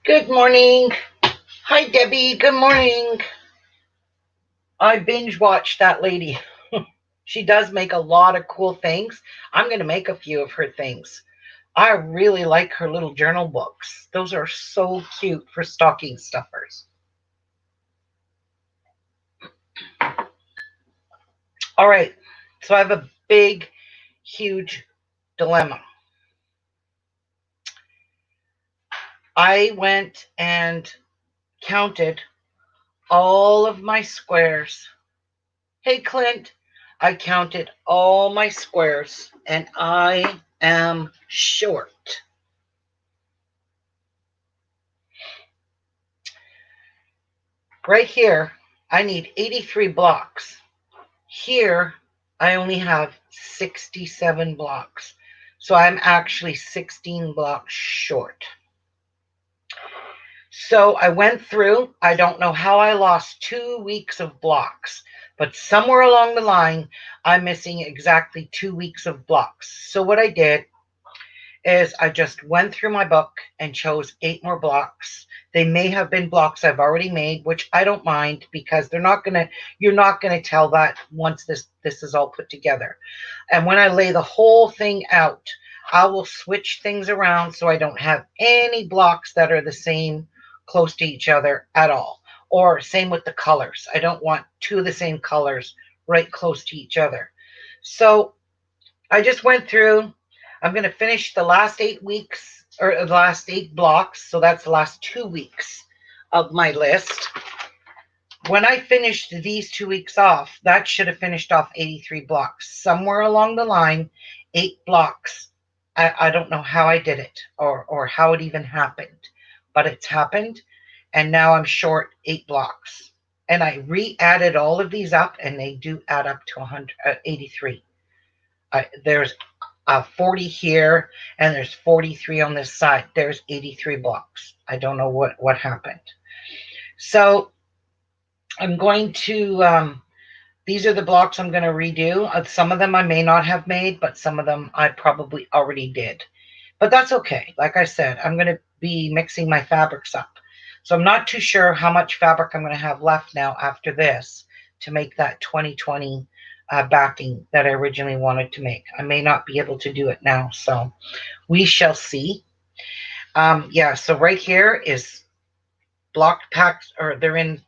Good morning. Hi, Debbie. Good morning. I binge watched that lady. She does make a lot of cool things. I'm going to make a few of her things. I really like her little journal books. Those are so cute for stocking stuffers. All right. So I have a big, huge dilemma. I went and counted all of my squares. Hey, Clint, I counted all my squares and I am short. Right here, I need 83 blocks. Here, I only have 67 blocks. So I'm actually 16 blocks short. So I went through, I don't know how I lost 2 weeks of blocks, but somewhere along the line, I'm missing exactly 2 weeks of blocks. So what I did is I just went through my book and chose 8 more blocks. They may have been blocks I've already made, which I don't mind because you're not gonna tell that once this is all put together. And when I lay the whole thing out, I will switch things around so I don't have any blocks that are the same close to each other at all. Or same with the colors. I don't want two of the same colors right close to each other. So I just went through. I'm going to finish the last 8 weeks or the last 8 blocks. So that's the last 2 weeks of my list. When I finished these 2 weeks off, that should have finished off 83 blocks. Somewhere along the line, 8 blocks. I don't know how I did it or how it even happened, but it's happened. And now I'm short 8 blocks. And I re-added all of these up and they do add up to 183. There's 40 here and there's 43 on this side. There's 83 blocks. I don't know what happened. So I'm going to, these are the blocks I'm going to redo. Some of them I may not have made, but some of them I probably already did. But that's okay. Like I said, I'm going to be mixing my fabrics up. So I'm not too sure how much fabric I'm going to have left now after this to make that 2020 backing that I originally wanted to make. I may not be able to do it now, so we shall see. Yeah, so right here is blocked packs, or they're in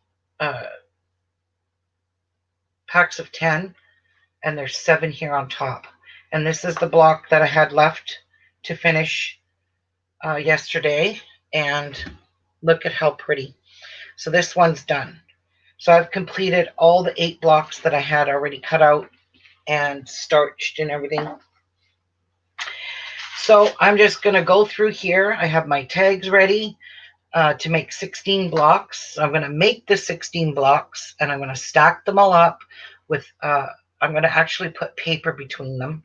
packs of 10, and there's 7 here on top. And this is the block that I had left to finish yesterday, and look at how pretty. So this one's done. So I've completed all the 8 blocks that I had already cut out and starched and everything. So I'm just going to go through here. I have my tags ready to make 16 blocks. I'm going to make the 16 blocks and I'm going to stack them all up with, I'm going to actually put paper between them.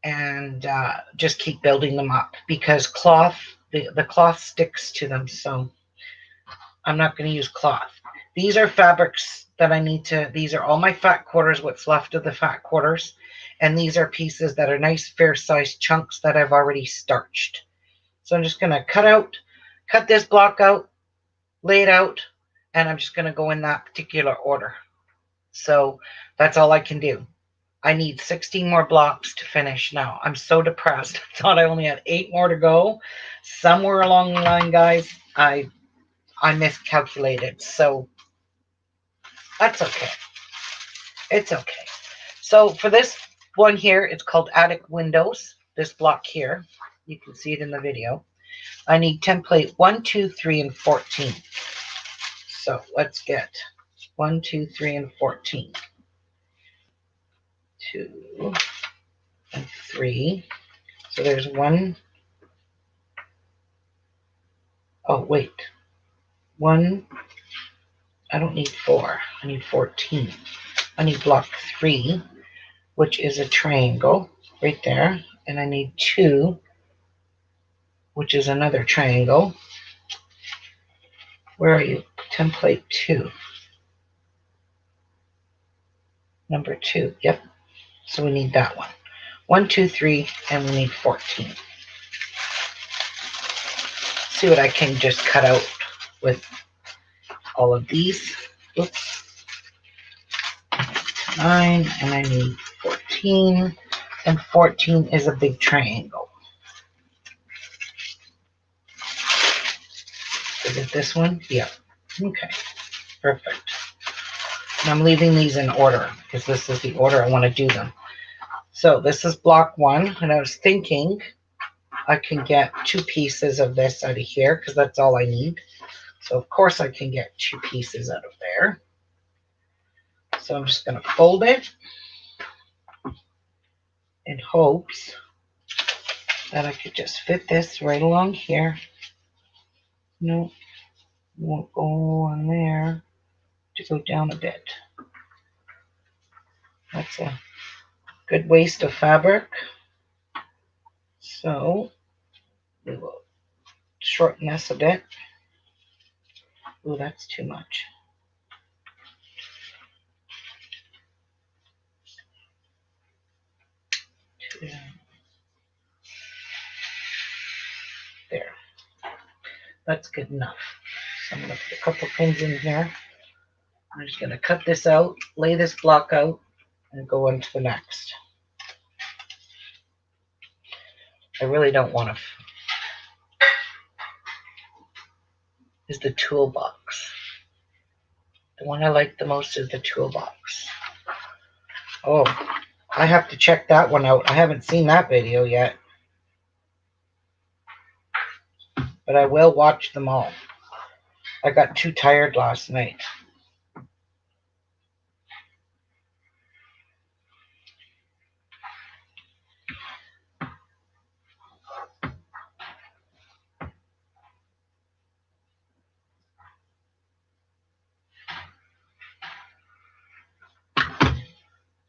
And just keep building them up because the cloth sticks to them. So I'm not going to use cloth. These are fabrics that I need to, these are all my fat quarters, what's left of the fat quarters. And these are pieces that are nice, fair-sized chunks that I've already starched. So I'm just going to cut this block out, lay it out, and I'm just going to go in that particular order. So that's all I can do. I need 16 more blocks to finish now. I'm so depressed. I thought I only had 8 more to go. Somewhere along the line, guys, I miscalculated. So that's okay. It's okay. So for this one here, it's called Attic Windows. This block here, you can see it in the video. I need template 1, 2, 3, and 14. So let's get 1, 2, 3, and 14. 2 and 3. So there's 1. Oh, wait. 1. I don't need 4. I need 14. I need block 3, which is a triangle right there. And I need 2, which is another triangle. Where are you? Template 2. Number 2. Yep. So we need that one. 1, 2, 3, and we need 14. see what I can just cut out with all of these. Oops. 9, and I need 14, and 14 is a big triangle. Is it this one? Yeah. Okay. Perfect. And I'm leaving these in order because this is the order I want to do them. So this is block 1, and I was thinking I can get 2 pieces of this out of here because that's all I need. So of course I can get 2 pieces out of there. So I'm just going to fold it in hopes that I could just fit this right along here. No, won't go on there. To go down a bit. That's a good waste of fabric. So we will shorten this a bit. Oh, that's too much. There. That's good enough. So I'm going to put a couple pins in here. I'm just going to cut this out, lay this block out, and go into the next. I really don't want to. Is the toolbox. The one I like the most is the toolbox. Oh, I have to check that one out. I haven't seen that video yet. But I will watch them all. I got too tired last night.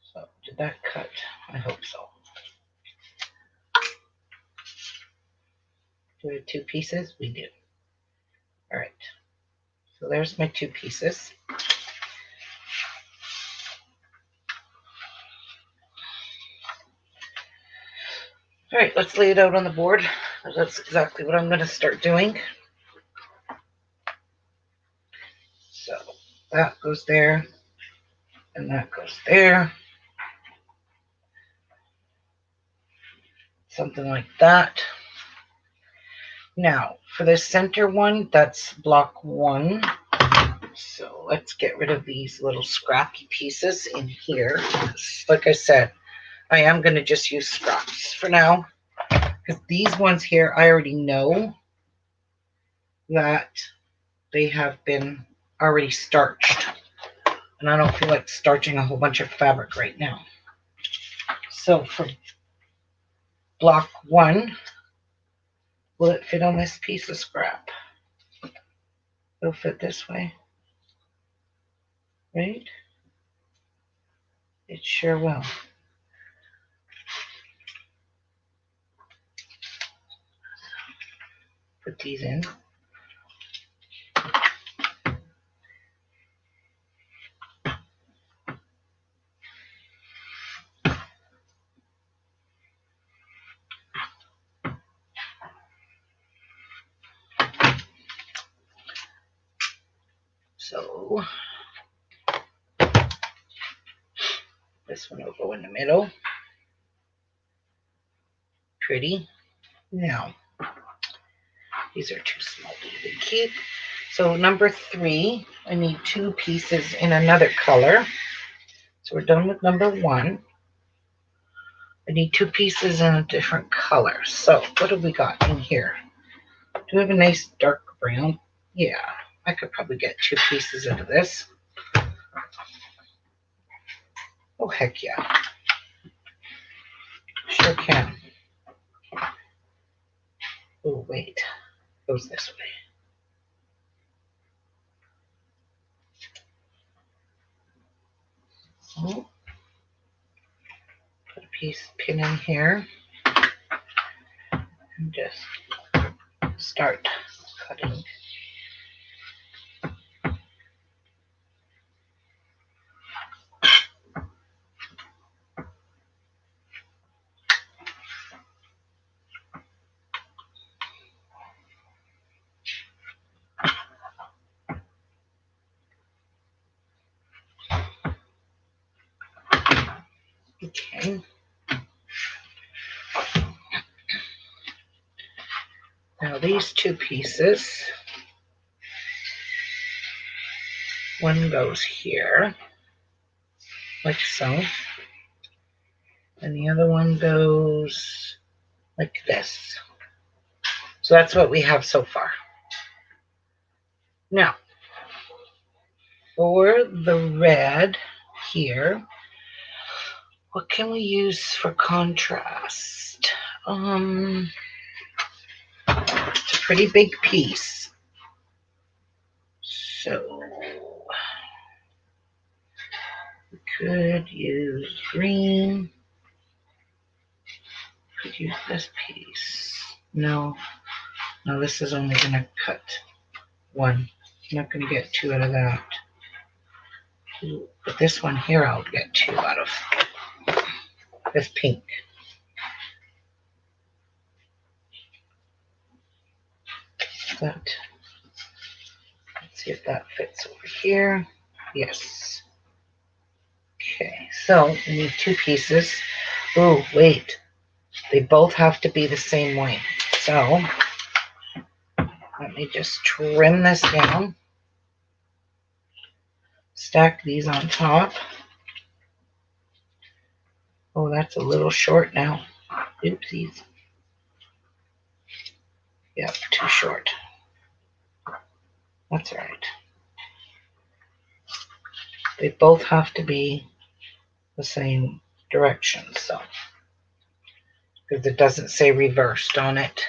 So, did that cut? I hope so. Do we have 2 pieces? We do. All right. So there's my 2 pieces. All right, let's lay it out on the board. That's exactly what I'm going to start doing. So that goes there, and that goes there. Something like that. Now, for the center one, that's block 1. So let's get rid of these little scrappy pieces in here. Like I said, I am going to just use scraps for now. Because these ones here, I already know that they have been already starched. And I don't feel like starching a whole bunch of fabric right now. So for block 1, will it fit on this piece of scrap? It'll fit this way. Right? It sure will. Put these in. So this one will go in the middle. Pretty. Now, these are too small to even keep. So number 3, I need 2 pieces in another color. So we're done with number 1. I need 2 pieces in a different color. So what have we got in here? Do we have a nice dark brown? Yeah, I could probably get 2 pieces out of this. Oh, heck yeah. Sure can. Oh, wait. It goes this way. So, put a pin in here. And just start cutting. Now these two pieces, one goes here, like so, and the other one goes like this. So that's what we have so far. Now, for the red here, what can we use for contrast? It's a pretty big piece. So we could use green. Could use this piece. No, this is only going to cut one. I'm not going to get two out of that. But this one here I'll get two out of. This pink. That. Let's see if that fits over here. Yes. Okay, so we need two pieces. Oh, wait. They both have to be the same way. So let me just trim this down. Stack these on top. Oh, that's a little short now. Oopsies. Yep, too short. That's all right. They both have to be the same direction, so because it doesn't say reversed on it.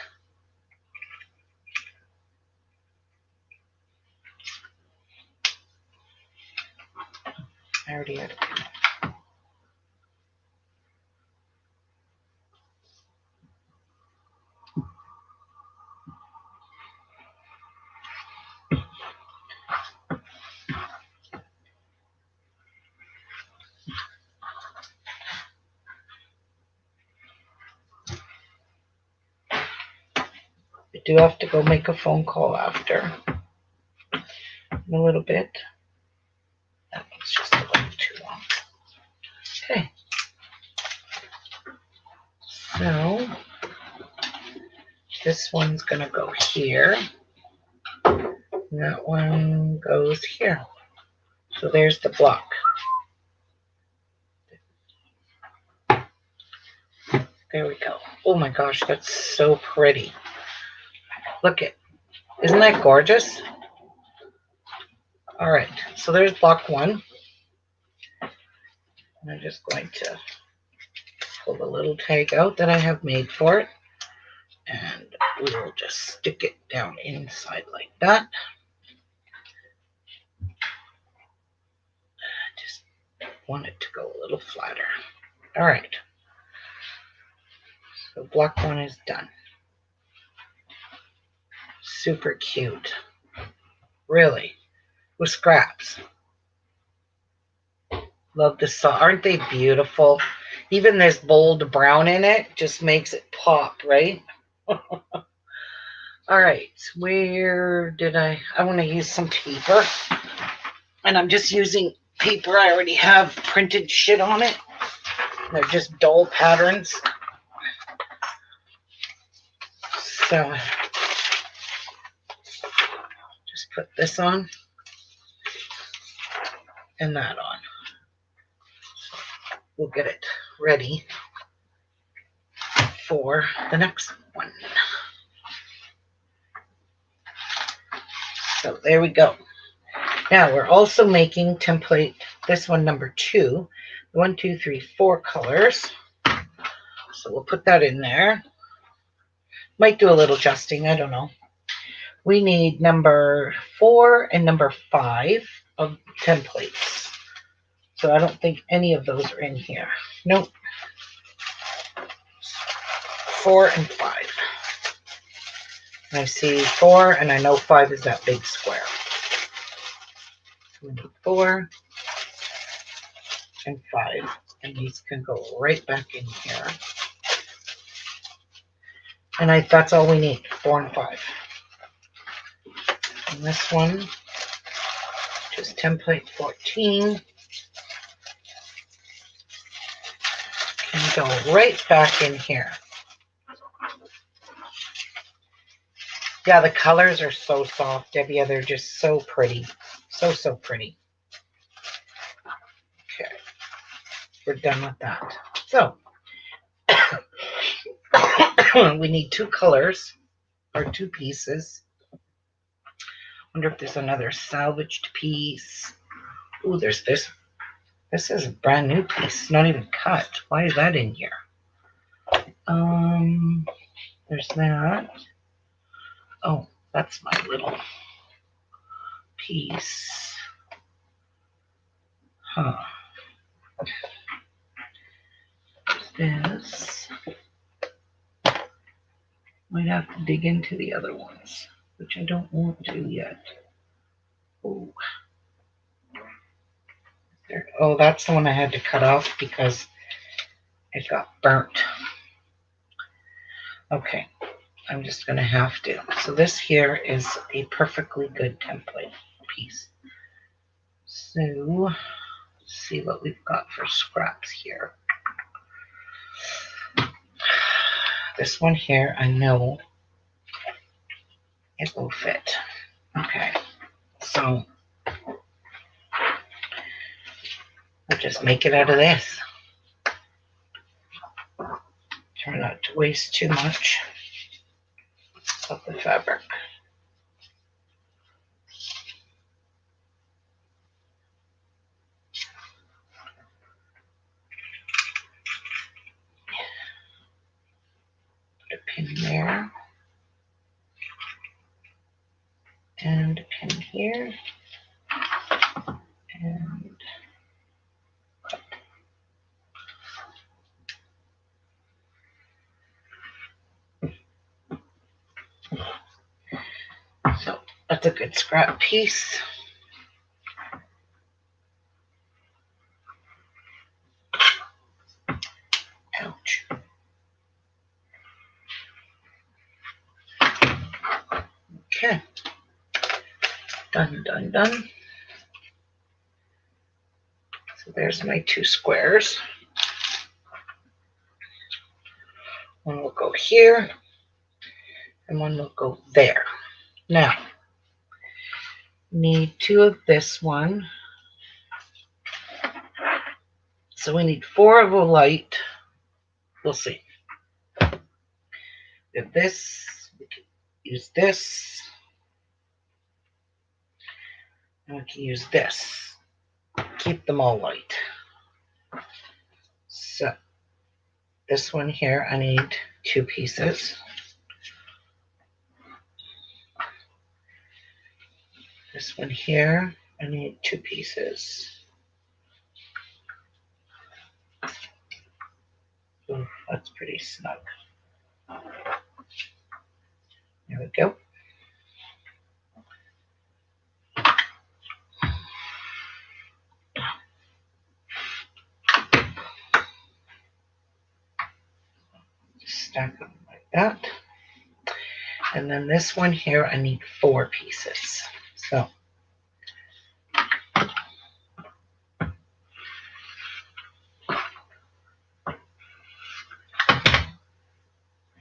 I already had it. I do have to go make a phone call after in a little bit. That one's just a little too long. Okay. So this one's gonna go here. And that one goes here. So there's the block. There we go. Oh my gosh, that's so pretty. Look it. Isn't that gorgeous? All right, so there's block one. And I'm just going to pull the little tag out that I have made for it. And we'll just stick it down inside like that. I just want it to go a little flatter. All right. So block one is done. Super cute. Really. With scraps. Love the saw. Aren't they beautiful? Even this bold brown in it just makes it pop, right? All right, where did I want to use some paper. And I'm just using paper. I already have printed shit on it. They're just dull patterns. So just put this on and that on. We'll get it ready for the next one. So there we go. Now we're also making template, this one number 2, 1, 2, 3, 4 colors. So we'll put that in there. Might do a little adjusting, I don't know. We need number 4 and number 5 of templates. So I don't think any of those are in here. Nope. 4 and 5. And I see 4 and I know 5 is that big square. We need 4 and 5. And these can go right back in here. And that's all we need, 4 and 5. And this one, which is template 14, can go right back in here. Yeah, the colors are so soft, Debbie. They're just so pretty. So, so pretty. Okay, we're done with that. So, we need two colors or two pieces. Wonder if there's another salvaged piece. Ooh, there's this. This is a brand new piece, not even cut. Why is that in here? There's that. Oh, that's my little piece. Huh. This. Might have to dig into the other ones, which I don't want to yet. Oh, there. Oh, that's the one I had to cut off because it got burnt. Okay, I'm just going to have to. So this here is a perfectly good template piece. So let's see what we've got for scraps here. This one here, I know it will fit. Okay, so we'll just make it out of this. Try not to waste too much of the fabric. Put a pin there. And a pin here. And cut. So that's a good scrap piece. Ouch. Okay. Done, done, done. So there's my two squares. One will go here, and one will go there. Now, need two of this one. So we need 4 of a light. We'll see. If this, we can use this. And we can use this. Keep them all light. So this one here, I need 2 pieces. This one here, I need 2 pieces. Ooh, that's pretty snug. There we go. Just stack them like that. And then this one here, I need 4 pieces. So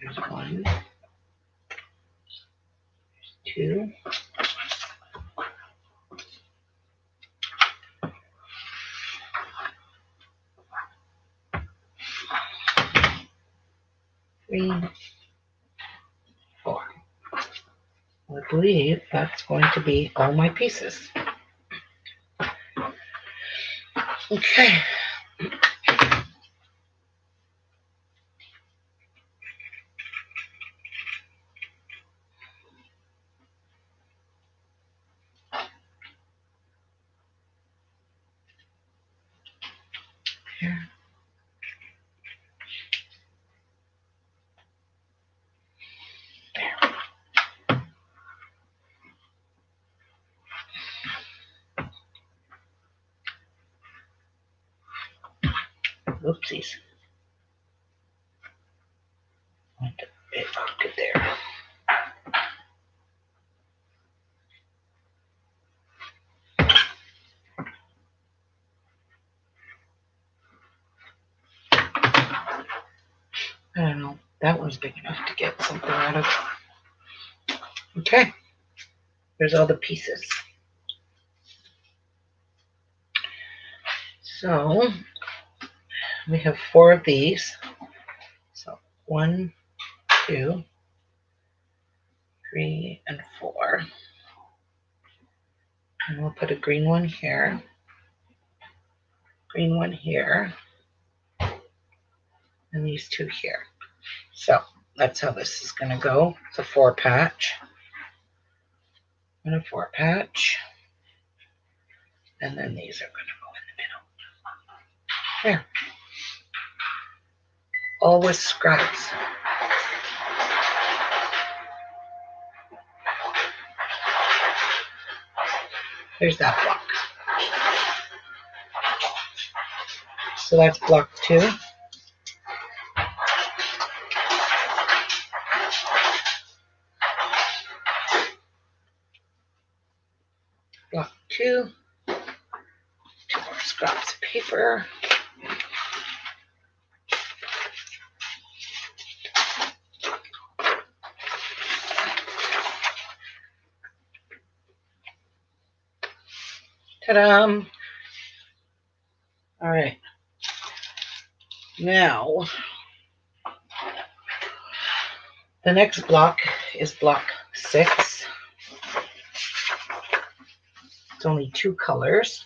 there's 1, 2, 3, 4. I believe that's going to be all my pieces. Okay. Here. There. Whoopsies. Went a bit crooked there. I don't know. That one's big enough to get something out of. Okay, there's all the pieces. So we have 4 of these. So 1, 2, 3, and 4. And we'll put a green one here, green one here, and these 2 here. So that's how this is going to go. It's a 4 patch and a 4 patch. And then these are going to go in the middle. There. All with scraps. There's that block. So that's block 2. Block 2. 2 more scraps of paper. Ta-da! All right. Now, the next block is block 6. It's only 2 colors.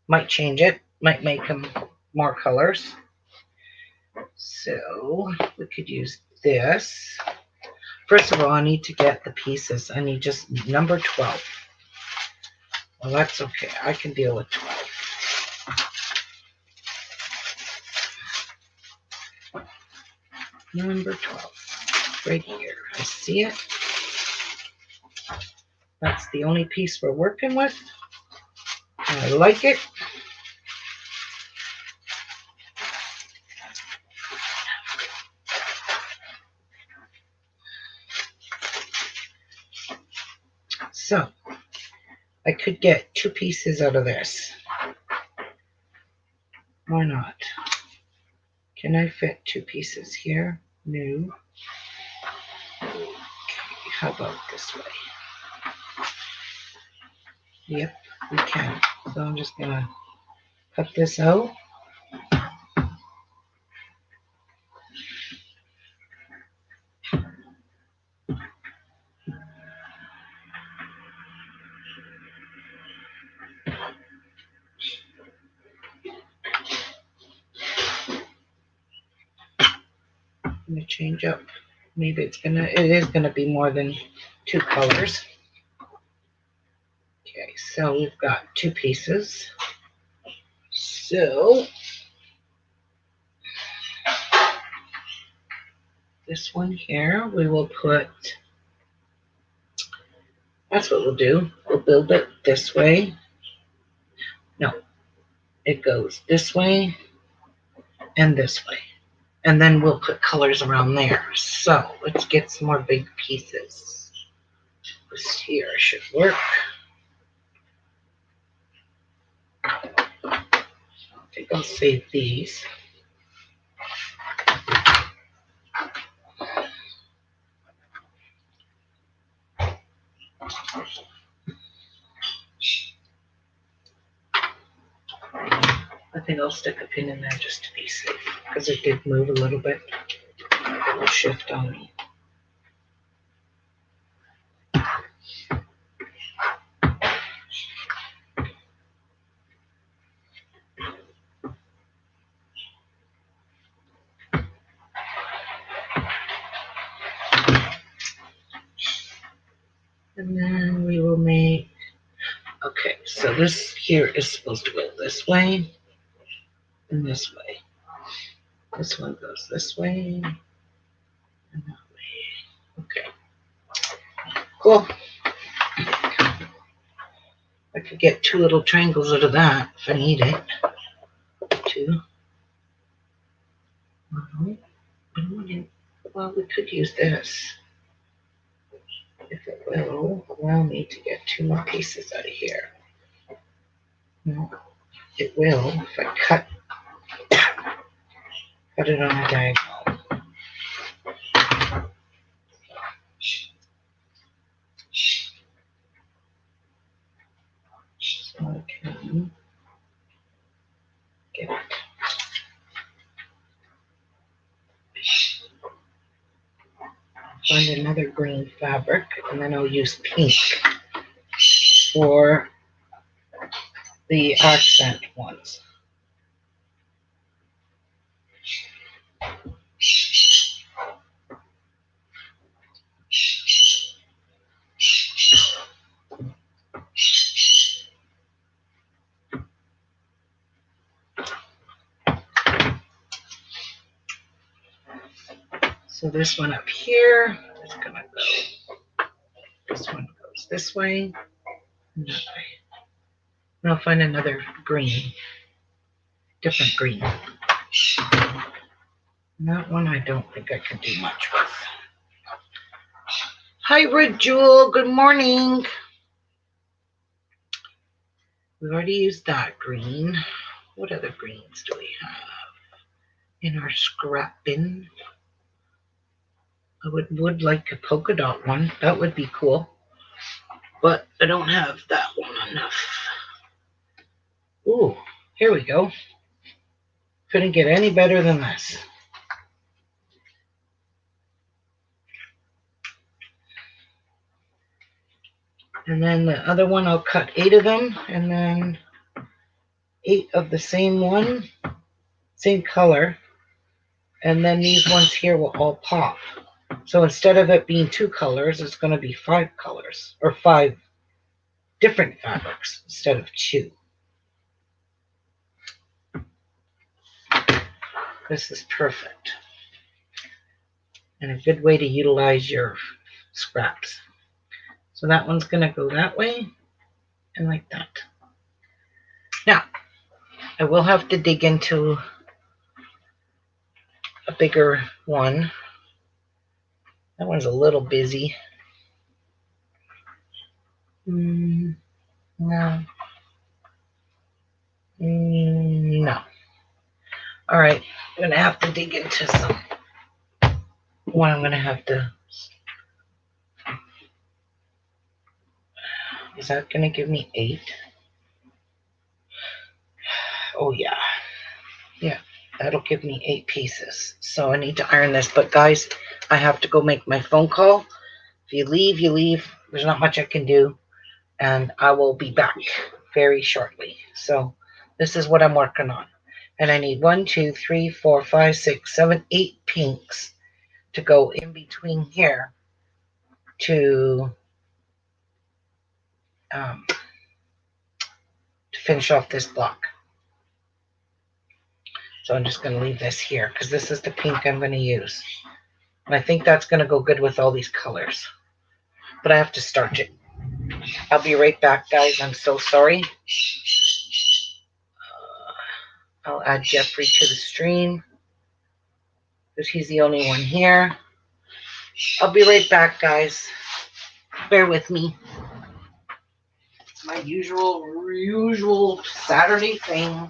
Might change it. Might make them more colors. So we could use this. First of all, I need to get the pieces. I need just number 12. Well, that's okay. I can deal with 12. Number 12. Right here. I see it. That's the only piece we're working with. I like it. So, I could get 2 pieces out of this. Why not? Can I fit 2 pieces here? No. Okay, how about this way? Yep, we can. So I'm just going to cut this out. I'm going to change up. Maybe it is gonna be more than 2 colors. Okay, so we've got 2 pieces. So this one here, we will put, that's what we'll do. We'll build it this way. No, it goes this way and this way. And then we'll put colors around there. So let's get some more big pieces. This here should work. I think I'll save these. I think I'll stick a pin in there just to be safe, because it did move a little bit. It will shift on me. And then we will make, okay, so this here is supposed to go this way and this way. This one goes this way and that way. Okay, cool. I could get 2 little triangles out of that if I need it. 2. Well, we could use this if it will allow me to get 2 more pieces out of here. No, it will if I cut it on a diagonal. find another green fabric, and then I'll use pink for the accent ones. So this one up here is gonna go. This one goes this way and that way. And I'll find another green, different green. And that one I don't think I can do much with. Hi, Red Jewel. Good morning. We've already used that green. What other greens do we have in our scrap bin? I would like a polka dot one. That would be cool. But I don't have that one enough. Ooh, here we go. Couldn't get any better than this. And then the other one, I'll cut 8 of them, and then 8 of the same one, same color. And then these ones here will all pop. So instead of it being 2 colors, it's going to be 5 colors, or 5 different fabrics instead of 2. This is perfect. And a good way to utilize your scraps. So that one's going to go that way and like that. Now, I will have to dig into a bigger one. That one's a little busy. No. No. All right, I'm going to have to dig into some. One I'm going to have to. Is that going to give me 8? Oh, yeah. Yeah, that'll give me 8 pieces. So I need to iron this. But guys, I have to go make my phone call. If you leave, you leave. There's not much I can do. And I will be back very shortly. So this is what I'm working on. And I need 1, 2, 3, 4, 5, 6, 7, 8 pinks to go in between here to finish off this block. So I'm just going to leave this here because this is the pink I'm going to use. And I think that's going to go good with all these colors. But I have to starch it. I'll be right back, guys. I'm so sorry. I'll add Jeffrey to the stream because he's the only one here. I'll be right back, guys. Bear with me. It's my usual Saturday thing.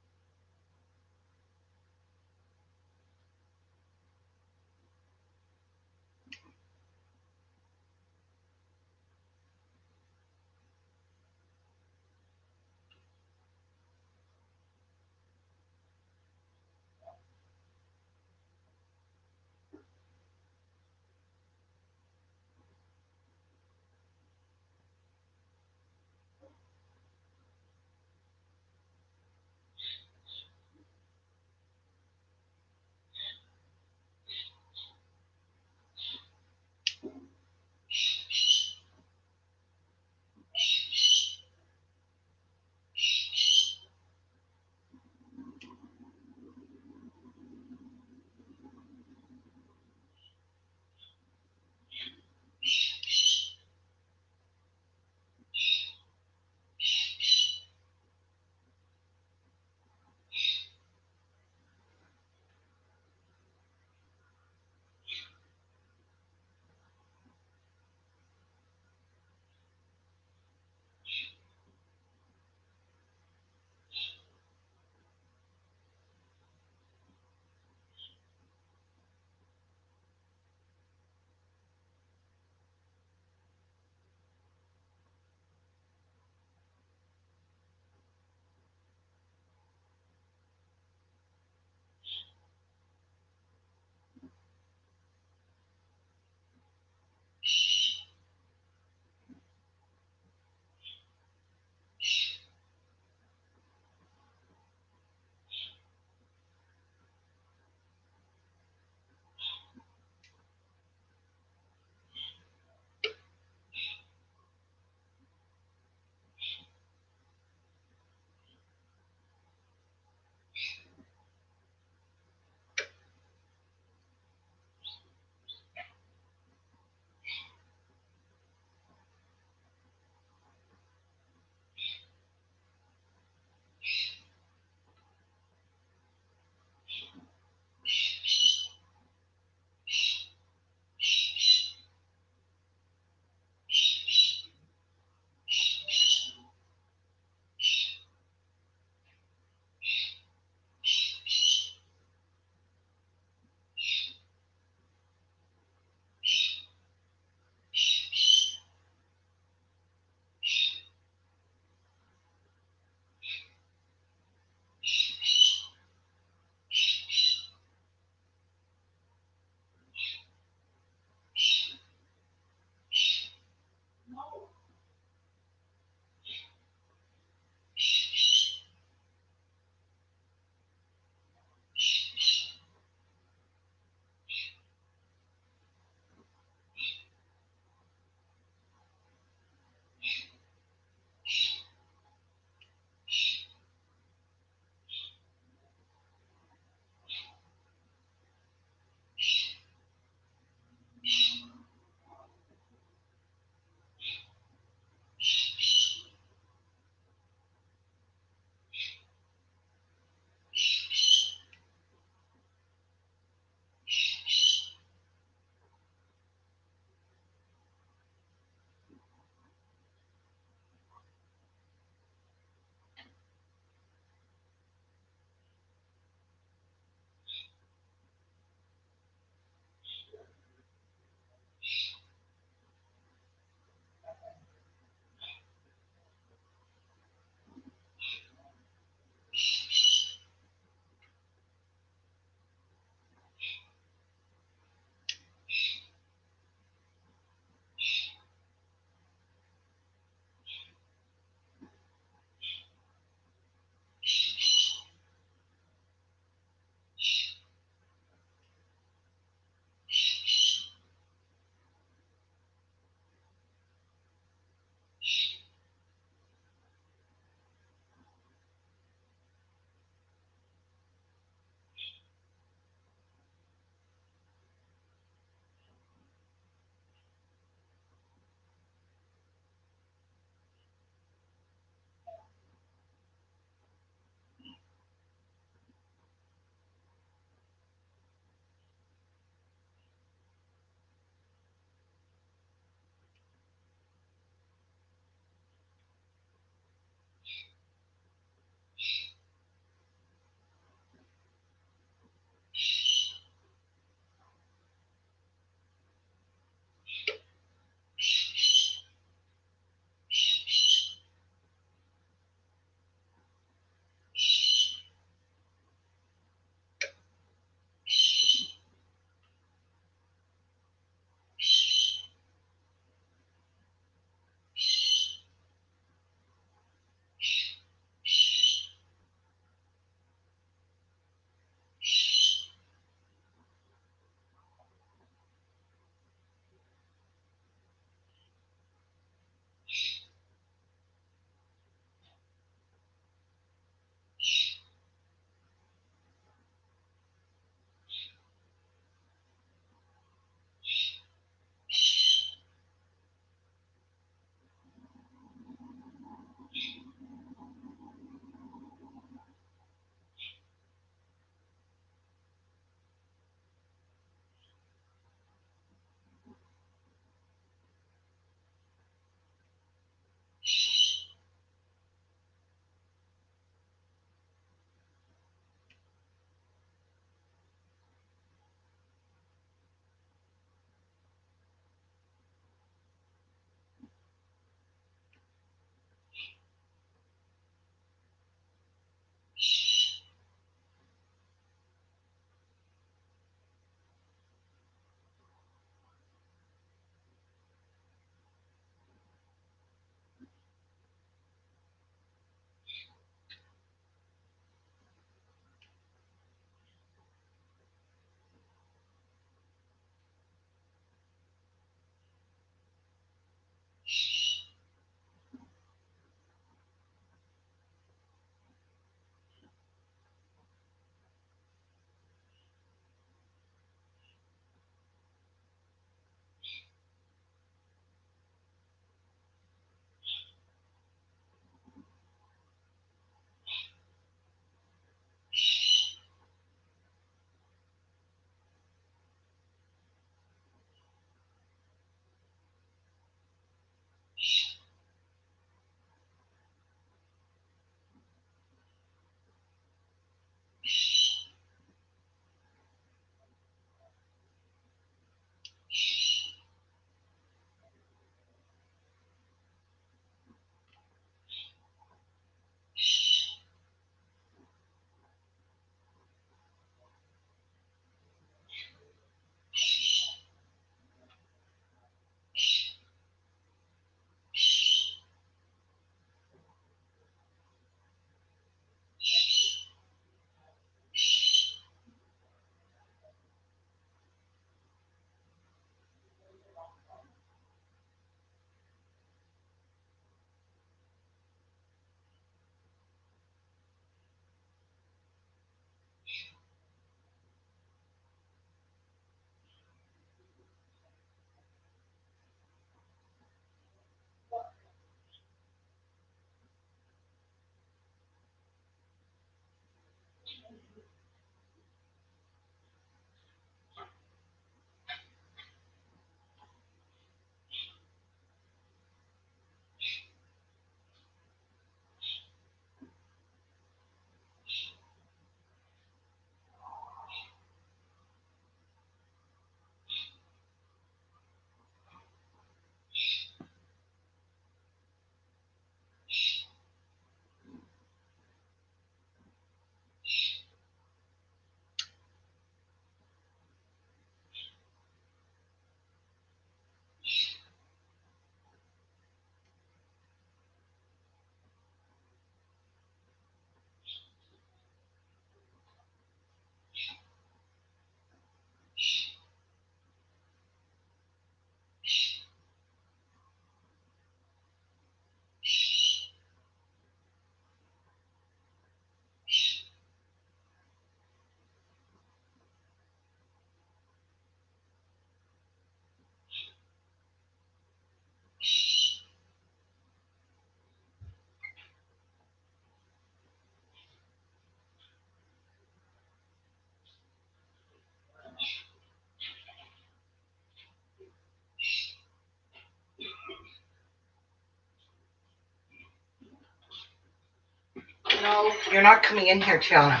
No, you're not coming in here, Tiana.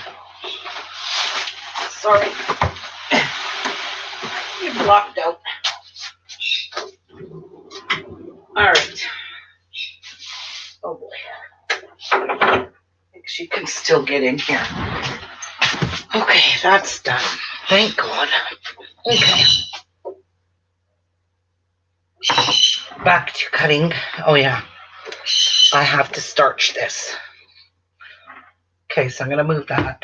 Sorry. You're blocked out. All right. Oh boy. I think she can still get in here. Okay, that's done. Thank God. Okay. Back to cutting. Oh yeah. I have to starch this. Okay, so I'm going to move that.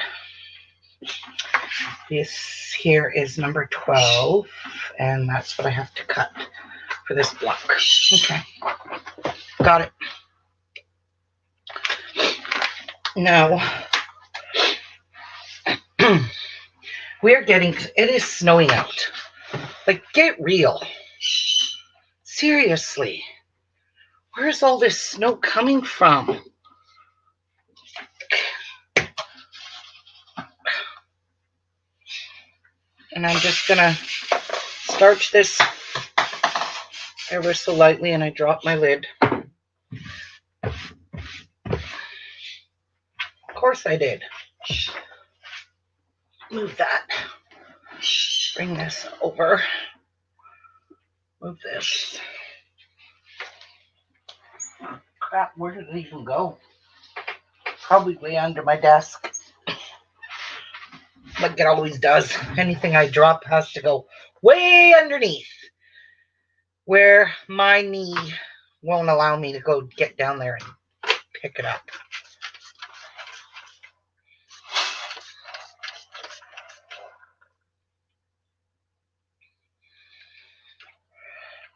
This here is number 12, and that's what I have to cut for this block. Okay, got it. Now, we're getting, it is snowing out. Like, get real. Seriously. Where's all this snow coming from? And I'm just going to starch this ever so lightly, and I drop my lid. Of course I did. Move that. Bring this over. Move this. Crap, where did it even go? Probably under my desk. Like it always does. Anything I drop has to go way underneath, where my knee won't allow me to go get down there and pick it up.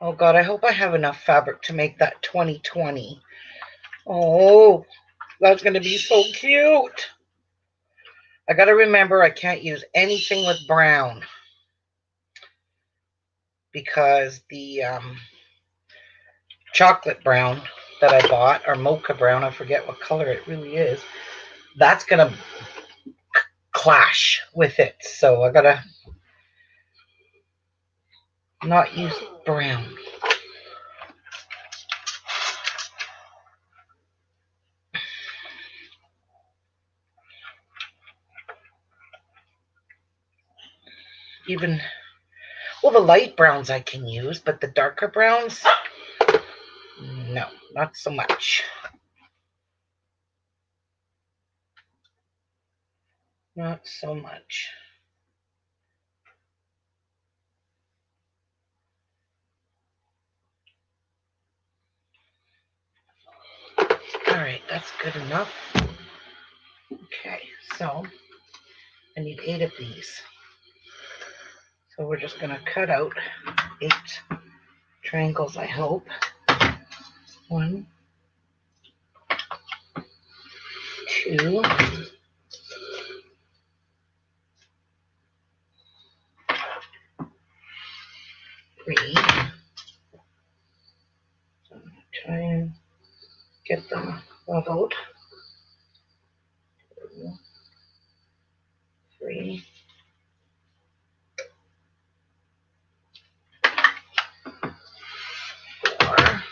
Oh God, I hope I have enough fabric to make that 2020. Oh, that's going to be so cute. I got to remember I can't use anything with brown, because the chocolate brown that I bought, or mocha brown, I forget what color it really is, that's going to clash with it. So I got to not use brown. Even, well, the light browns I can use, but the darker browns, no, not so much. Not so much. All right, that's good enough. Okay, so I need 8 of these. So we're just going to cut out 8 triangles, I hope. 1, 2, 3. So I'm going to try and get them leveled. 2, 3. 4.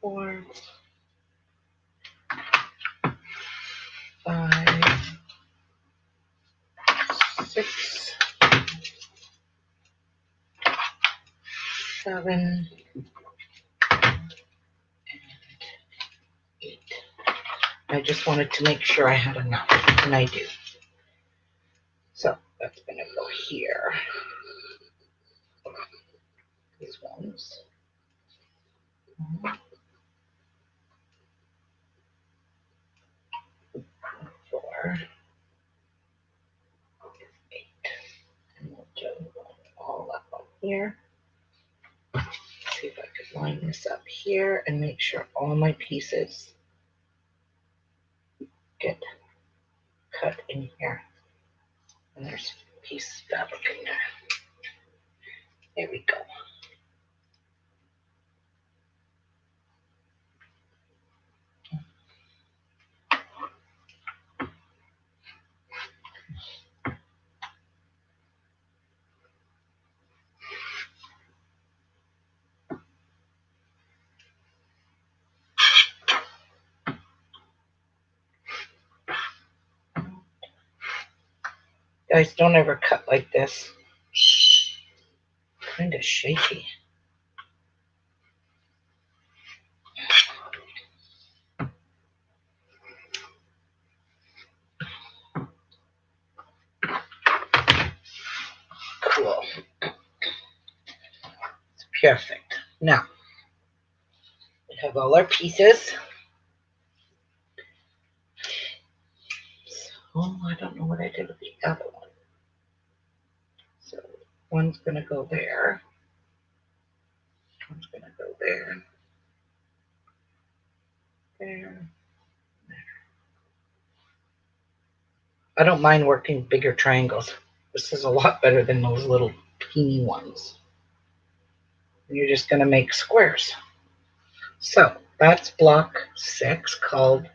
4, 5, 6, 7, 8. I just wanted to make sure I had enough, and I do. So that's going to go here. These ones. 4, 8. And we'll do all up on here. See if I could line this up here and make sure all my pieces get cut in here. And there's a piece of fabric in there. There we go. Guys, don't ever cut like this. Kind of shaky. Cool. It's perfect. Now, we have all our pieces. So, I don't know what I did with the other one. So, one's going to go there. One's going to go there. There. I don't mind working bigger triangles. This is a lot better than those little teeny ones. And you're just going to make squares. So that's block 6 called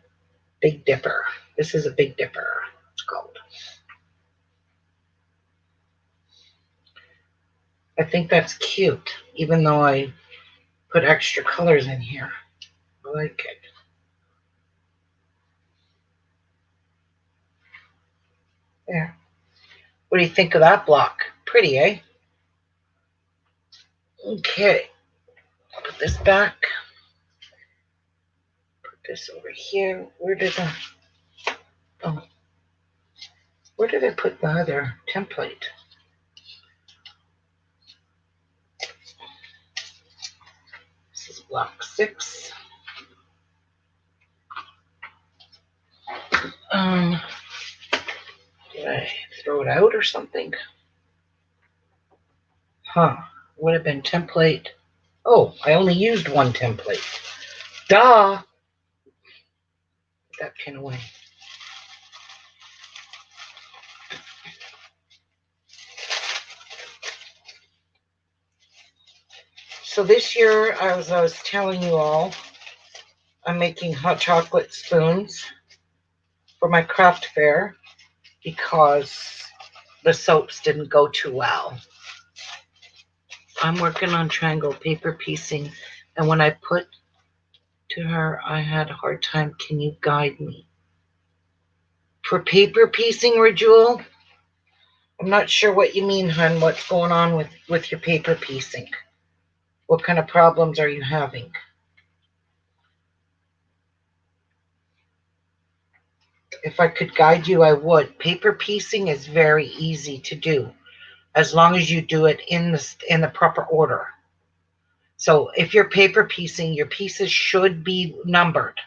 Big Dipper. This is a Big Dipper, it's called. I think that's cute, even though I put extra colors in here. I like it. There. What do you think of that block? Pretty, eh? Okay. Put this back. Put this over here. Where did I put the other template? This is block 6. Did I throw it out or something? Huh. Would have been template. Oh, I only used one template. Duh. Put that pin away. So this year, as I was telling you all, I'm making hot chocolate spoons for my craft fair because the soaps didn't go too well. I'm working on triangle paper piecing, and when I put to her, I had a hard time. Can you guide me? For paper piecing, Rajul? I'm not sure what you mean, hun. What's going on with your paper piecing? What kind of problems are you having? If I could guide you, I would. Paper piecing is very easy to do, as long as you do it in the proper order. So if you're paper piecing, your pieces should be numbered.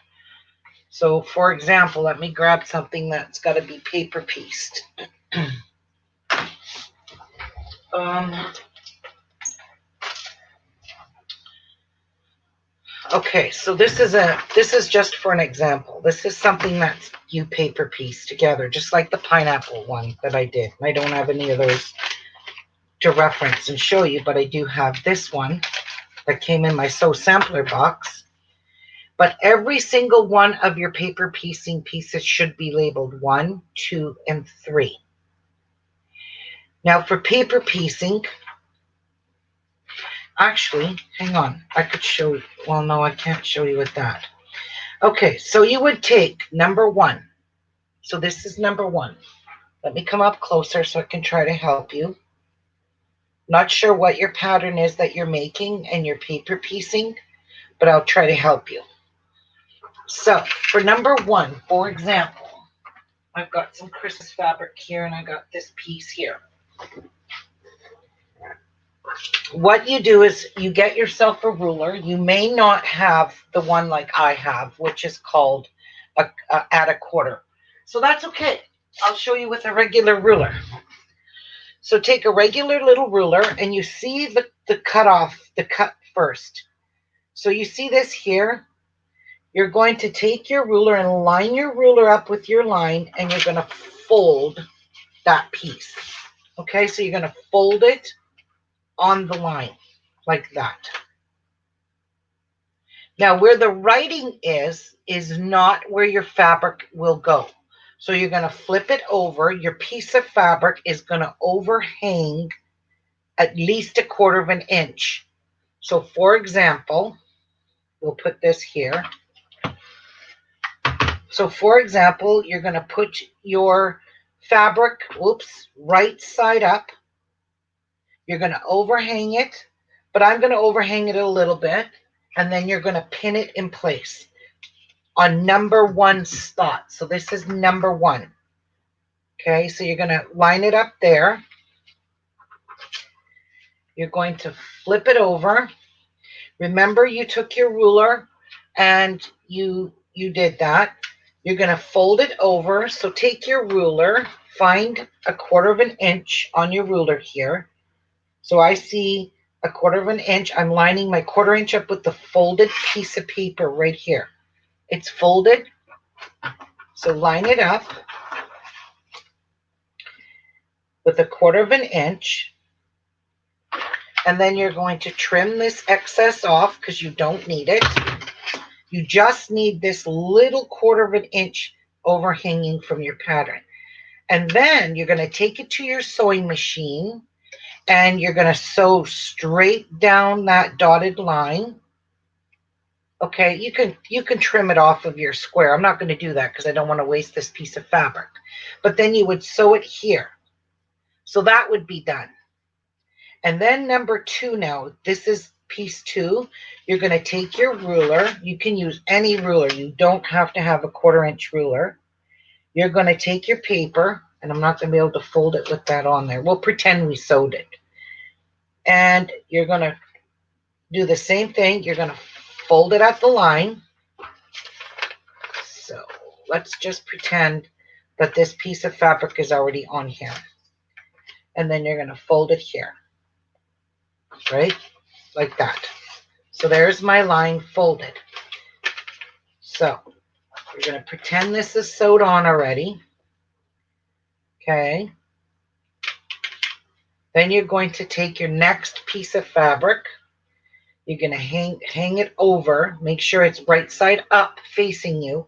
So for example, let me grab something that's got to be paper pieced. Okay, so this is just for an example. This is something that you paper piece together, just like the pineapple one that I did. I don't have any of those to reference and show you, but I do have this one that came in my Sew Sampler box. But every single one of your paper piecing pieces should be labeled 1, 2, and 3. Now for paper piecing, actually, hang on, I could show you. Well, no, I can't show you with that. Okay, so you would take number 1. So this is number 1. Let me come up closer so I can try to help you. Not sure what your pattern is that you're making and your paper piecing, but I'll try to help you. So for number 1, for example, I've got some Christmas fabric here and I got this piece here. What you do is you get yourself a ruler. You may not have the one like I have, which is called at a quarter. So that's okay. I'll show you with a regular ruler. So take a regular little ruler and you see the cut first. So you see this here. You're going to take your ruler and line your ruler up with your line, and you're going to fold that piece. Okay, so you're going to fold it on the line like that. Now, where the writing is not where your fabric will go. So you're going to flip it over. Your piece of fabric is going to overhang at least 1/4 inch. So for example, we'll put this here. So for example, you're going to put your fabric, whoops, right side up. You're going to overhang it, but I'm going to overhang it a little bit, and then you're going to pin it in place on number 1 spot. So this is number 1. Okay, so you're going to line it up there. You're going to flip it over. Remember, you took your ruler and you did that. You're going to fold it over. So take your ruler, find a 1/4 of an inch on your ruler here. So I see a 1/4 of an inch. I'm lining my 1/4 inch up with the folded piece of paper right here. It's folded. So line it up with a 1/4 of an inch. And then you're going to trim this excess off because you don't need it. You just need this little 1/4 of an inch overhanging from your pattern. And then you're going to take it to your sewing machine and you're going to sew straight down that dotted line. Okay, you can trim it off of your square. I'm not going to do that because I don't want to waste this piece of fabric. But then you would sew it here. So that would be done. And then number 2 now, this is piece 2. You're going to take your ruler. You can use any ruler. You don't have to have a 1/4 inch ruler. You're going to take your paper, and I'm not going to be able to fold it with that on there. We'll pretend we sewed it. And you're going to do the same thing. You're going to fold it at the line. So let's just pretend that this piece of fabric is already on here. And then you're going to fold it here. Right? Like that. So there's my line folded. So we're going to pretend this is sewed on already. Okay. Then you're going to take your next piece of fabric. You're going to hang it over. Make sure it's right side up facing you.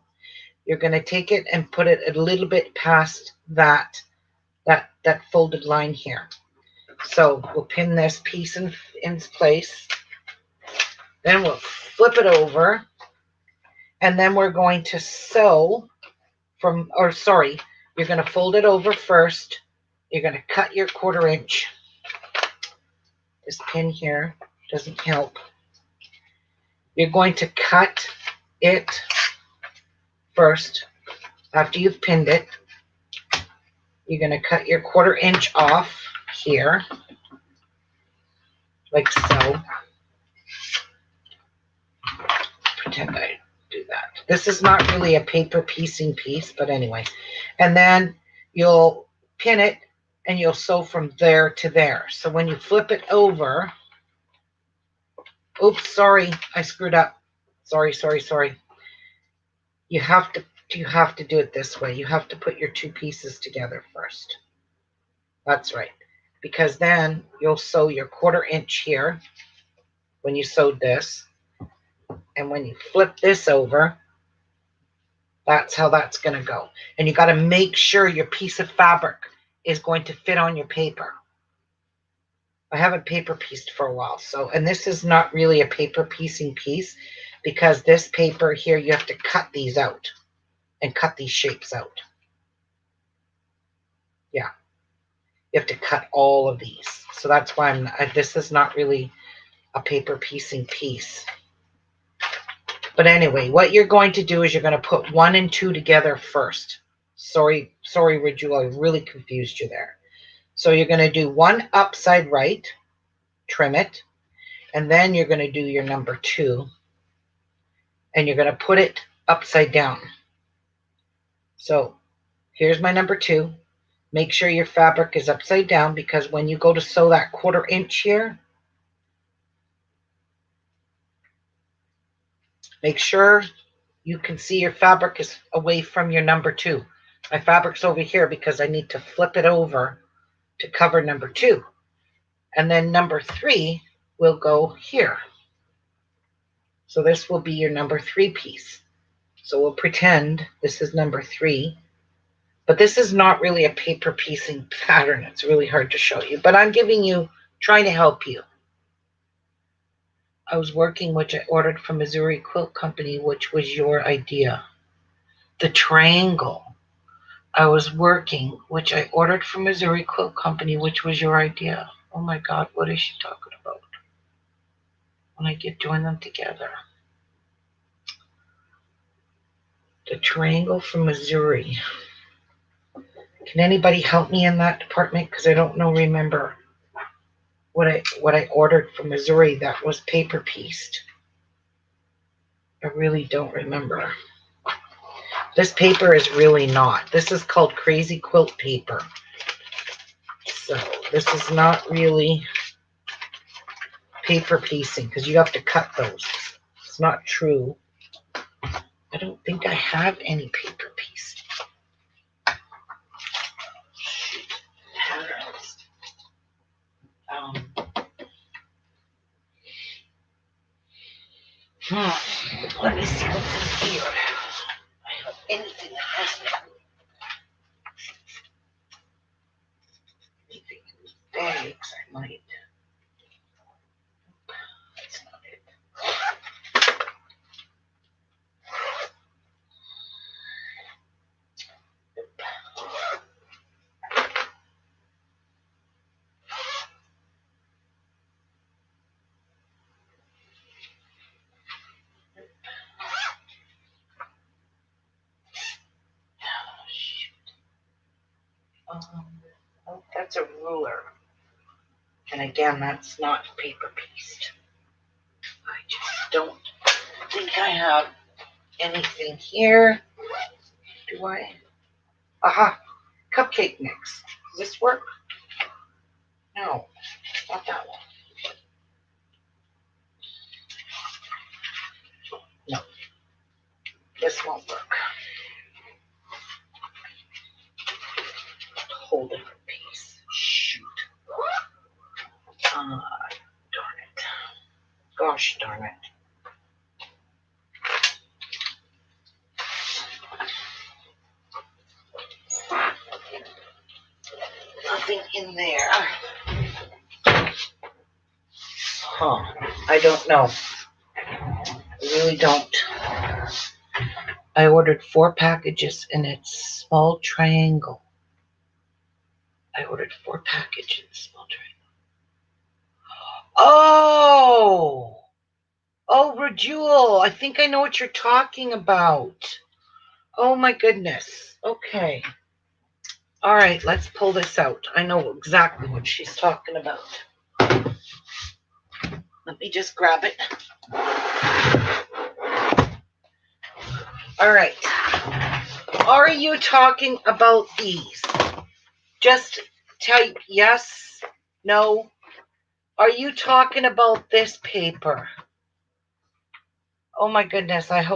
You're going to take it and put it a little bit past that folded line here. So we'll pin this piece in place. Then we'll flip it over. And then we're going to sew from, or sorry, you're going to fold it over first. You're going to cut your 1/4 inch. This pin here doesn't help. You're going to cut it first after you've pinned it. You're going to cut your 1/4 inch off here, like so. Pretend I do that. This is not really a paper piecing piece, but anyway. And then you'll pin it and you'll sew from there to there. So when you flip it over, oops, sorry, I screwed up. Sorry. You have to do it this way. You have to put your 2 pieces together first. That's right. Because then you'll sew your 1/4 inch here when you sewed this. And when you flip this over, that's how that's going to go. And you got to make sure your piece of fabric is going to fit on your paper. I haven't paper pieced for a while. So, and this is not really a paper piecing piece because this paper here, you have to cut these out and cut these shapes out. Yeah. You have to cut all of these. So that's why this is not really a paper piecing piece. But anyway, what you're going to do is you're going to put 1 and 2 together first. Sorry, Ridgewell, I really confused you there. So you're going to do 1 upside right, trim it, and then you're going to do your number 2, and you're going to put it upside down. So here's my number 2. Make sure your fabric is upside down because when you go to sew that 1/4 inch here, make sure you can see your fabric is away from your number 2. My fabric's over here because I need to flip it over to cover number 2. And then number 3 will go here. So this will be your number 3 piece. So we'll pretend this is number 3. But this is not really a paper piecing pattern. It's really hard to show you. But I'm trying to help you. I was working, which I ordered from Missouri Quilt Company, which was your idea. The triangle. I was working, which I ordered from Missouri Quilt Company, which was your idea. Oh my God, what is she talking about? When I get join them together. The triangle from Missouri. Can anybody help me in that department? Because I don't remember what I ordered from Missouri that was paper pieced. I really don't remember. This paper is really not. This is called Crazy Quilt paper. So this is not really paper piecing because you have to cut those. It's not true. I don't think I have any paper piece. Let me see what's in here. I have anything that has anything in these bags. I might. That's not it. Oh, that's a ruler. And again, that's not paper pieced. I just don't think I have anything here. Do I? Aha! Cupcake mix. Does this work? No, not that one. No, this won't work. Whole different piece. Shoot. Darn it. Gosh darn it. Nothing in there. Huh. I don't know. I really don't. I ordered 4 packages and it's small triangle. I ordered 4 packages in small triangle. Oh! Oh, Rajul, I think I know what you're talking about. Oh my goodness. Okay. All right, let's pull this out. I know exactly what she's talking about. Let me just grab it. All right. Are you talking about these? Just type yes, no. Are you talking about this paper? Oh my goodness, I'm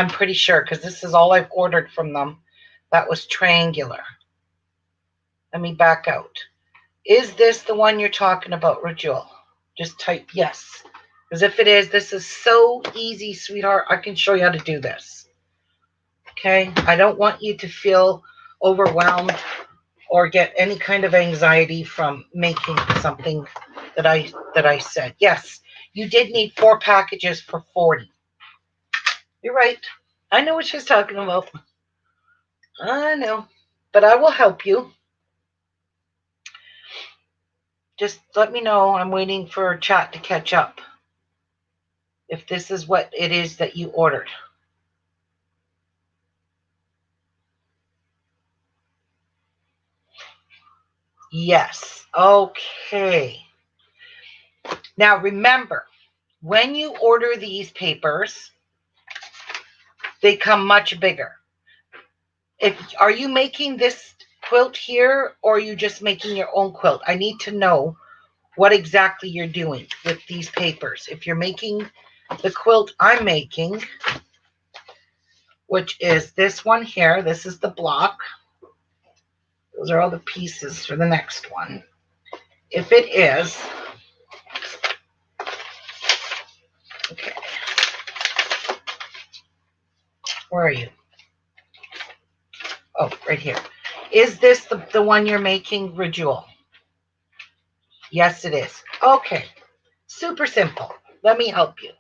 pretty sure because this is all I've ordered from them. That was triangular. Let me back out. Is this the one you're talking about, Rajul? Just type yes. Because if it is, this is so easy, sweetheart. I can show you how to do this. Okay? I don't want you to feel overwhelmed or get any kind of anxiety from making something that I said. Yes, you did need 4 packages for 40. You're right. I know what she's talking about. I know. But I will help you. Just let me know. I'm waiting for chat to catch up. If this is what it is that you ordered. Yes. Okay. Now remember, when you order these papers, they come much bigger. Are you making this quilt here or are you just making your own quilt? I need to know what exactly you're doing with these papers. If you're making the quilt I'm making, which is this one here, this is the block. Those are all the pieces for the next one. If it is, okay. Where are you? Oh, right here. Is this the one you're making, Rajul? Yes, it is. Okay. Super simple. Let me help you.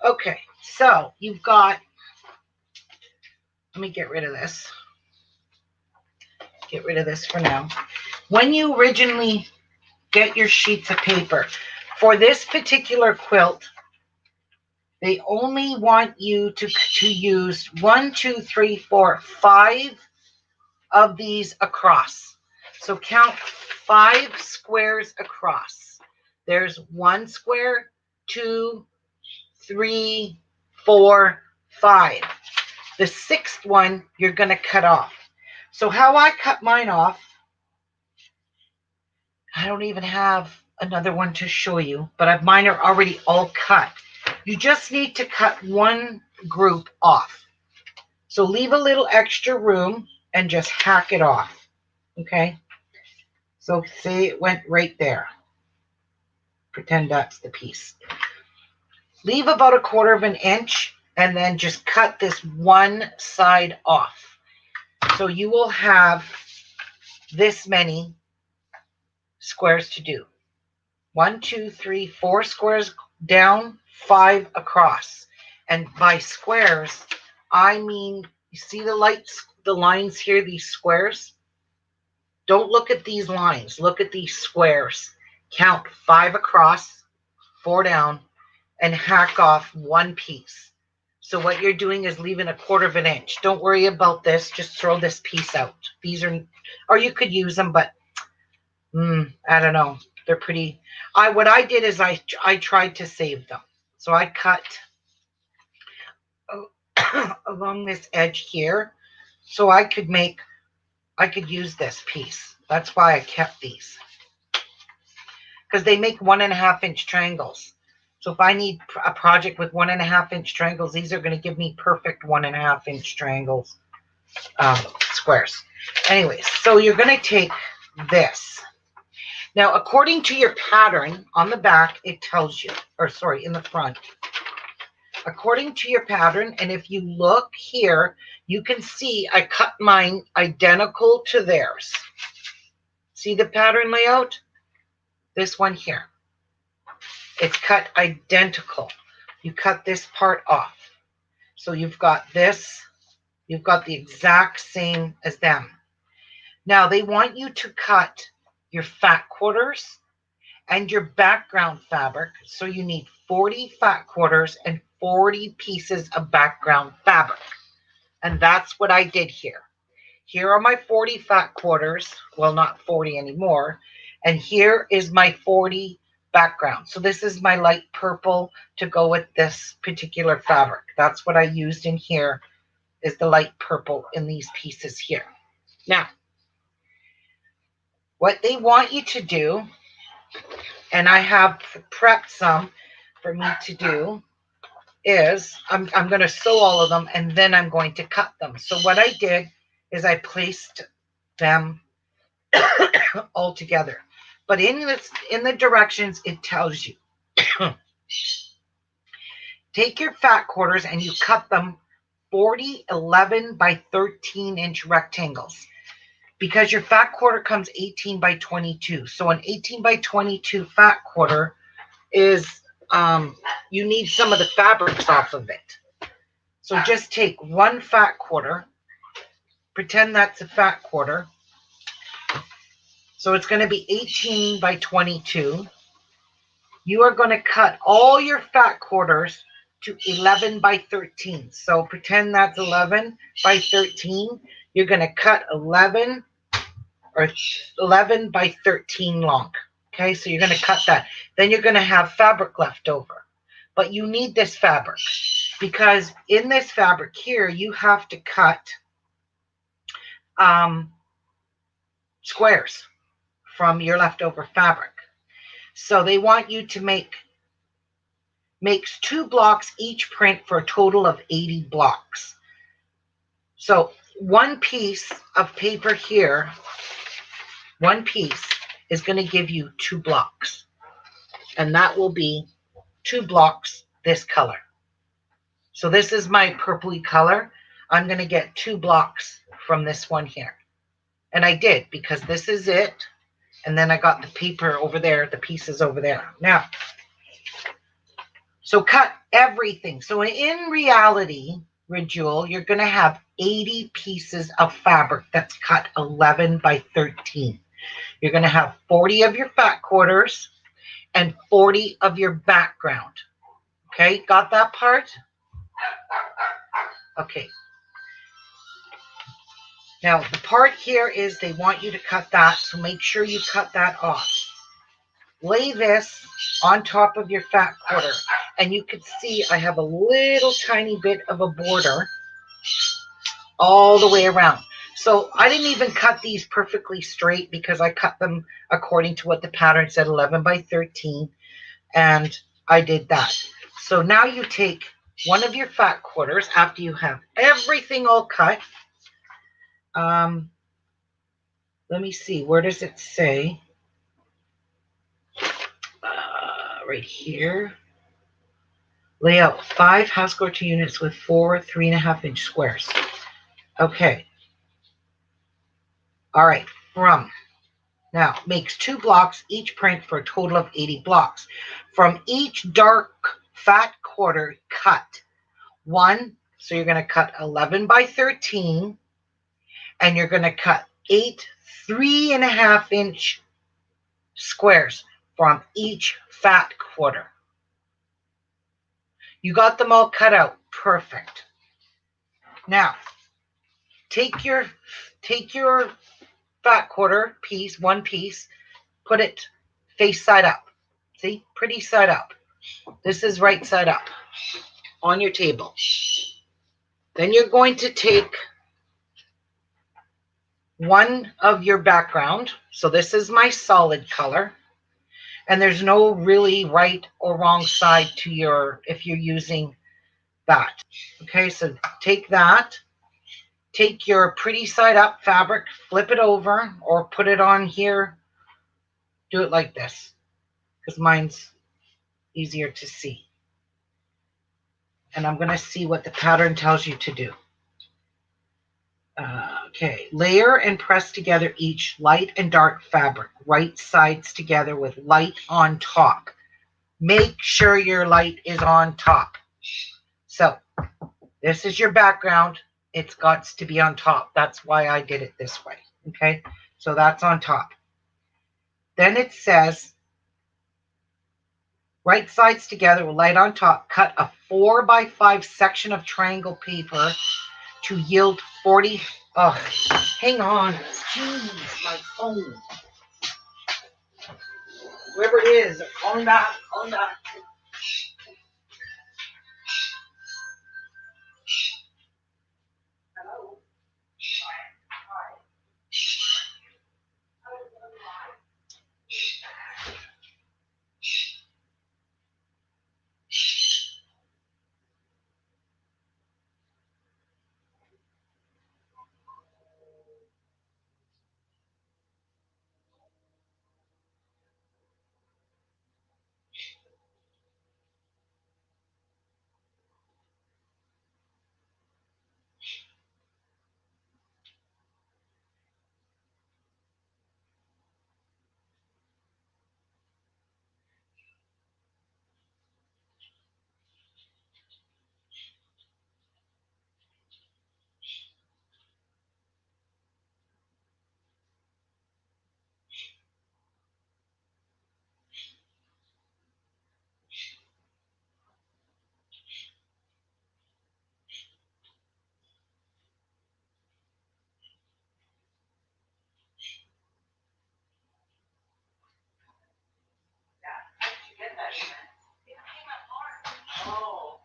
Okay. So you've got Let me get rid of this. Get rid of this for now. When you originally get your sheets of paper, for this particular quilt, they only want you to use 1, 2, 3, 4, 5 of these across. So count 5 squares across. There's 1 square, 2, 3, 4, 5. The 6th one you're going to cut off. So how I cut mine off, I don't even have another one to show you, but mine are already all cut. You just need to cut one group off. So leave a little extra room and just hack it off. Okay? So say it went right there. Pretend that's the piece. Leave about 1/4 inch and then just cut this one side off. So you will have this many squares to do. 1, 2, 3, 4 squares down, 5 across. And by squares, I mean, you see the lights, the lines here, these squares? Don't look at these lines. Look at these squares. Count 5 across, 4 down, and hack off one piece. So what you're doing is leaving 1/4 inch. Don't worry about this. Just throw this piece out. These are, or you could use them, but I don't know. They're pretty. What I did is I tried to save them. So I cut along this edge here, so I could use this piece. That's why I kept these, because they make 1.5 inch triangles. So if I need a project with 1.5 inch triangles, these are going to give me perfect 1.5 inch triangles, squares. Anyways, so you're going to take this. Now, according to your pattern on the back, it tells you, or sorry, in the front. According to your pattern, and if you look here, you can see I cut mine identical to theirs. See the pattern layout? This one here. It's cut identical. You cut this part off. So you've got this, you've got the exact same as them. Now, they want you to cut your fat quarters and your background fabric. So you need 40 fat quarters and 40 pieces of background fabric. And that's what I did here. Here are my 40 fat quarters. Well, not 40 anymore. And here is my 40 background. So this is my light purple to go with this particular fabric. That's what I used in here, is the light purple in these pieces here. Now, what they want you to do, and I have prepped some for me to do, is I'm going to sew all of them and then I'm going to cut them. So what I did is I placed them all together. But in the directions, it tells you, take your fat quarters and you cut them 40, 11 by 13 inch rectangles, because your fat quarter comes 18 by 22. So an 18 by 22 fat quarter is, you need some of the fabrics off of it. So just take one fat quarter, pretend that's a fat quarter. So it's going to be 18 by 22. You are going to cut all your fat quarters to 11 by 13. So pretend that's 11 by 13. You're going to cut 11 or 11 by 13 long. Okay, so you're going to cut that. Then you're going to have fabric left over. But you need this fabric, because in this fabric here, you have to cut squares from your leftover fabric. So they want you to makes 2 blocks each print for a total of 80 blocks. So one piece of paper here, one piece is going to give you 2 blocks. And that will be 2 blocks this color. So this is my purpley color. I'm going to get 2 blocks from this one here. And I did, because this is it. And then I got the paper over there, the pieces over there. Now, so cut everything. So in reality, Rejewel, you're going to have 80 pieces of fabric that's cut 11 by 13. You're going to have 40 of your fat quarters and 40 of your background. Okay, got that part? Okay. Now, the part here is they want you to cut that, so make sure you cut that off. Lay this on top of your fat quarter, and you can see I have a little tiny bit of a border all the way around. So I didn't even cut these perfectly straight because I cut them according to what the pattern said, 11 by 13, and I did that. So now you take one of your fat quarters after you have everything all cut. Let me see, where does it say? Right here. Lay out 5 house quarter units with 4 3.5-inch squares. Okay. All right. Now makes 2 blocks each print for a total of 80 blocks. From each dark fat quarter, cut 1. So you're going to cut 11 by 13, and you're going to cut 8 3.5-inch squares from each fat quarter. You got them all cut out. Perfect. Now, take your fat quarter piece, one piece, put it face side up. See? Pretty side up. This is right side up on your table. Then you're going to take one of your background. So this is my solid color. And there's no really right or wrong side to your, if you're using that. Okay, so take that. Take your pretty side up fabric, flip it over, or put it on here. Do it like this, because mine's easier to see. And I'm going to see what the pattern tells you to do. Okay, layer and press together each light and dark fabric, right sides together with light on top. Make sure your light is on top. So this is your background. It's got to be on top. That's why I did it this way. Okay, so that's on top. Then it says right sides together with light on top. Cut a 4 by 5 section of triangle paper to yield 40. Oh, hang on. Jeez, my phone. Whoever it is, on that. Hello. Oh.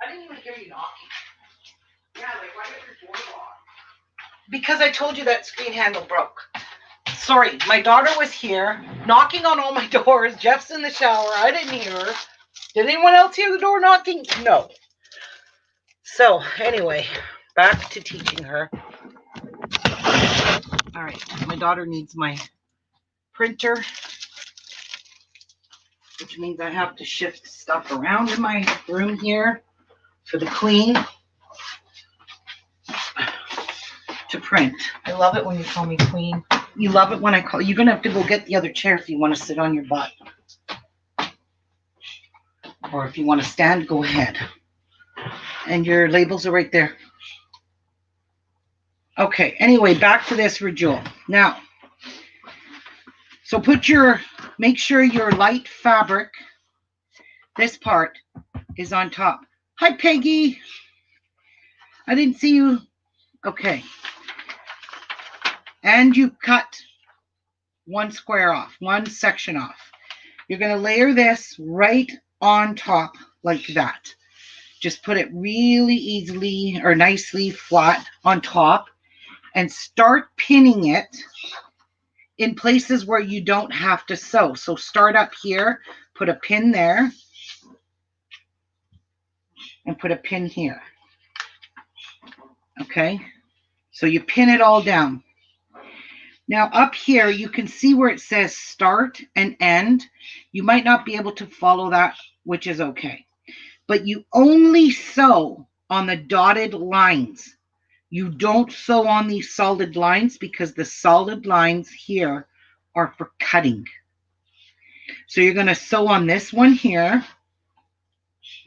I didn't even hear you knocking. Yeah, like why did your door lock? Because I told you that screen handle broke. Sorry, my daughter was here knocking on all my doors. Jeff's in the shower. I didn't hear her. Did anyone else hear the door knocking? No. So anyway, back to teaching her. All right, my daughter needs my printer, which means I have to shift stuff around in my room here for the queen to print. I love it when you call me queen. You love it when I call. You're going to have to go get the other chair if you want to sit on your butt. Or if you want to stand, go ahead. And your labels are right there. Okay, anyway, back to this for Jewel. Now, so make sure your light fabric, this part, is on top. Hi, Peggy. I didn't see you. Okay. And you cut one square off, one section off. You're going to layer this right on top like that. Just put it really easily or nicely flat on top and start pinning it in places where you don't have to sew. So start up here, put a pin there, and put a pin here. Okay? So you pin it all down. Now up here, you can see where it says start and end. You might not be able to follow that, which is okay. But you only sew on the dotted lines. You don't sew on these solid lines because the solid lines here are for cutting. So you're going to sew on this one here,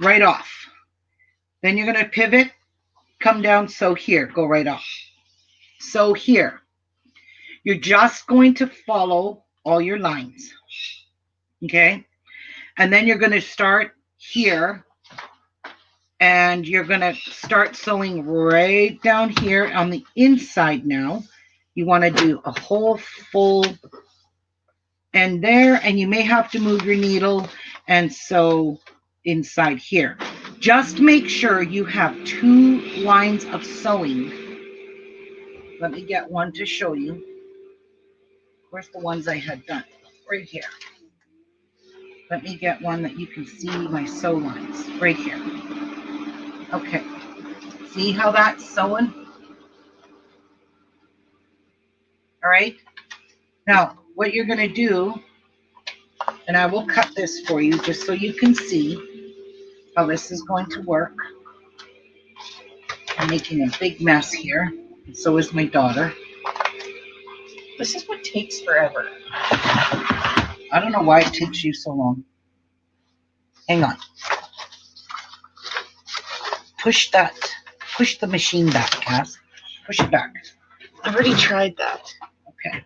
right off. Then you're going to pivot, come down, sew here, go right off. Sew here. You're just going to follow all your lines. Okay? And then you're going to start here. And you're going to start sewing right down here on the inside now. You want to do a whole full end there. And you may have to move your needle and sew inside here. Just make sure you have 2 lines of sewing. Let me get one to show you. Where's the ones I had done? Right here. Let me get one that you can see my sew lines. Right here. Okay. See how that's sewing? All right. Now, what you're going to do, and I will cut this for you just so you can see how this is going to work. I'm making a big mess here, and so is my daughter. This is what takes forever. I don't know why it takes you so long. Hang on. Push the machine back, Cass. Push it back. I've already tried that. Okay.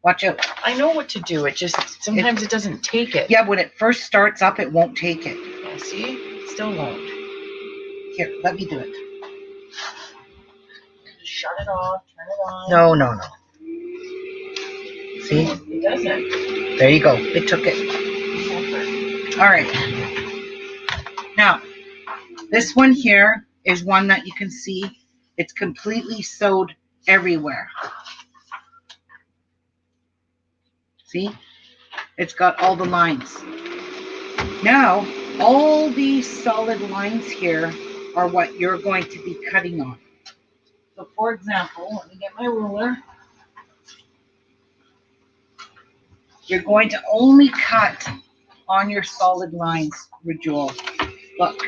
Watch out. I know what to do. It just, sometimes it doesn't take it. Yeah, when it first starts up, it won't take it. Yeah, see? It still won't. Here, let me do it. Shut it off, turn it on. No. See? It doesn't. There you go. It took it. All right. Now, this one here is one that you can see. It's completely sewed everywhere. See? It's got all the lines. Now, all these solid lines here are what you're going to be cutting on. So, for example, let me get my ruler. You're going to only cut on your solid lines, Rajul. Look.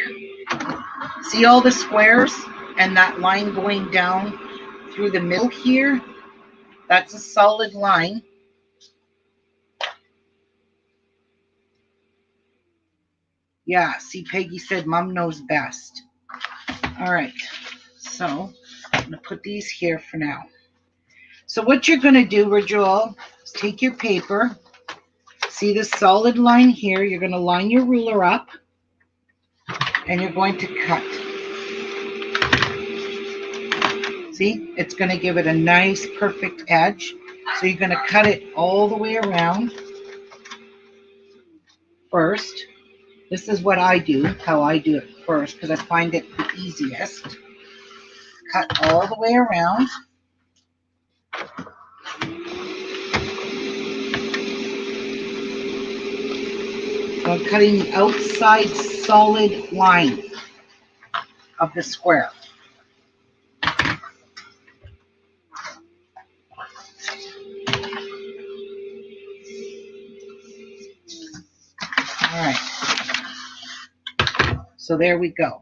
See all the squares and that line going down through the middle here? That's a solid line. Yeah, see, Peggy said Mom knows best. All right, so I'm going to put these here for now. So what you're going to do, Rajul, is take your paper. See the solid line here? You're going to line your ruler up. And you're going to cut. See, it's going to give it a nice, perfect edge. So you're going to cut it all the way around first. This is what I do, how I do it first, because I find it the easiest. Cut all the way around. So I'm cutting the outside solid line of the square. All right. So there we go.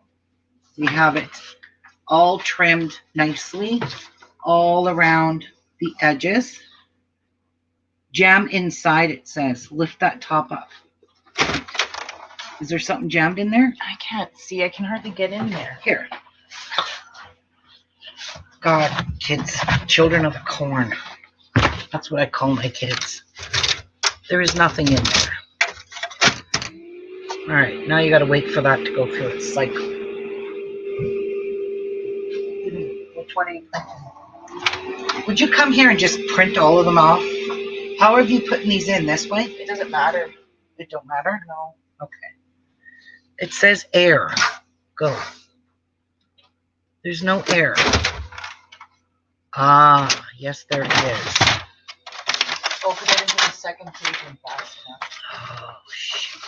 We have it all trimmed nicely all around the edges. Jam inside, it says. Lift that top up. Is there something jammed in there? I can't see. I can hardly get in there. Here. God, kids, children of the corn. That's what I call my kids. There is nothing in there. All right, now you got to wait for that to go through its cycle. Which one are you printing? Would you come here and just print all of them off? How are you putting these in? This way? It doesn't matter. It don't matter? No. Okay. It says air. Go. There's no air. Ah, yes, there is. Open it into the second page and fast enough. Oh, shoot.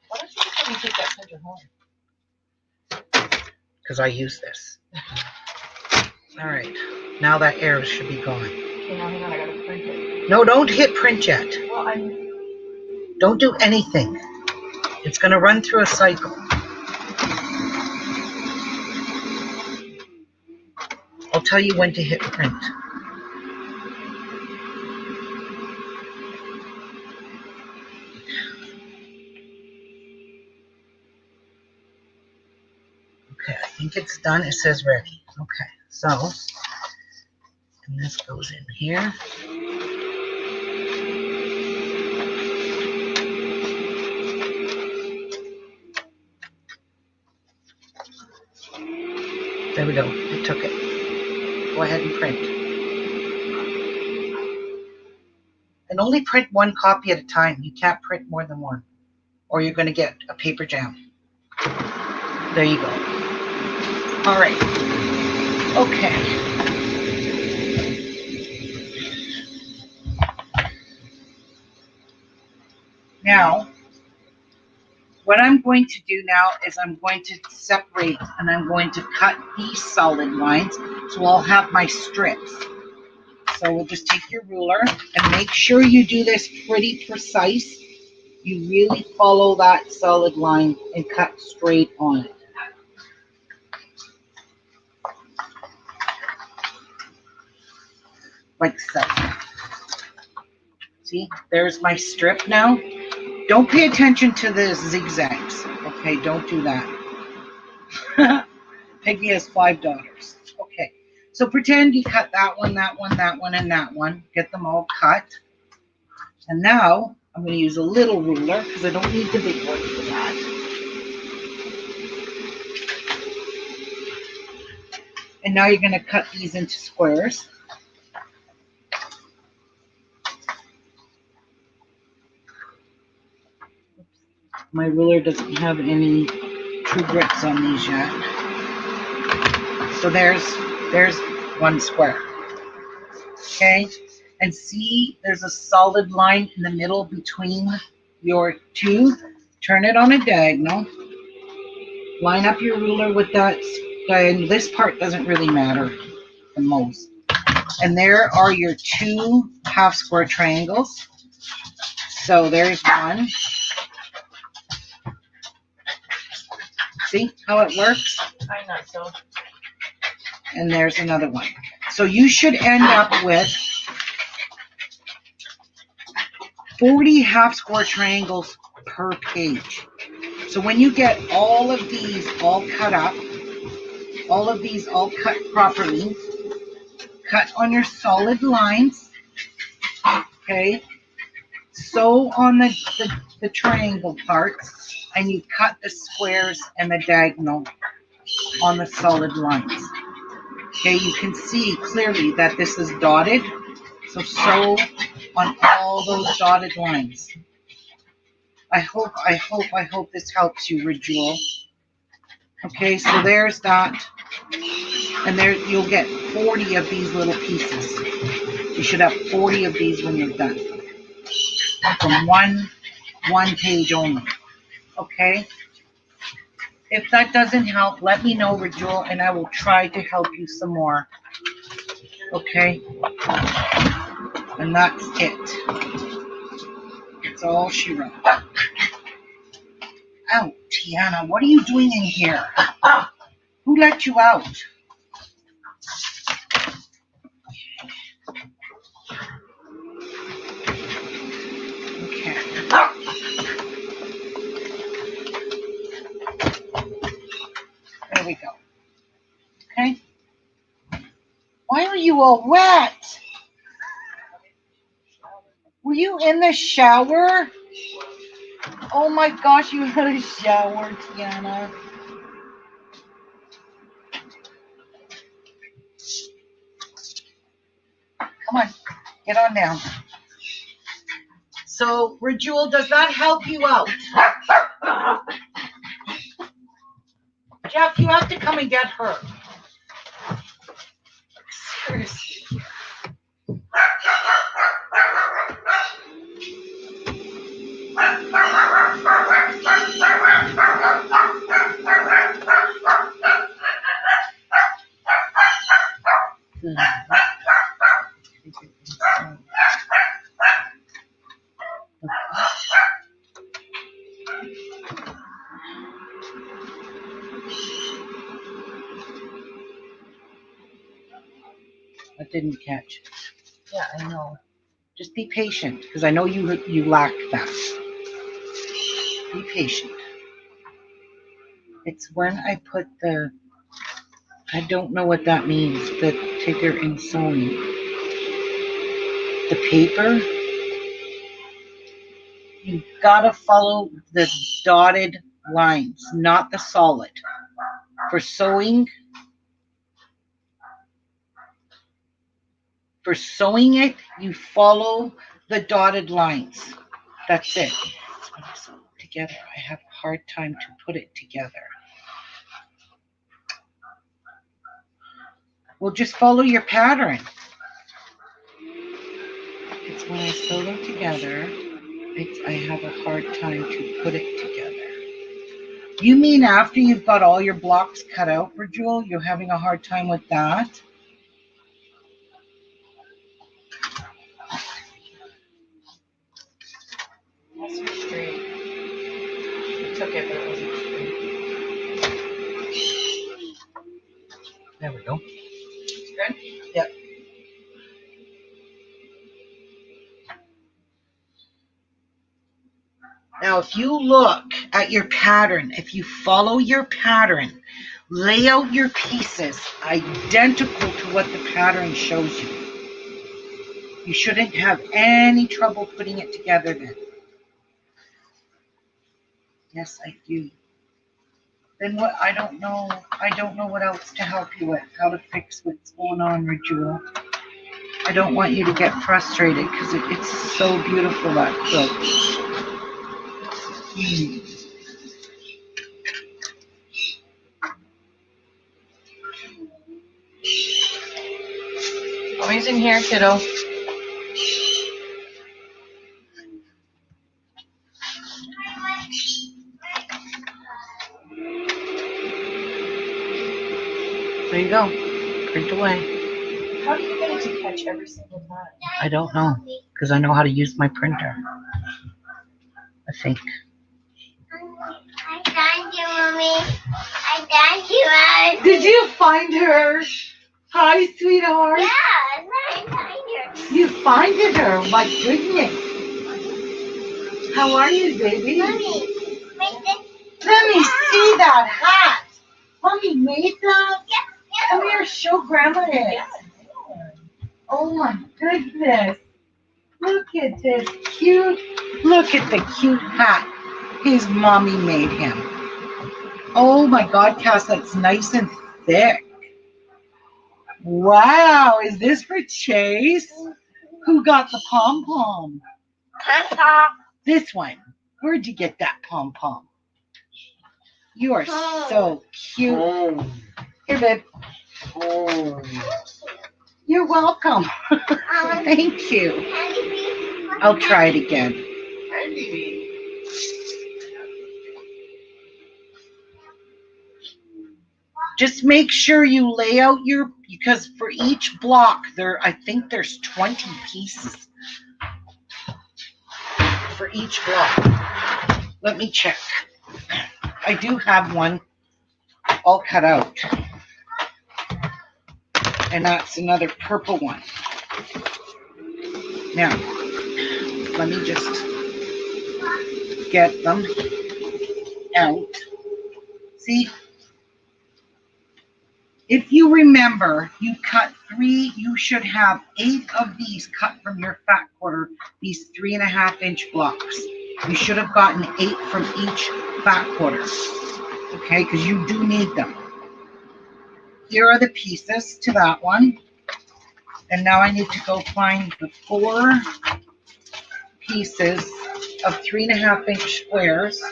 Why don't you just let me take that printer home? Because I use this. All right. Now that air should be gone. Okay, now hang on. I gotta print it. No, don't hit print yet. Well, Don't do anything. It's going to run through a cycle. I'll tell you when to hit print. Okay, I think it's done. It says ready. Okay, so, and this goes in here. There we go. It took it. Go ahead and print. And only print one copy at a time. You can't print more than one, or you're going to get a paper jam. There you go. All right. Okay. Now, what I'm going to do now is I'm going to separate and I'm going to cut these solid lines, so I'll have my strips. So we'll just take your ruler and make sure you do this pretty precise. You really follow that solid line and cut straight on it. Like so. See, there's my strip now. Don't pay attention to the zigzags. Okay, don't do that. Peggy has 5 daughters. Okay, so pretend you cut that one, that one, that one, and that one. Get them all cut. And now I'm going to use a little ruler because I don't need the big one for that. And now you're going to cut these into squares. My ruler doesn't have any true grips on these yet. So there's one square. Okay? And see, there's a solid line in the middle between your two. Turn it on a diagonal. Line up your ruler with that. And this part doesn't really matter the most. And there are your 2 half square triangles. So there's one. See how it works? I know, so. And there's another one. So you should end up with 40 half square triangles per page. So when you get all of these all cut up, all of these all cut properly, cut on your solid lines, okay? Sew on the triangle parts, and you cut the squares and the diagonal on the solid lines. Okay, you can see clearly that this is dotted, so sew on all those dotted lines. I hope this helps you, Rajul. Okay, so there's that, and there you'll get 40 of these little pieces. You should have 40 of these when you're done, from one page only. Okay. If that doesn't help, let me know, Rajul, and I will try to help you some more. Okay? And that's it. That's all she wrote. Out, Tiana. What are you doing in here? Who let you out? There we go. Okay. Why are you all wet? Were you in the shower? Oh my gosh, you had a shower, Tiana. Come on, get on down. So, Rajul, does that help you out? Jeff, you have to come and get her. Seriously. That didn't catch. Yeah, I know. Just be patient, because I know you lack that. Be patient. It's when I put I don't know what that means, the Tigger and sewing. The paper, you've got to follow the dotted lines, not the solid. For sewing it, you follow the dotted lines. That's it. When I sew it together, I have a hard time to put it together. Well, just follow your pattern. It's when I sew them together, I have a hard time to put it together. You mean after you've got all your blocks cut out, Virgil, you're having a hard time with that? That's straight. I took it, but it wasn't straight. There we go. It's good? Yep. Now, if you look at your pattern, if you follow your pattern, lay out your pieces identical to what the pattern shows you. You shouldn't have any trouble putting it together then. Yes, I do. Then what? I don't know what else to help you with, how to fix what's going on, Rajul. I don't want you to get frustrated because it's so beautiful, that quilt. Always in here, kiddo. There you go. Print away. How do you get it to catch every single time? I don't know, because I know how to use my printer. I think. I found you, Mommy. I found you, Mom. Did you find her? Hi, sweetheart. Yeah, I found her. You finded her. My goodness. How are you, baby? Mommy, make this. Let me see that hat. Mommy made that? Yeah. Come here, show Grandma it. Oh my goodness. Look at this cute. Look at the cute hat his mommy made him. Oh my God, Cass, that's nice and thick. Wow, is this for Chase? Who got the pom-pom? Papa. This one. Where'd you get that pom-pom? You are so cute. Here, babe. You're welcome. Thank you. I'll try it again. Just make sure you lay out because for each block I think there's 20 pieces for each block. Let me check. I do have one all cut out. And that's another purple one. Now, let me just get them out. See? If you remember, you cut 3, you should have 8 of these cut from your fat quarter, these 3.5-inch blocks. You should have gotten 8 from each fat quarter, okay, because you do need them. Here are the pieces to that one. And now I need to go find the 4 pieces of 3.5-inch squares,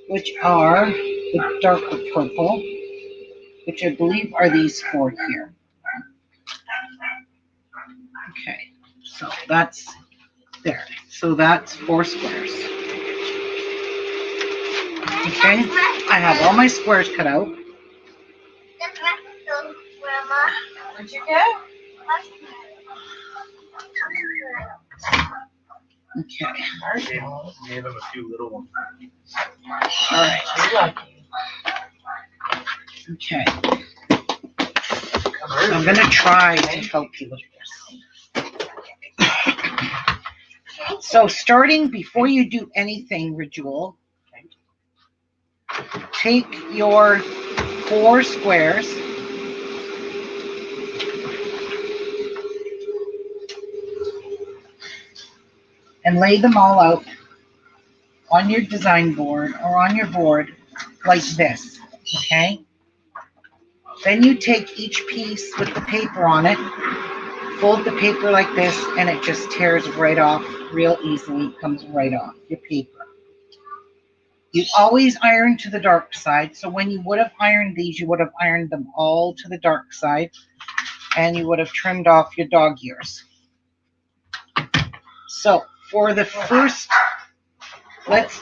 which are the darker purple, which I believe are these 4 here. Okay, so that's there. So that's 4 squares. Okay, I have all my squares cut out. What'd you get? Okay, Gave him a few little ones. all right, You lucky. okay. I'm going to try to help you with this. So starting before you do anything, Ritual, take your 4 squares and lay them all out on your design board or on your board like this, okay? Then you take each piece with the paper on it, fold the paper like this, and it just tears right off real easily. It comes right off your paper. You always iron to the dark side. So when you would have ironed these, you would have ironed them all to the dark side, and you would have trimmed off your dog ears. So for the first, let's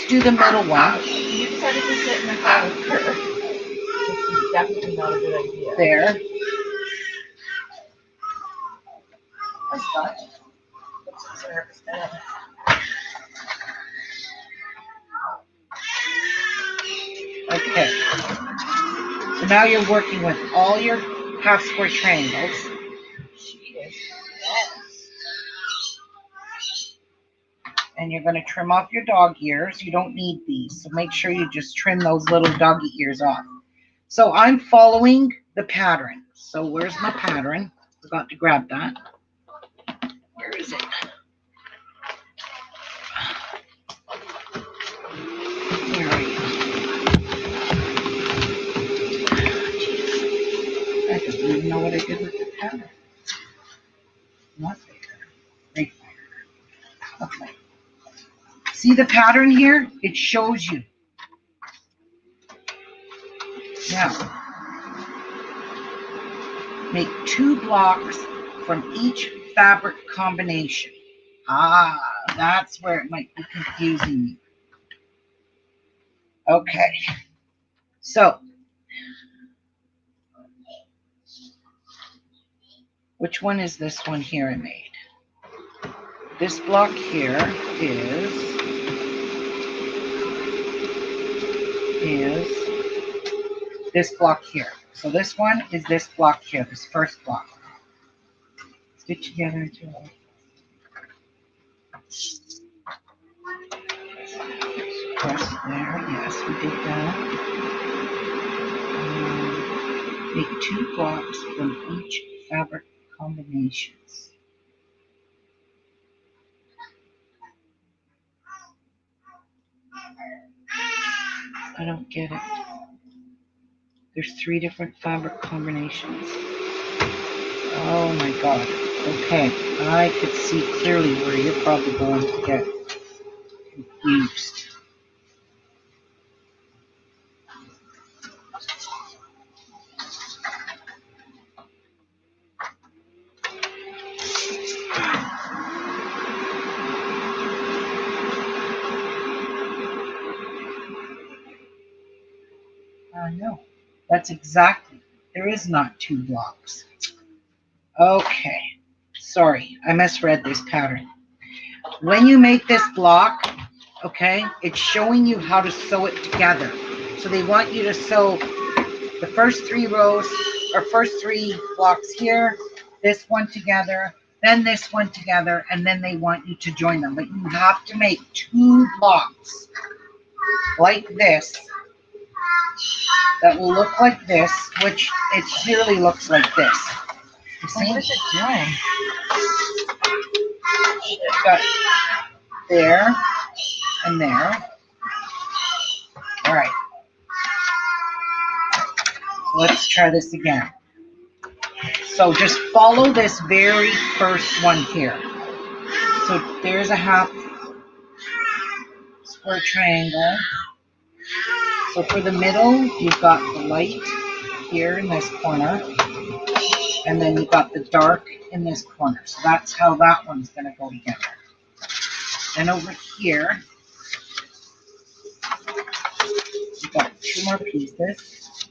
do the middle one. You decided to sit in the car with her. This is definitely not a good idea. There. Hi, Scott. What's the service? Okay. So now you're working with all your half square triangles. She is. Yes. And you're going to trim off your dog ears. You don't need these, so make sure you just trim those little doggy ears off. So I'm following the pattern. So where's my pattern? Forgot to grab that. Where is it? Where are you? I don't even know what I did with the pattern. Not there. Right there. Okay. See the pattern here? It shows you. Now, make 2 blocks from each fabric combination. Ah, that's where it might be confusing you. Okay. So, which one is this one here I made? This block here is this block here. So this one is this block here, this first block. Stitch together into it. Press there, yes, we did that. Make 2 blocks from each fabric combinations. I don't get it. There's 3 different fabric combinations. Oh my god. Okay, I could see clearly where you're probably going to get confused. No, that's exactly. There is not 2 blocks. Okay, sorry, I misread this pattern. When you make this block, okay, it's showing you how to sew it together. So they want you to sew the first 3 rows, or first 3 blocks here, this one together, then this one together, and then they want you to join them. But you have to make 2 blocks like this that will look like this, which it clearly looks like this. You What see? is it doing? It's got there and there. All right. Let's try this again. So just follow this very first one here. So there's a half square triangle. So for the middle, you've got the light here in this corner, and then you've got the dark in this corner. So that's how that one's going to go together. Then over here, you've got two more pieces,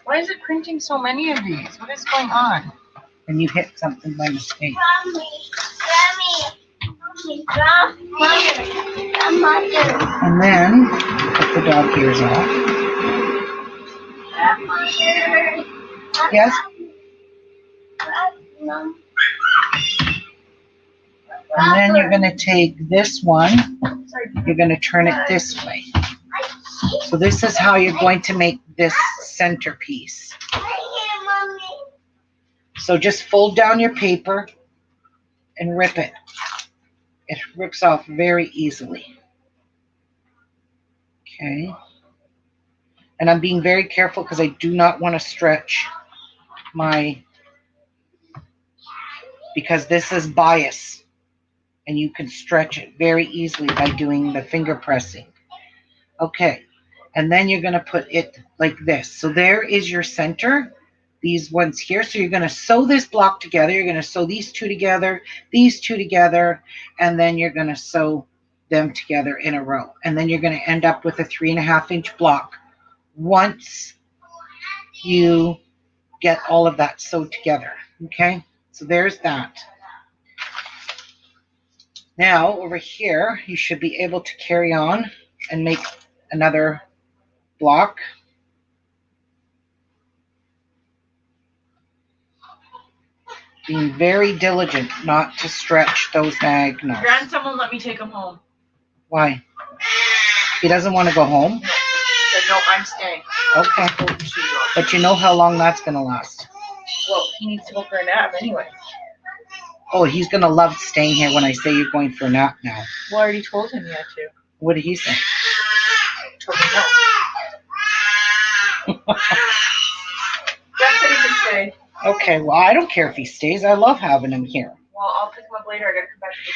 Why is it printing so many of these? What is going on? and you hit something by mistake. And then, put the dog ears off. Yes? And then you're going to take this one, you're going to turn it this way. So this is how you're going to make this centerpiece. So just fold down your paper and rip it. It rips off very easily. Okay. And I'm being very careful because I do not want to stretch because this is bias. And you can stretch it very easily by doing the finger pressing. Okay. And then you're going to put it like this. So there is your center. These ones here. So you're going to sew this block together. You're going to sew these two together, and then you're going to sew them together in a row. And then you're going to end up with a 3.5-inch block once you get all of that sewed together. Okay, so there's that. Now over here, you should be able to carry on and make another block. Being very diligent not to stretch those diagonals. Grandson won't let me take him home. Why? He doesn't want to go home? Said, no, I'm staying. Okay. But you know how long that's going to last. Well, he needs to go for a nap anyway. Oh, he's going to love staying here when I say you're going for a nap now. Well, I already told him he had to. What did he say? Told him no. Dad said he could stay. Okay, well, I don't care if he stays. I love having him here. Well, I'll pick him up later. I gotta come back to the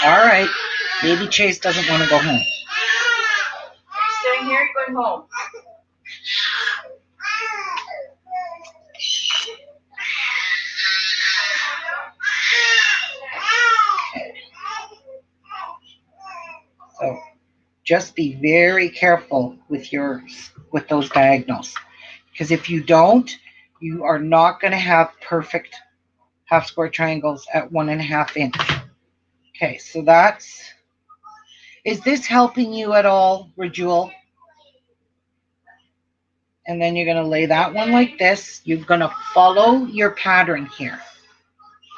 town. All right. Maybe Chase doesn't want to go home. You staying here? You're going home. So just be very careful with those diagonals. Because if you don't, you are not going to have perfect half square triangles at 1.5 inch. Okay, so is this helping you at all, Rajul? And then you're going to lay that one like this. You're going to follow your pattern here.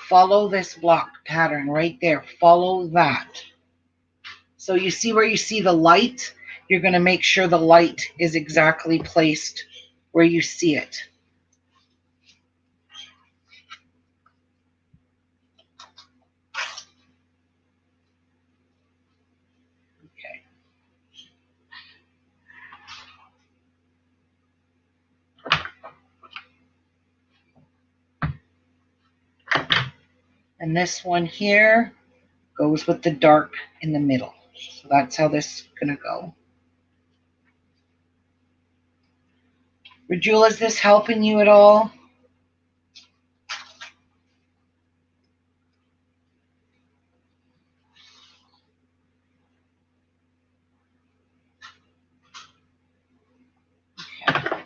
Follow this block pattern right there. Follow that. So you see where you see the light? You're going to make sure the light is exactly placed where you see it. Okay. And this one here goes with the dark in the middle. So that's how this is going to go. Rajula, is this helping you at all? Okay.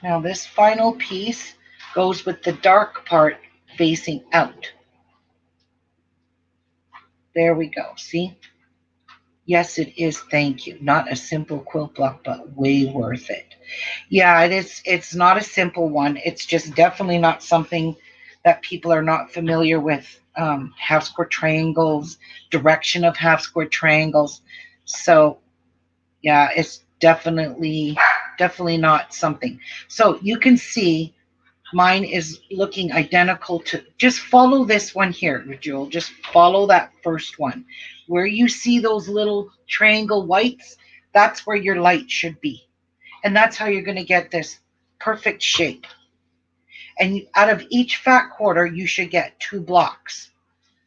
Now this final piece goes with the dark part facing out. There we go. See? Yes, it is. Thank you. Not a simple quilt block, but way worth it. Yeah, it is. It's not a simple one. It's just definitely not something that people are not familiar with half square triangles, direction of half square triangles. So yeah, it's definitely not something. So you can see mine is looking identical to, just follow this one here, Jewel. Just follow that first one. Where you see those little triangle whites, that's where your light should be. And that's how you're going to get this perfect shape. And out of each fat quarter, you should get 2 blocks.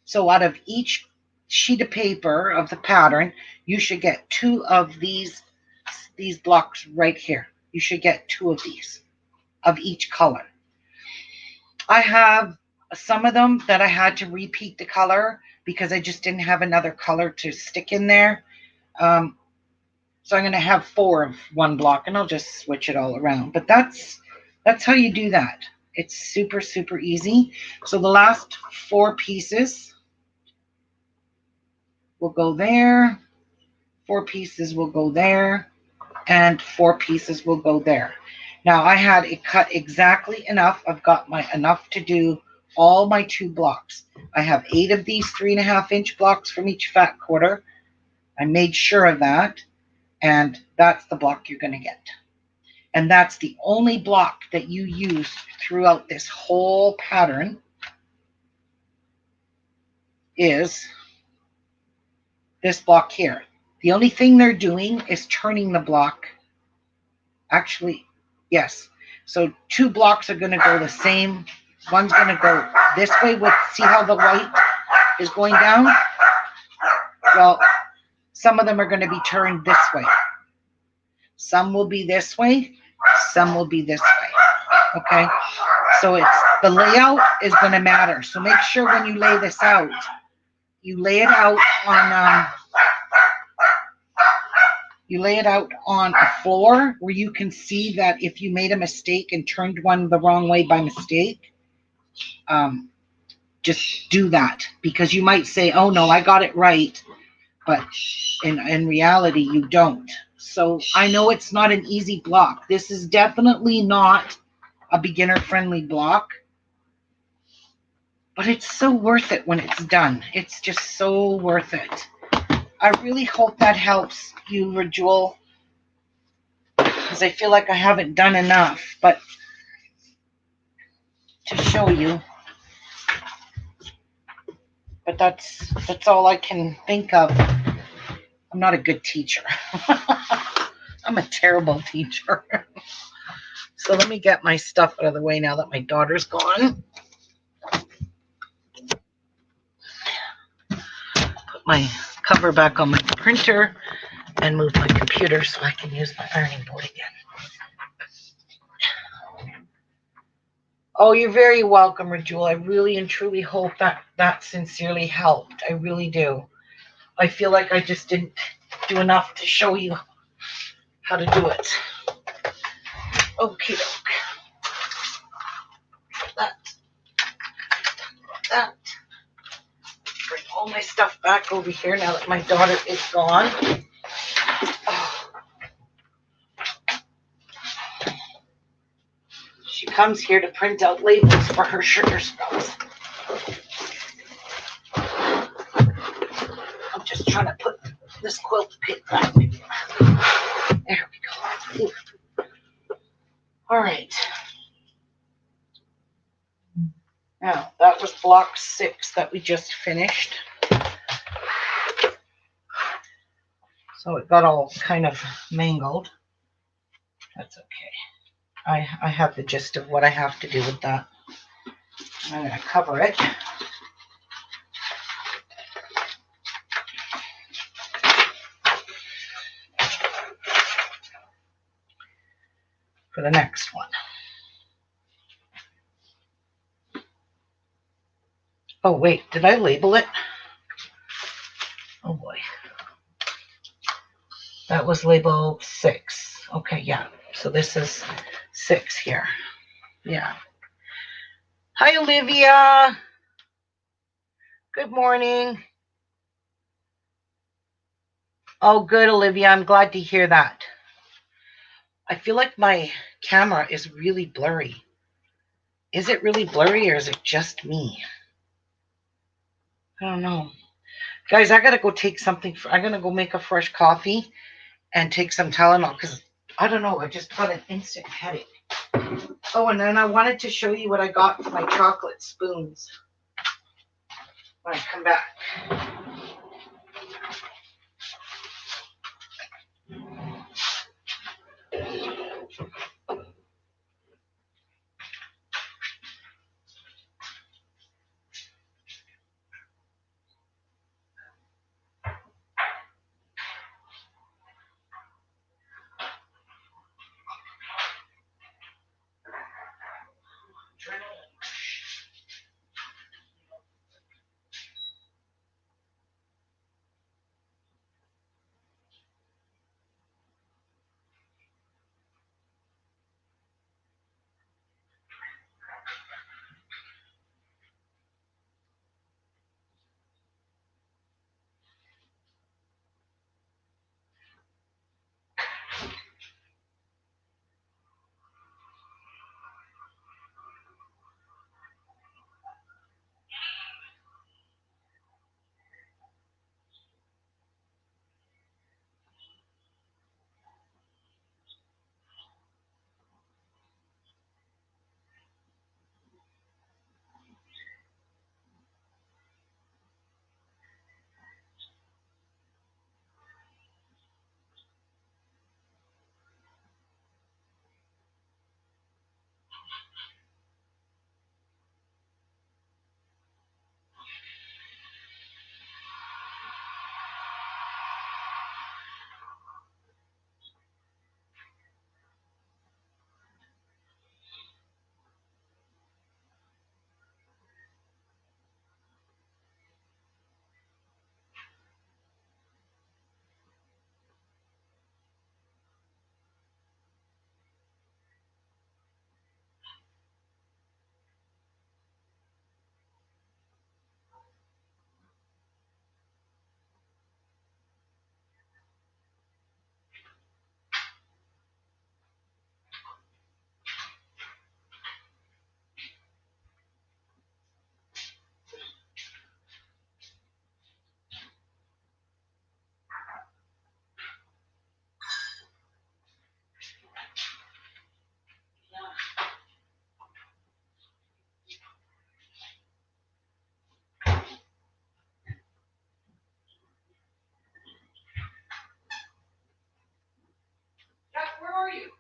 So out of each sheet of paper of the pattern, you should get 2 of these blocks right here. You should get 2 of these of each color. I have some of them that I had to repeat the color because I just didn't have another color to stick in there. So I'm going to have 4 of one block, and I'll just switch it all around. But that's how you do that. It's super, super easy. So the last 4 pieces will go there. 4 pieces will go there. And 4 pieces will go there. Now I had it cut exactly enough. I've got enough to do all my 2 blocks. I have 8 of these 3.5-inch blocks from each fat quarter. I made sure of that. And that's the block you're going to get. And that's the only block that you use throughout this whole pattern is this block here. The only thing they're doing is turning the block. Actually, yes. So 2 blocks are going to go the same. One's going to go this way with, see how the white is going down? Well, some of them are going to be turned this way. Some will be this way. Some will be this way. Okay? So it's the layout is going to matter. So make sure when you lay this out, you lay it out on a floor where you can see that if you made a mistake and turned one the wrong way by mistake, just do that, because you might say, oh no, I got it right, but in reality you don't. So I know it's not an easy block. This is definitely not a beginner friendly block, but it's so worth it when it's done. It's just so worth it. I really hope that helps you, Rajul, because I feel like I haven't done enough, but to show you. But that's all I can think of. I'm not a good teacher. I'm a terrible teacher. So let me get my stuff out of the way now that my daughter's gone. Put my cover back on my printer and move my computer so I can use my ironing board again. Oh, you're very welcome, Rajul. I really and truly hope that sincerely helped. I really do. I feel like I just didn't do enough to show you how to do it. Okay, that. Bring all my stuff back over here now that my daughter is gone. Oh. She comes here to print out labels for her sugar spells. I'm just trying to put this quilt pit back. There we go. All right. Now, that was block 6 that we just finished. So it got all kind of mangled. That's okay. I have the gist of what I have to do with that. I'm going to cover it. For the next one. Oh, wait, did I label it? Oh boy. That was label 6. Okay, yeah. So this is 6 here. Yeah. Hi, Olivia. Good morning. Oh, good, Olivia. I'm glad to hear that. I feel like my camera is really blurry. Is it really blurry or is it just me? I don't know. Guys, I gotta go take something. I'm gonna go make a fresh coffee and take some Tylenol because I don't know. I just got an instant headache. Oh, and then I wanted to show you what I got for my chocolate spoons when I come back. Jack, where are you?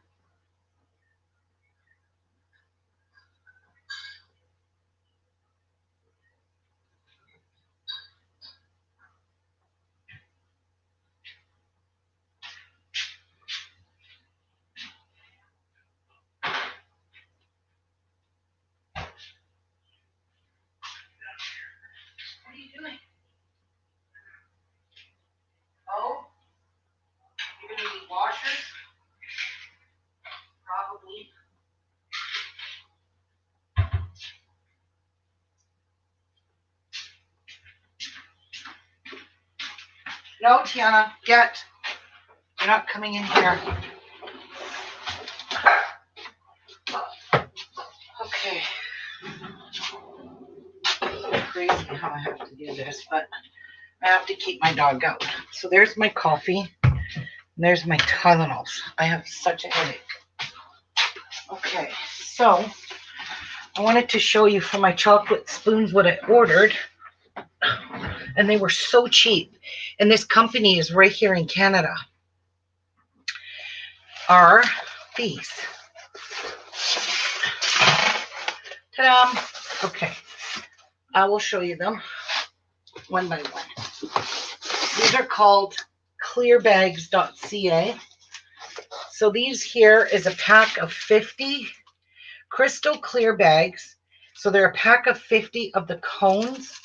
What are you doing? Oh, you're gonna need washers? Probably. No, Tiana, get. You're not coming in here. Okay. Crazy how I have to do this, but I have to keep my dog out. So there's my coffee. And there's my Tylenols. I have such a headache. Okay, so I wanted to show you for my chocolate spoons what I ordered. And they were so cheap. And this company is right here in Canada. Are these. Ta-da! Okay, I will show you them one by one. These are called clearbags.ca. So these here is a pack of 50 crystal clear bags. So they're a pack of 50 of the cones,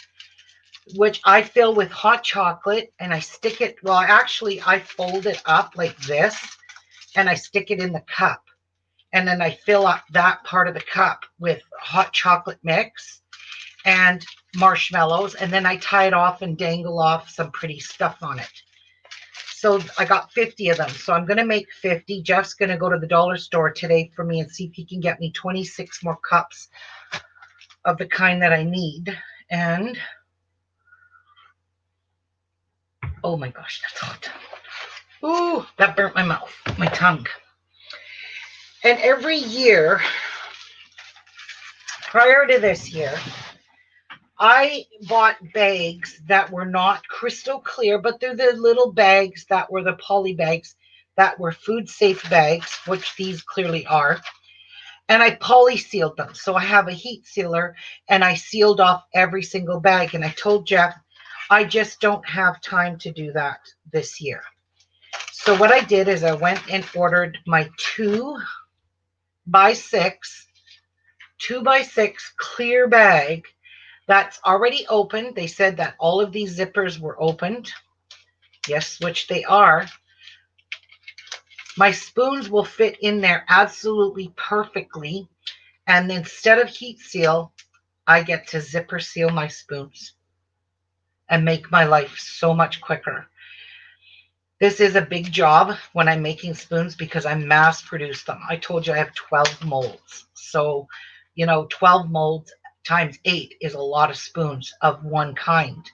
which I fill with hot chocolate and I stick it, well, actually I fold it up like this and I stick it in the cup. And then I fill up that part of the cup with hot chocolate mix and marshmallows. And then I tie it off and dangle off some pretty stuff on it. So I got 50 of them. So I'm going to make 50. Jeff's going to go to the dollar store today for me and see if he can get me 26 more cups of the kind that I need. And Oh my gosh, that's hot. Ooh, that burnt my mouth, my tongue. And every year, prior to this year, I bought bags that were not crystal clear, but they're the little bags that were the poly bags that were food safe bags, which these clearly are. And I poly sealed them. So I have a heat sealer and I sealed off every single bag. And I told Jeff, I just don't have time to do that this year. So what I did is I went and ordered my 2x6 clear bag that's already opened. They said that all of these zippers were opened. Yes, which they are. My spoons will fit in there absolutely perfectly. And instead of heat seal, I get to zipper seal my spoons and make my life so much quicker. This is a big job when I'm making spoons because I mass produce them. I told you I have 12 molds. So, 12 molds times 8 is a lot of spoons of one kind.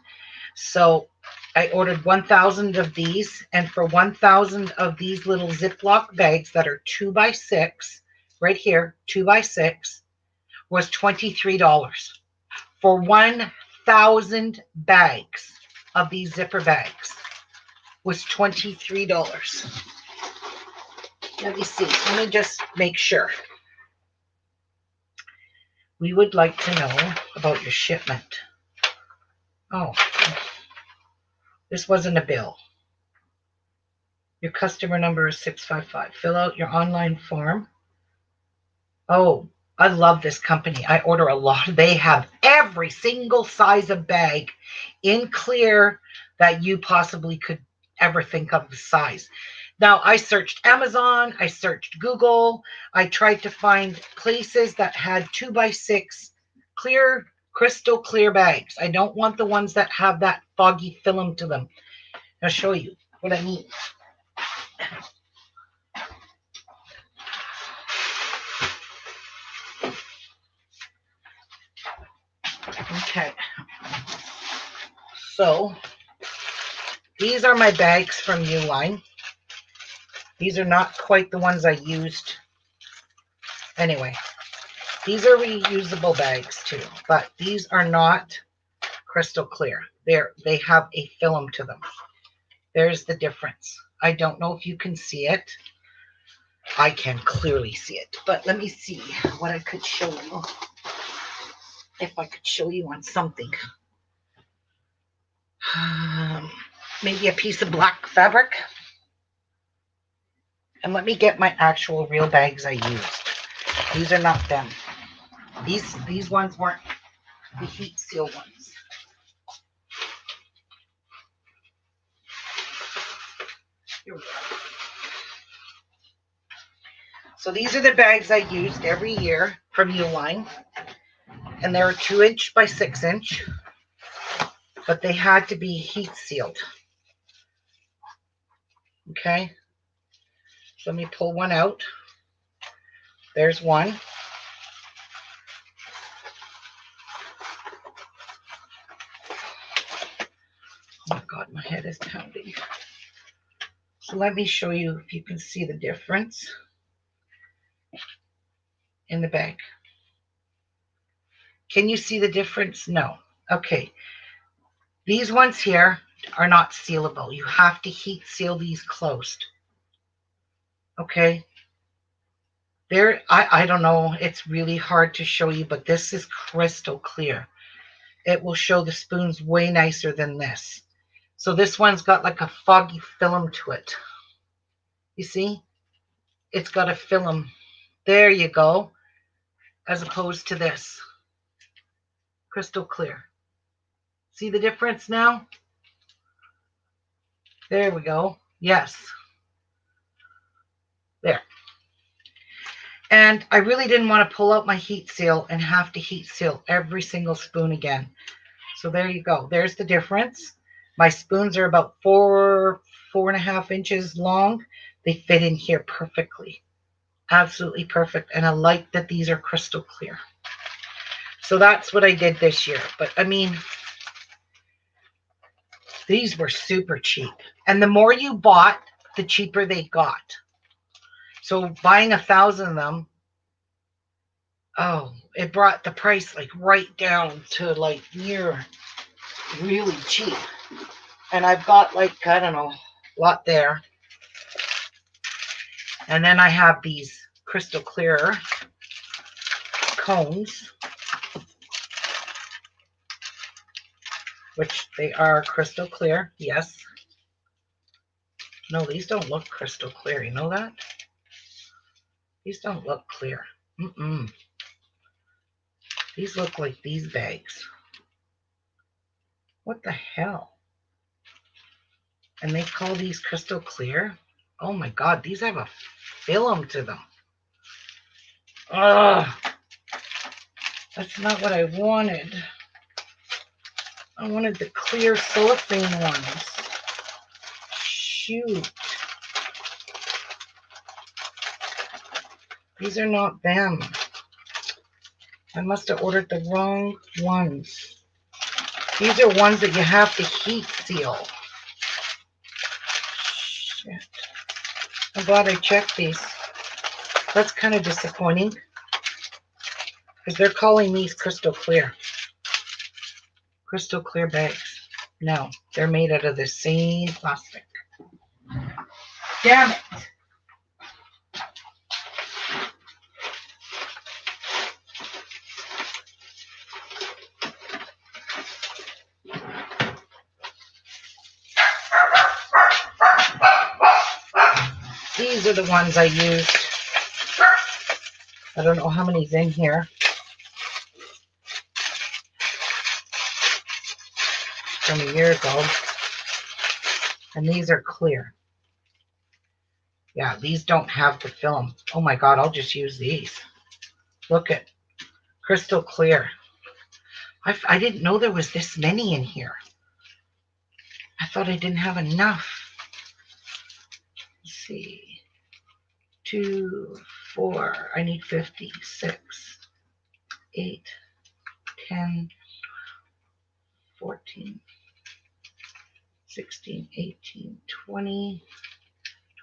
So I ordered 1,000 of these, and for 1,000 of these little Ziploc bags that are 2x6, right here, 2x6, was $23 for 1,000 bags of these zipper bags. Was $23. Let me see. Let me just make sure. We would like to know about your shipment. Oh, this wasn't a bill. Your customer number is 655. Fill out your online form. Oh, I love this company. I order a lot. They have every single size of bag in clear that you possibly could ever think of the size. Now, I searched Amazon, I searched Google, I tried to find places that had 2x6 clear, crystal clear bags. I don't want the ones that have that foggy film to them. I'll show you what I mean. Okay. So, these are my bags from Uline. These are not quite the ones I used. Anyway, these are reusable bags too, but these are not crystal clear. They have a film to them. There's the difference. I don't know if you can see it. I can clearly see it, but let me see what I could show you. If I could show you on something. Maybe a piece of black fabric. And let me get my actual real bags I used. These are not them. These ones weren't the heat seal ones. Here we go. So these are the bags I used every year from Uline. And they're 2" by 6". But they had to be heat sealed. Okay. So let me pull one out. There's one. Oh my God, my head is pounding. So let me show you if you can see the difference in the bag. Can you see the difference? No. Okay. These ones here are not sealable. You have to heat seal these closed. Okay. I don't know. It's really hard to show you, but this is crystal clear. It will show the spoons way nicer than this. So this one's got like a foggy film to it. You see? It's got a film. There you go. As opposed to this. Crystal clear. See the difference now? There we go. Yes. There. And I really didn't want to pull out my heat seal and have to heat seal every single spoon again. So there you go. There's the difference. My spoons are about 4.5 inches long. They fit in here perfectly. Absolutely perfect. And I like that these are crystal clear. So that's what I did this year. But I mean, These were super cheap. And the more you bought, the cheaper they got. So buying 1,000 of them, oh, it brought the price like right down to like near really cheap. And I've got like, I don't know, a lot there. And then I have these crystal clear cones, which they are crystal clear, yes. No, these don't look crystal clear, you know that? These don't look clear. Mm-mm. These look like these bags. What the hell? And they call these crystal clear? Oh my God, these have a film to them. Ugh. That's not what I wanted. I wanted the clear cellophane ones. Shoot. These are not them. I must have ordered the wrong ones. These are ones that you have to heat seal. Shit. I'm glad I checked these. That's kind of disappointing. Because they're calling these crystal clear. Crystal clear bags. No, they're made out of the same plastic. Damn it. These are the ones I used. I don't know how many's in here. From a year ago. And these are clear. Yeah, these don't have the film. Oh my God, I'll just use these. Look at crystal clear. I didn't know there was this many in here. I thought I didn't have enough. Let's see. 2, 4. I need 50. 6, 8, 10, 14, 16, 18, 20,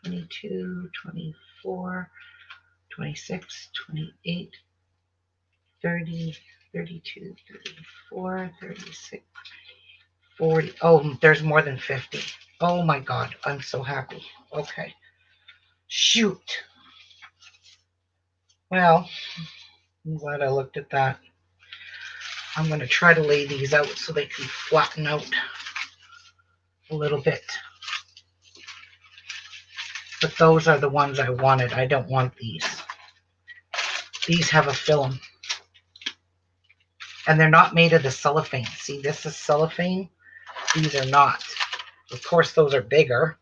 22, 24, 26, 28, 30, 32, 34, 36, 40. Oh, there's more than 50. Oh my God, I'm so happy. Okay. Shoot. Well, I'm glad I looked at that. I'm going to try to lay these out so they can flatten out a little bit. But those are the ones I wanted. I don't want these. These have a film. And they're not made of the cellophane. See, this is cellophane. These are not. Of course, those are bigger.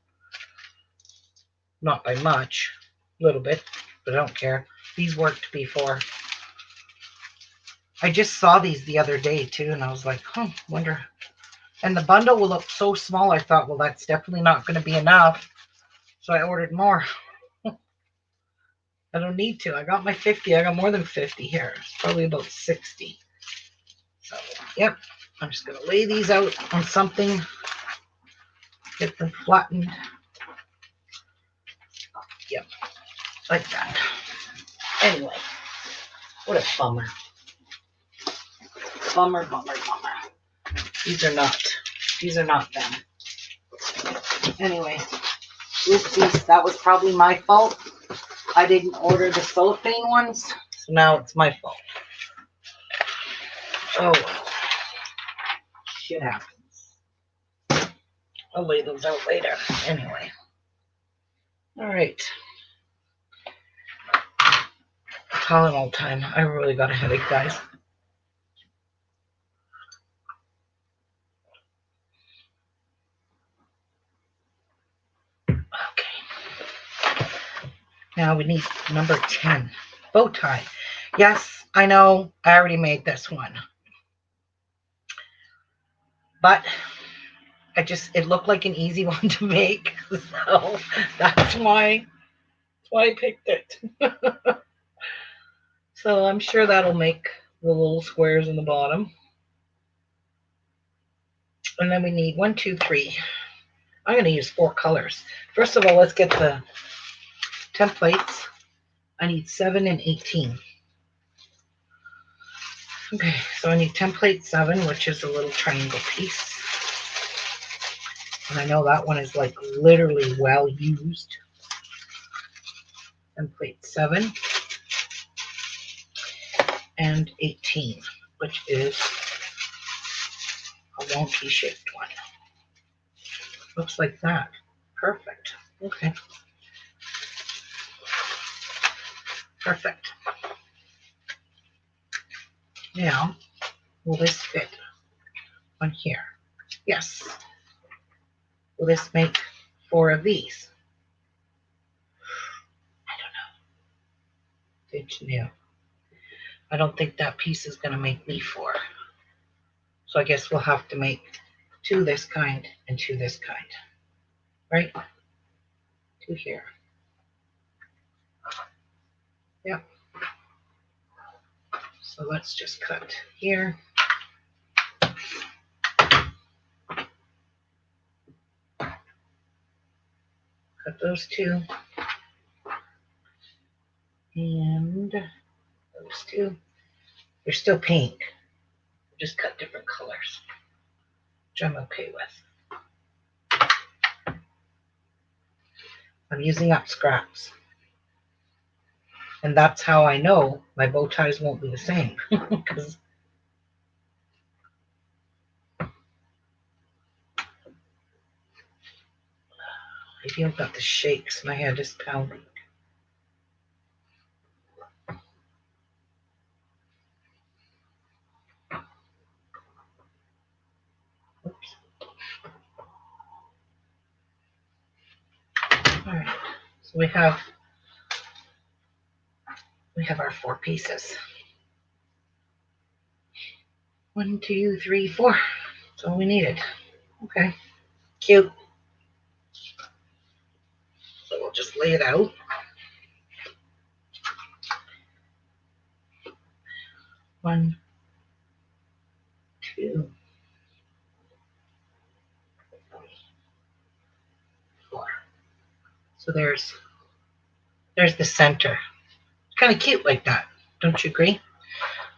Not by much. A little bit. But I don't care. These worked before. I just saw these the other day, too. And I was like, wonder. And the bundle will look so small. I thought, well, that's definitely not going to be enough. So I ordered more. I don't need to. I got my 50. I got more than 50 here. It's probably about 60. So, yep. I'm just going to lay these out on something. Get them flattened. Yep. Like that. Anyway. What a bummer. Bummer, bummer, bummer. These are not them. Anyway. Oopsies. That was probably my fault. I didn't order the cellophane ones, so now it's my fault. Oh well. Shit happens. I'll lay those out later. Anyway. Alright. Tylenol time. I really got a headache, guys. Okay. Now we need number 10. Bow tie. Yes, I know. I already made this one. But it looked like an easy one to make. So that's why I picked it. So I'm sure that'll make the little squares in the bottom. And then we need 1, 2, 3. I'm going to use 4 colors. First of all, let's get the templates. I need 7 and 18. Okay, so I need template 7, which is a little triangle piece. And I know that one is like literally well used. Template 7 and 18, which is a wonky shaped one. Looks like that. Perfect. Okay. Perfect. Now, will this fit on here? Yes. Will this make 4 of these? I don't know. Did you know? I don't think that piece is going to make me 4. So I guess we'll have to make 2 this kind and 2 this kind. Right? 2 here. Yep. So let's just cut here. Cut those 2. And those 2. They're still pink. Just cut different colors, which I'm okay with. I'm using up scraps. And that's how I know my bow ties won't be the same. Because I feel got the shakes. My head is pounding. Oops. All right. So we have our 4 pieces. 1, 2, 3, 4. That's all we needed. Okay. Cute. So we'll just lay it out. 1, 2, 3, 4. So there's the center. Kind of cute like that. Don't you agree?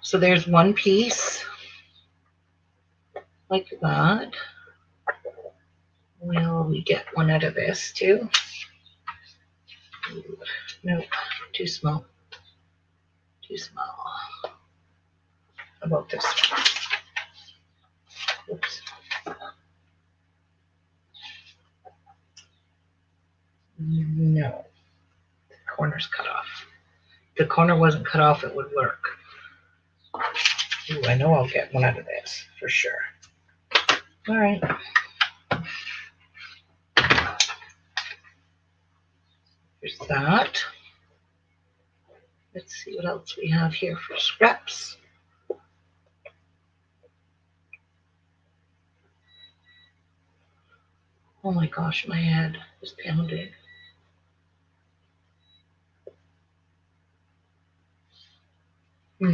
So there's one piece like that. Will we get one out of this too? Nope, too small. Too small. How about this one? Oops. No, the corner's cut off. If the corner wasn't cut off, it would work. Ooh, I know I'll get one out of this for sure. All right. There's that. Let's see what else we have here for scraps. Oh my gosh, my head is pounding. I'll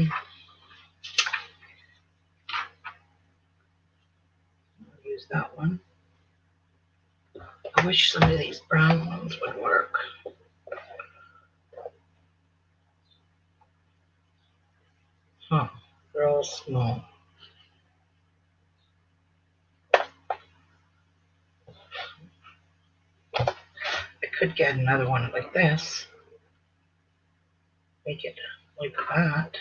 use that one. I wish some of these brown ones would work. Huh, they're all small. I could get another one like this. Make it like that.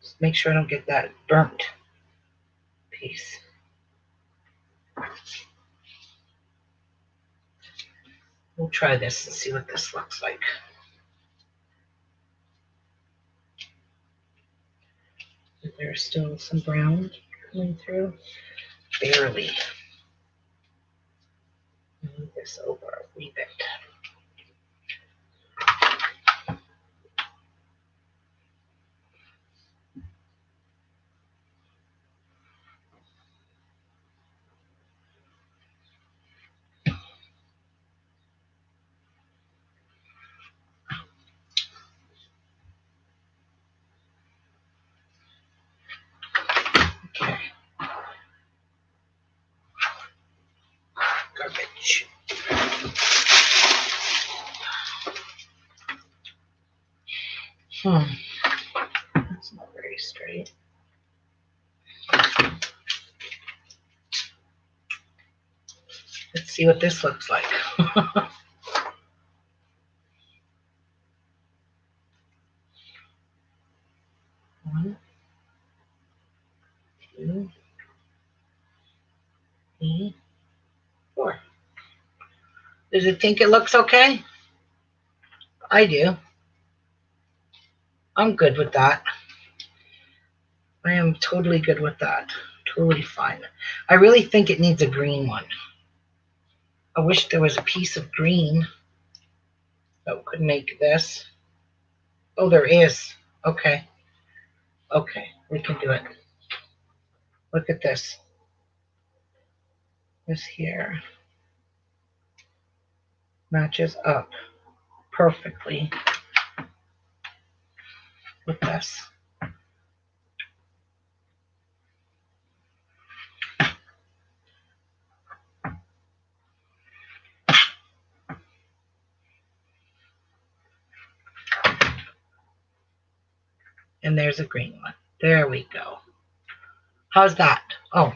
Just make sure I don't get that burnt piece. We'll try this and see what this looks like. There's still some brown coming through. Barely. Move this over a wee bit. Okay. garbage. That's not very straight. Let's see what this looks like. One, two, three, four. Does it think it looks okay? I do. I'm good with that. I am totally good with that. Totally fine. I really think it needs a green one. I wish there was a piece of green that could make this. Oh, there is. Okay. Okay, we can do it. Look at this. This here matches up perfectly with this. And there's a green one. There we go. How's that? Oh,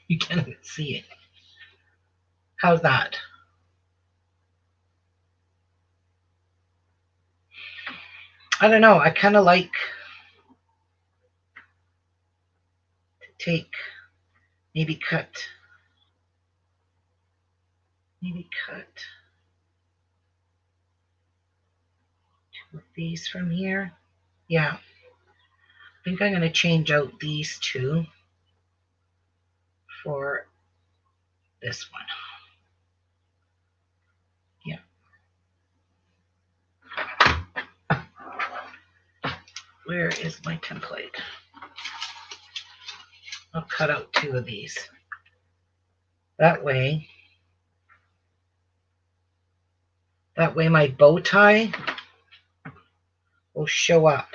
you can't even see it. How's that? I don't know. I kind of like to take, maybe cut two of these from here. Yeah. I think I'm going to change out these two for this one. Yeah. Where is my template? I'll cut out two of these. That way my bow tie will show up.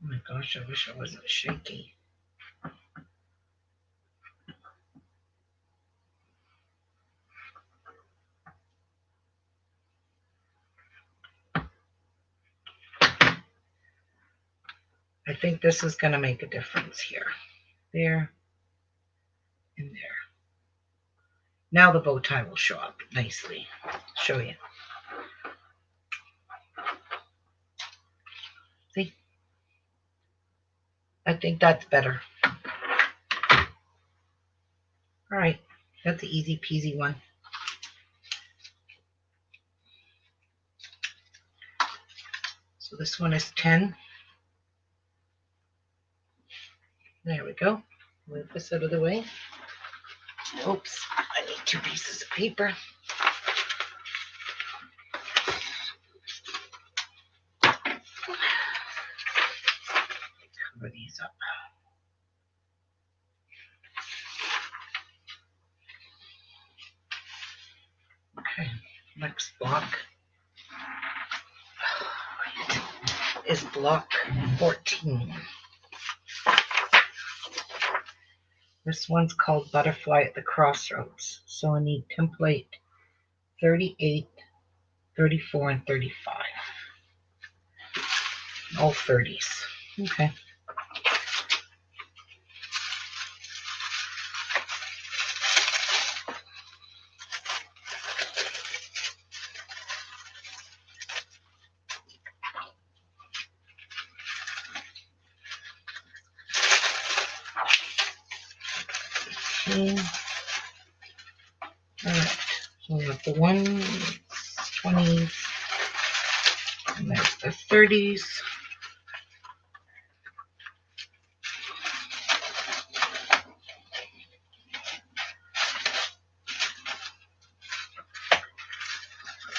Oh my gosh, I wish I wasn't shaky. I think this is going to make a difference here. There and there. Now the bow tie will show up nicely. I'll show you. See? I think that's better. All right, that's an easy peasy one. So this one is 10. There we go. Move this out of the way. Oops, I need two pieces of paper. Cover these up. Okay, next block is block 14. This one's called Butterfly at the Crossroads. So I need template 38, 34, and 35. All 30s. Okay. Alright, so we have the 120s, and there's the 30s.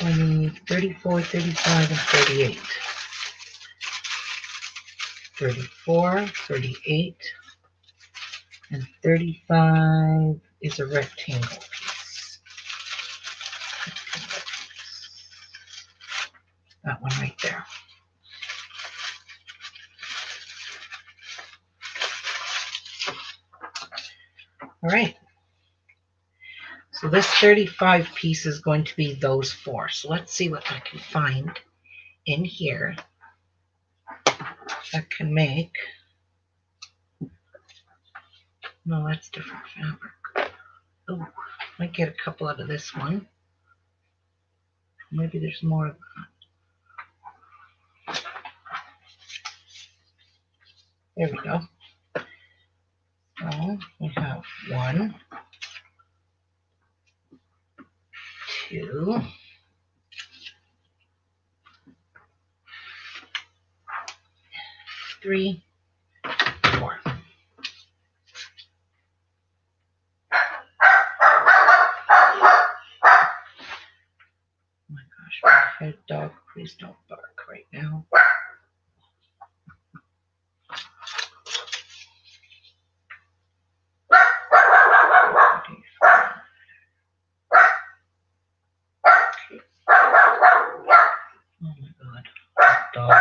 And 34, 35, and 38. 34, 38, and 35 is a rectangle piece. That one right there. All right. So this 35 piece is going to be those four. So let's see what I can find in here that can make. No, that's different fabric. Oh, might get a couple out of this one. Maybe there's more of that. There we go. So we have 1, 2, 3, 4. Oh my gosh, my head dog, please don't bark right now. Oh my god, that dog,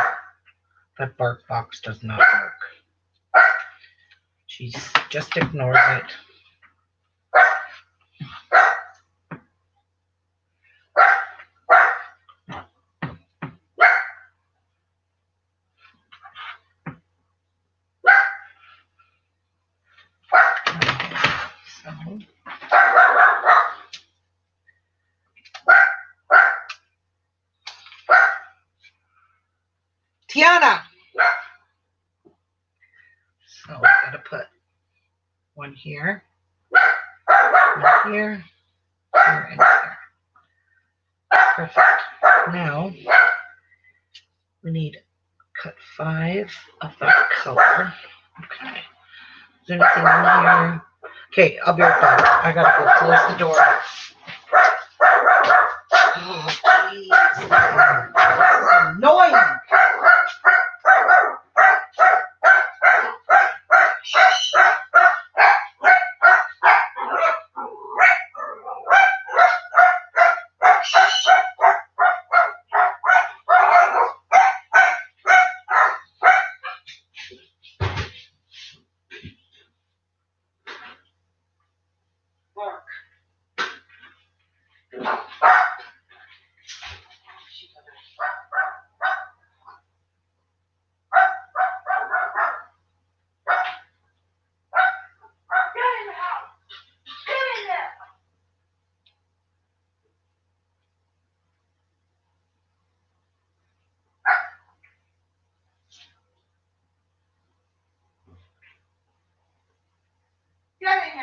that bark box does not work. She just ignores it. Tiana! So I gotta put one here, one here, here, and here. Perfect. Now we need cut 5 of that color. Okay. Is there anything in here? Okay, I'll be right back. I gotta go close the door. Oh, please. This is annoying. Get in here.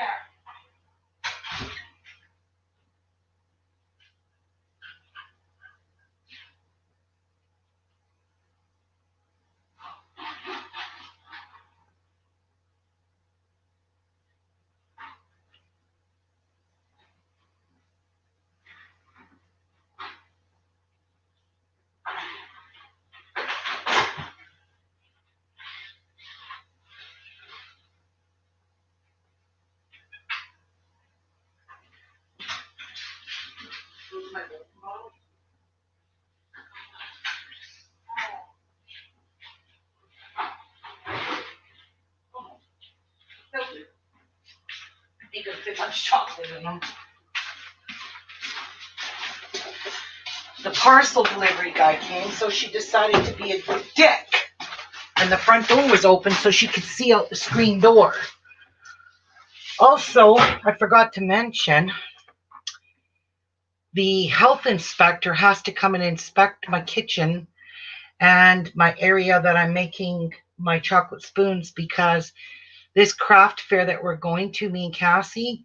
I think there's too much chocolate in them. The parcel delivery guy came, so she decided to be a dick. And the front door was open so she could see out the screen door. Also, I forgot to mention, the health inspector has to come and inspect my kitchen and my area that I'm making my chocolate spoons, because this craft fair that we're going to, me and Cassie,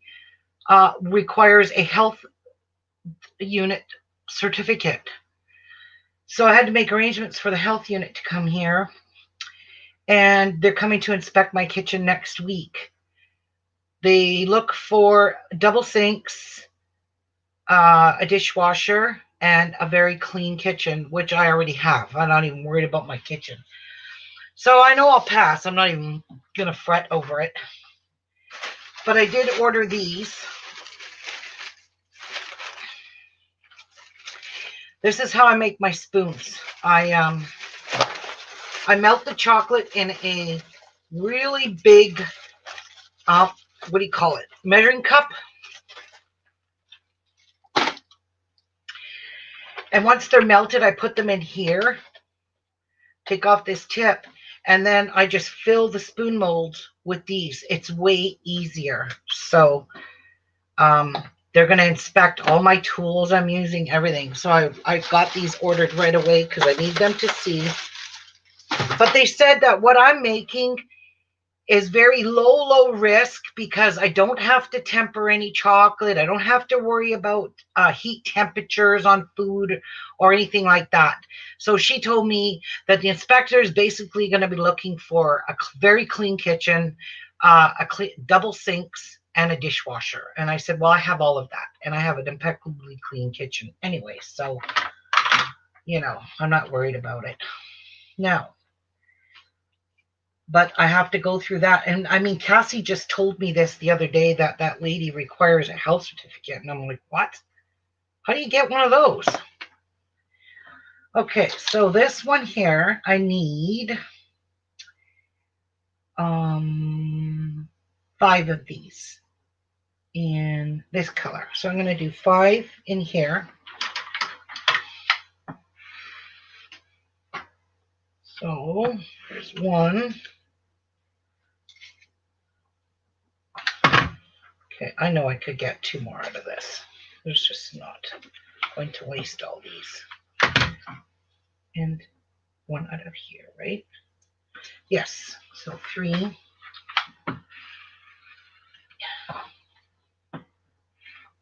requires a health unit certificate. So I had to make arrangements for the health unit to come here, and they're coming to inspect my kitchen next week. They look for double sinks, a dishwasher, and a very clean kitchen, which I already have. I'm not even worried about my kitchen. So I know I'll pass. I'm not even going to fret over it. But I did order these. This is how I make my spoons. I melt the chocolate in a really big, what do you call it? Measuring cup. And once they're melted, I put them in here. Take off this tip. And then I just fill the spoon molds with these. It's way easier. So they're going to inspect all my tools I'm using, everything. So I got these ordered right away because I need them to see. But they said that what I'm making is very low risk because I don't have to temper any chocolate. I don't have to worry about heat temperatures on food or anything like that. So she told me that the inspector is basically going to be looking for a very clean kitchen, double sinks, and a dishwasher. And I said, well, I have all of that. And I have an impeccably clean kitchen anyway. So, I'm not worried about it. Now, but I have to go through that. And I mean, Cassie just told me this the other day that that lady requires a health certificate. And I'm like, what? How do you get one of those? Okay, so this one here, I need 5 of these in this color. So I'm going to do 5 in here. So there's 1. Okay, I know I could get 2 more out of this. There's just not going to waste all these. And 1 out of here, right? Yes, so 3,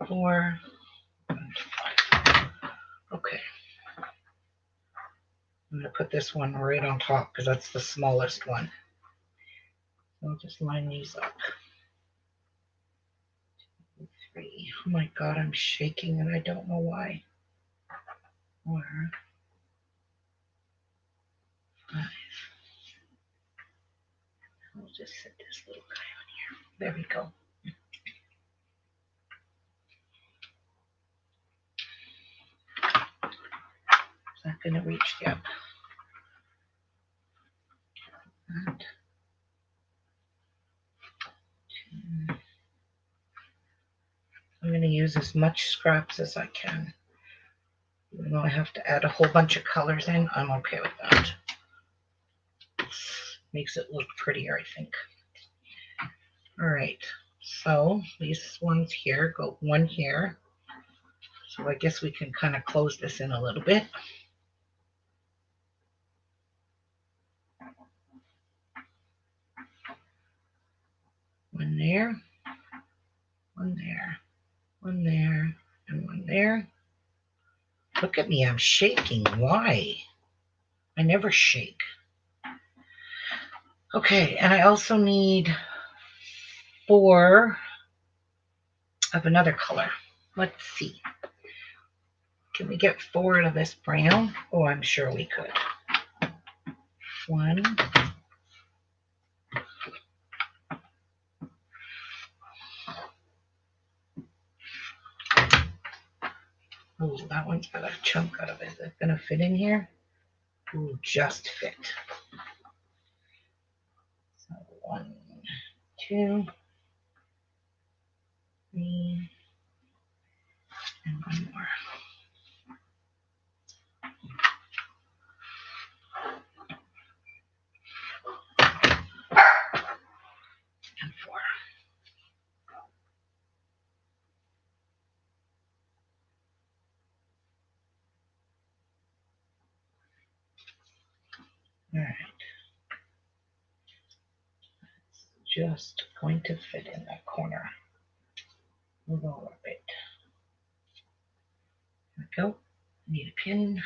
4, and 5. Okay. I'm going to put this one right on top because that's the smallest one. I'll just line these up. 3. Oh my God, I'm shaking and I don't know why. 4, 5. I'll just set this little guy on here. There we go. Is that going to reach? Yep. And 2. I'm going to use as much scraps as I can. Even though I have to add a whole bunch of colors in, I'm okay with that. Makes it look prettier, I think. All right, so these ones here go 1 here. So I guess we can kind of close this in a little bit. One there, 1 there, 1 there, and 1 there. Look at me, I'm shaking. Why? I never shake. Okay, and I also need 4 of another color. Let's see. Can we get 4 out of this brown? Oh, I'm sure we could. 1. Oh, that one's got a chunk out of it. Is it going to fit in here? Ooh, just fit. So 1, 2, 3, and 1 more. And 4. All right. It's just going to fit in that corner. Move over a bit. There we go. I need a pin.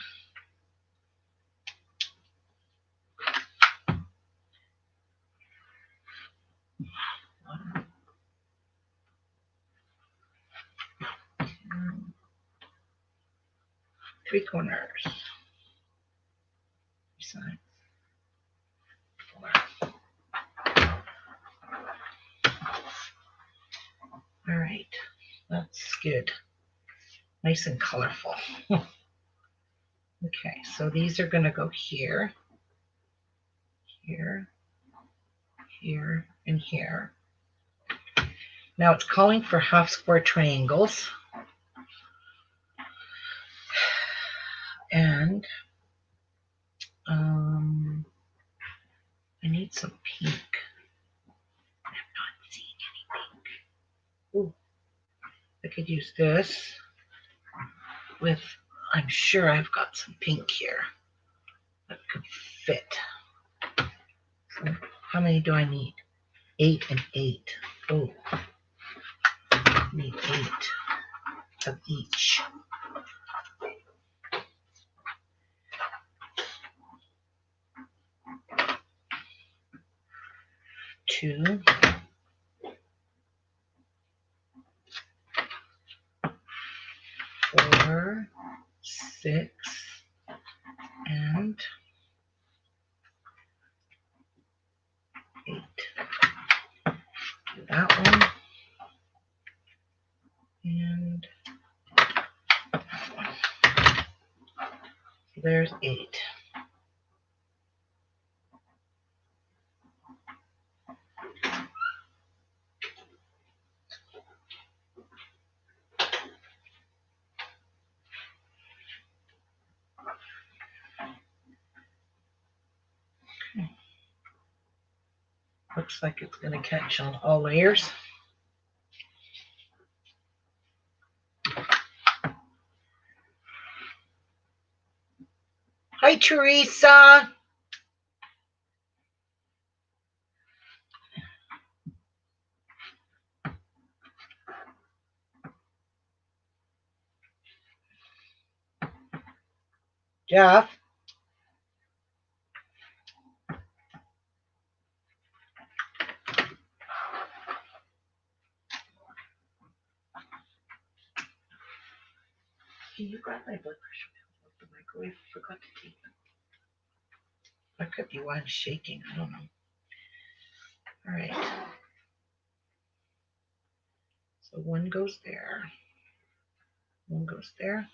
One, 3 corners. 3 sides. All right, that's good. Nice and colorful. Okay, so these are going to go here, here, here, and here. Now it's calling for half square triangles. And I need some pink. I'm not seeing any pink. Ooh, I could use this with, I'm sure I've got some pink here that could fit. So how many do I need? 8 and 8. Oh, I need 8 of each. 2, 4, 6, and 8. Do that one. And that one. So there's 8. Looks like it's going to catch on all layers. Hi, Teresa. Jeff. Can you grab my blood pressure pills off the microwave? I forgot to take them. That could be why I'm shaking. I don't know. All right. So one goes there. One goes there.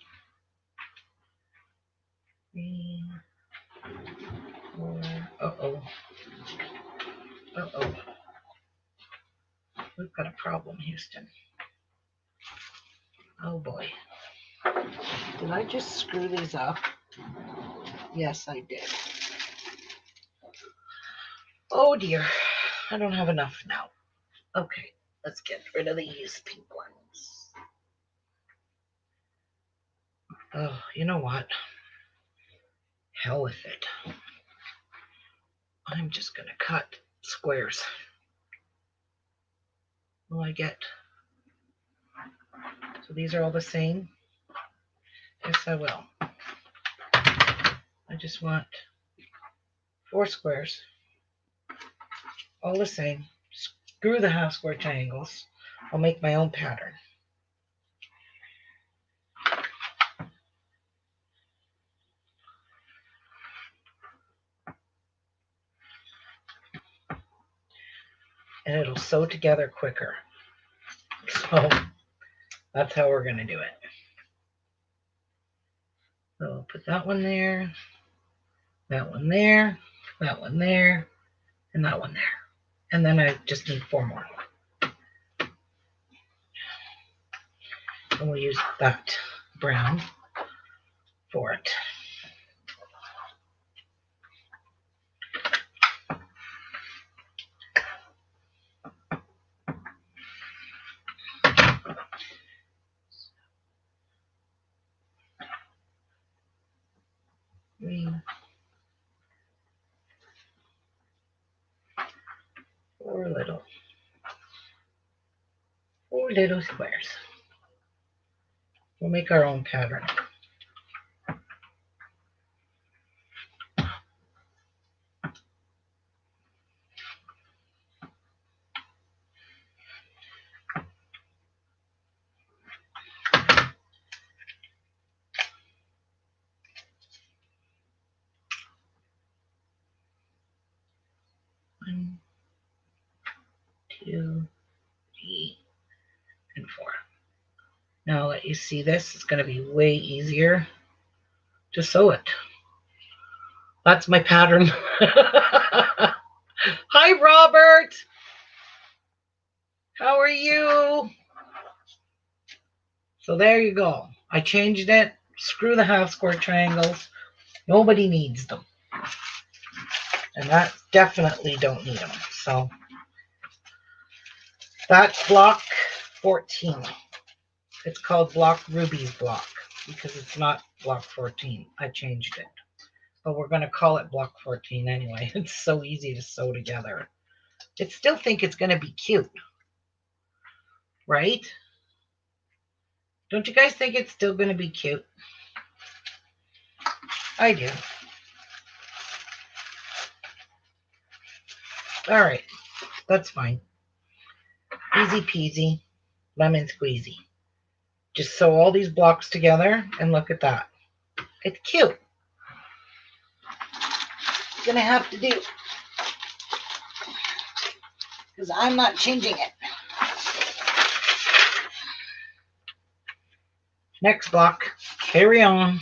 3, 4. Uh-oh. Uh-oh. We've got a problem, Houston. Oh, boy. Did I just screw these up? Yes, I did. Oh, dear. I don't have enough now. Okay, let's get rid of these pink ones. Oh, you know what? Hell with it. I'm just going to cut squares. Will I get... So these are all the same? Yes, I will. I just want 4 squares. All the same. Screw the half square triangles. I'll make my own pattern. And it'll sew together quicker. So that's how we're going to do it. So I'll put that one there, that one there, that one there, and that one there. And then I just need 4 more. And we'll use that brown for it. Three, 4 little squares. We'll make our own pattern. One, 2, 3, Now I'll let you see this. It's going to be way easier to sew it. That's my pattern. Hi, Robert. How are you? So there you go. I changed it. Screw the half square triangles. Nobody needs them. And that definitely don't need them. So that's block 14. It's called block Ruby's block because it's not block 14. I changed it. But we're going to call it block 14 anyway. It's so easy to sew together. I still think it's going to be cute. Right? Don't you guys think it's still going to be cute? I do. All right. That's fine. Easy peasy, lemon squeezy. Just sew all these blocks together and look at that. It's cute. Gonna have to do because I'm not changing it. Next block, carry on.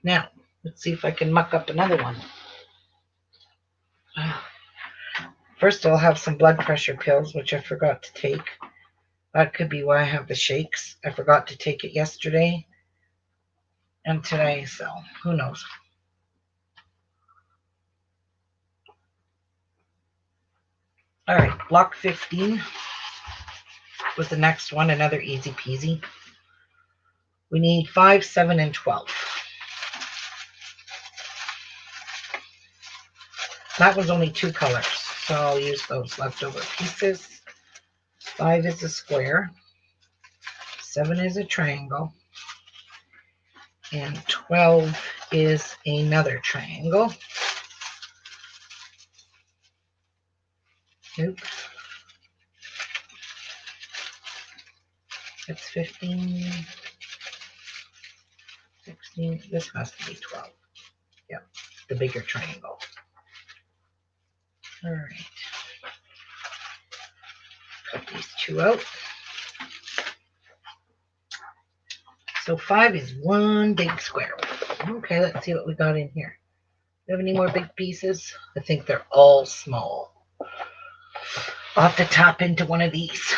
Now, let's see if I can muck up another one. First, I'll have some blood pressure pills, which I forgot to take. That could be why I have the shakes. I forgot to take it yesterday and today, so who knows. All right, block 15 was the next one, another easy peasy. We need 5, 7, and 12. That was only 2 colors, so I'll use those leftover pieces. 5 is a square, 7 is a triangle, and 12 is another triangle. Nope. It's 15, 16, this has to be 12. Yep, the bigger triangle. All right. Cut these 2 out. So 5 is one big square. Okay, let's see what we got in here. Do you have any more big pieces? I think they're all small. I'll have to tap into one of these.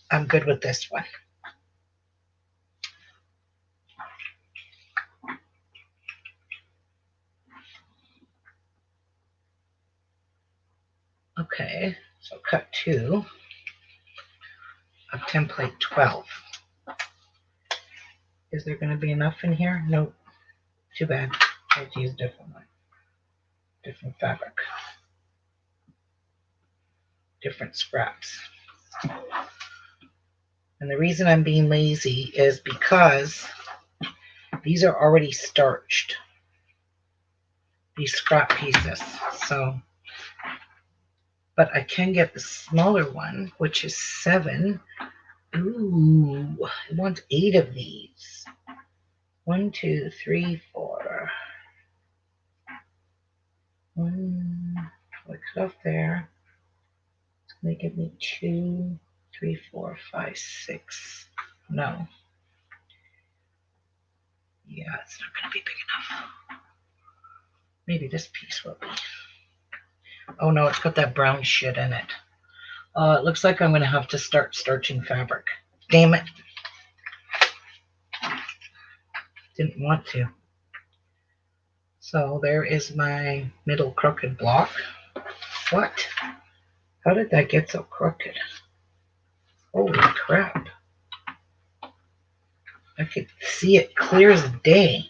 I'm good with this one. Okay, so cut 2 of template 12. Is there going to be enough in here? Nope. Too bad. I have to use a different one. Different fabric. Different scraps. And the reason I'm being lazy is because these are already starched. These scrap pieces. So, but I can get the smaller one, which is 7. Ooh, I want 8 of these. 1, 2, 3, 4. 1, I cut off there. It's going to give me 2, 3, 4, 5, 6. No. Yeah, it's not going to be big enough. Maybe this piece will be. Oh no, it's got that brown shit in it. It looks like I'm going to have to start starching fabric. Damn it. Didn't want to. So there is my middle crooked block. What? How did that get so crooked? Holy crap. I could see it clear as day.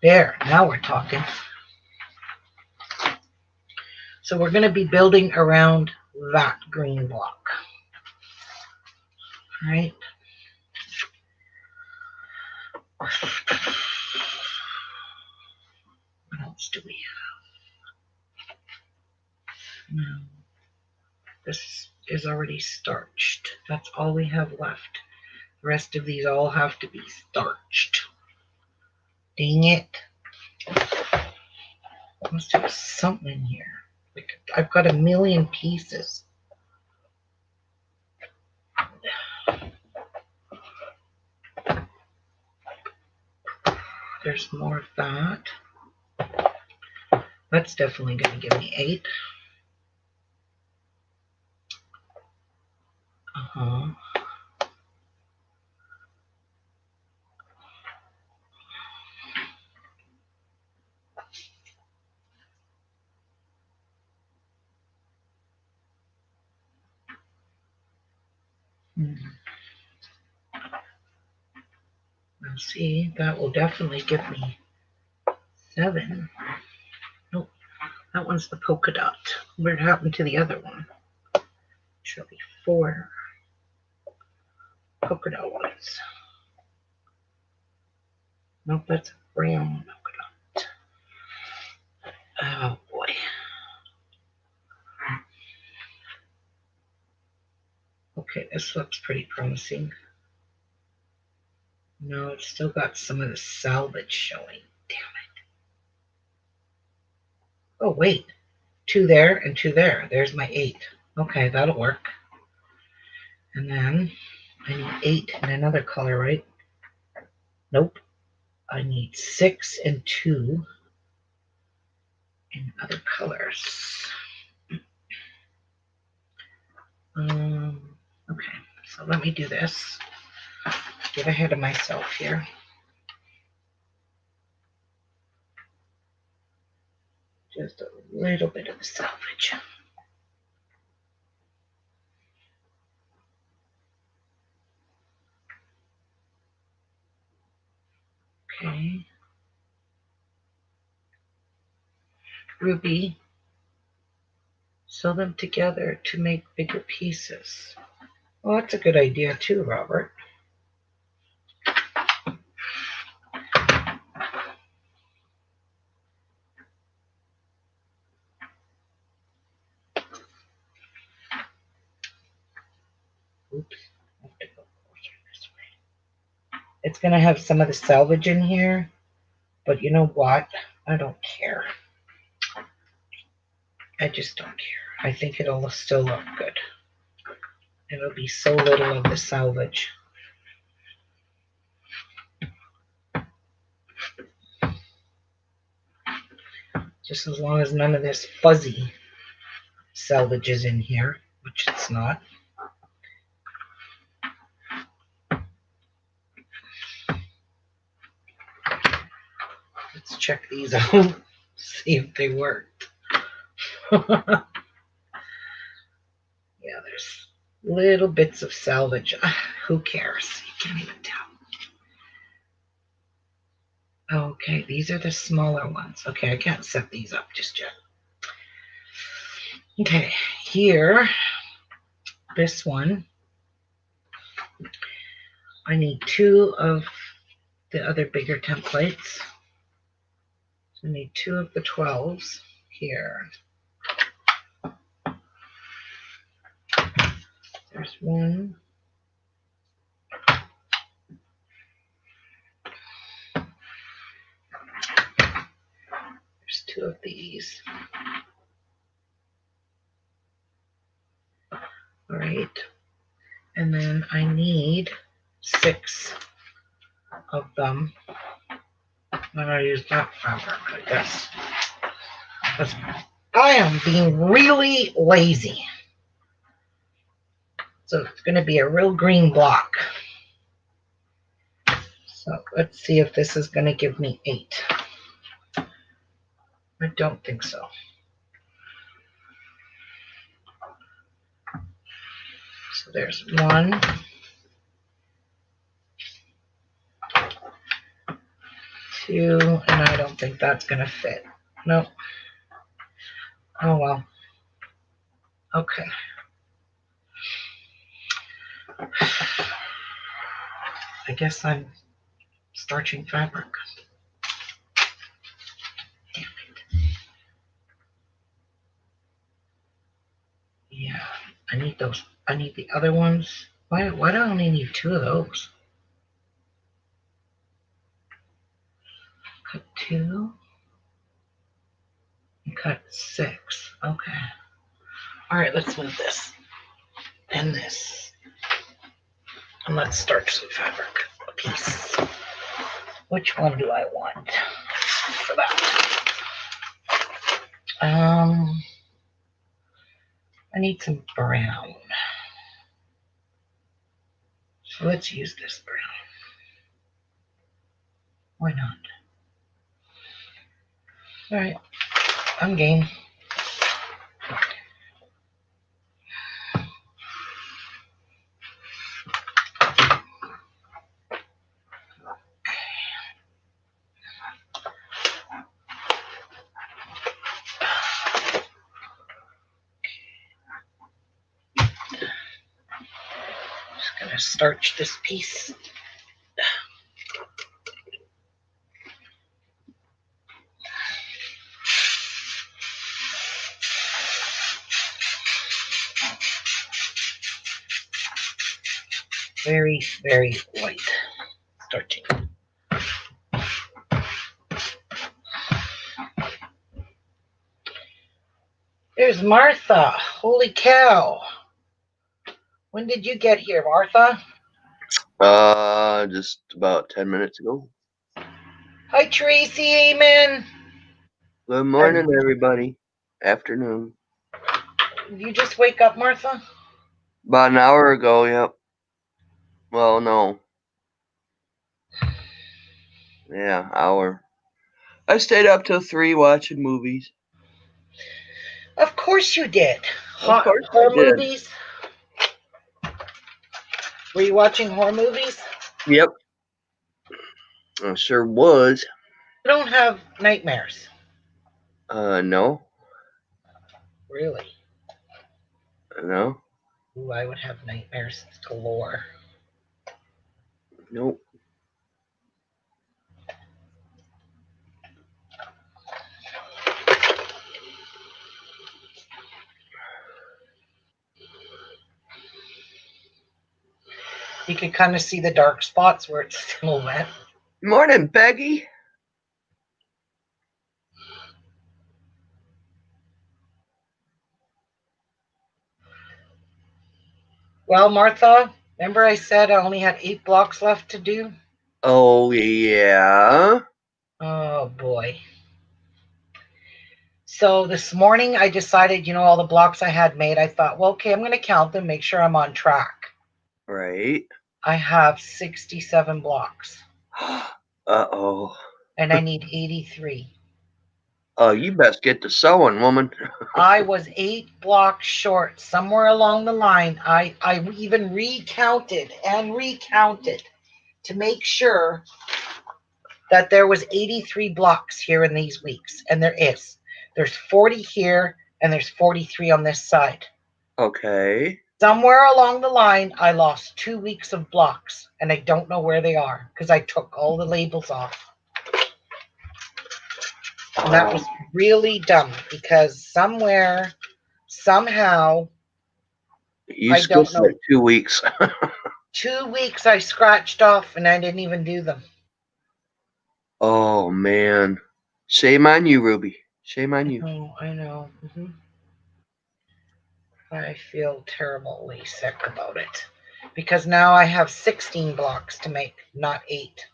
There, now we're talking. So we're going to be building around that green block. All right. What else do we have? No. This is already starched. That's all we have left. The rest of these all have to be starched. Dang it. Must have something in here. Like I've got a million pieces. There's more of that. That's definitely going to give me 8. Uh-huh. Now see, that will definitely give me 7. Nope, that one's the polka dot. What happened to the other one? Should be 4 polka dot ones. Nope, that's a brown polka dot. Oh boy. Okay, this looks pretty promising. No, it's still got some of the salvage showing. Damn it. Oh, wait. 2 there and 2 there. There's my 8. Okay, that'll work. And then I need 8 in another color, right? Nope. I need 6 and 2 in other colors. Okay, so let me do this. Get ahead of myself here. Just a little bit of the salvage. Okay. Ruby. Sew them together to make bigger pieces. Well, that's a good idea too, Robert. Oops, I have to go closer this way. It's going to have some of the salvage in here, but you know what? I don't care. I just don't care. I think it'll still look good. It'll be so little of the salvage. Just as long as none of this fuzzy salvage is in here, which it's not. Let's check these out, see if they worked. Yeah, there's little bits of salvage. Who cares? You can't even tell. Okay, these are the smaller ones. Okay, I can't set these up just yet. Okay, here, this one, I need 2 of the other bigger templates. So I need 2 of the 12s here. There's 1. There's 2 of these. All right. And then I need 6 of them. I'm gonna use that fabric, I guess. Because I am being really lazy. So it's gonna be a real green block. So let's see if this is gonna give me 8. I don't think so. So there's 1, 2, and I don't think that's gonna fit. Nope. Oh well. Okay. I guess I'm starching fabric. Damn it. Yeah, I need those. I need the other ones. Why do I only need 2 of those? Cut 2. Cut 6. Okay. All right, let's move this and this. And let's start some fabric. A piece. Which one do I want for that? I need some brown. So let's use this brown. Why not? All right, I'm game. Just gonna starch this piece. Very, very white starching. There's Martha. Holy cow. When did you get here, Martha? Just about 10 minutes ago. Hi, Tracy. Amen. Good morning, everybody. Afternoon. Did you just wake up, Martha? About an hour ago, yep. Well, no. Yeah, hour. I stayed up till 3 watching movies. Of course you did. Of course Horror I did. movies? Were you watching horror movies? Yep. I sure was. You don't have nightmares. No. Really? No. Ooh, I would have nightmares galore. Nope. You could kind of see the dark spots where it's still wet. Morning, Peggy. Well, Martha, remember I said I only had 8 blocks left to do? Oh, yeah. Oh, boy. So this morning I decided, all the blocks I had made, I thought, well, okay, I'm going to count them, make sure I'm on track. Right. I have 67 blocks. Uh-oh. And I need 83. Oh, you best get to sewing, woman. I was 8 blocks short. Somewhere along the line, I even recounted to make sure that there was 83 blocks here in these weeks. And there is. There's 40 here, and there's 43 on this side. Okay. Somewhere along the line, I lost 2 weeks of blocks, and I don't know where they are because I took all the labels off. And that was really dumb because somewhere, somehow, You I don't skipped know. like 2 weeks. 2 weeks I scratched off and I didn't even do them. Oh, man. Shame on you, Ruby. Shame on you. Oh, I know. I feel terribly sick about it because now I have 16 blocks to make, not 8.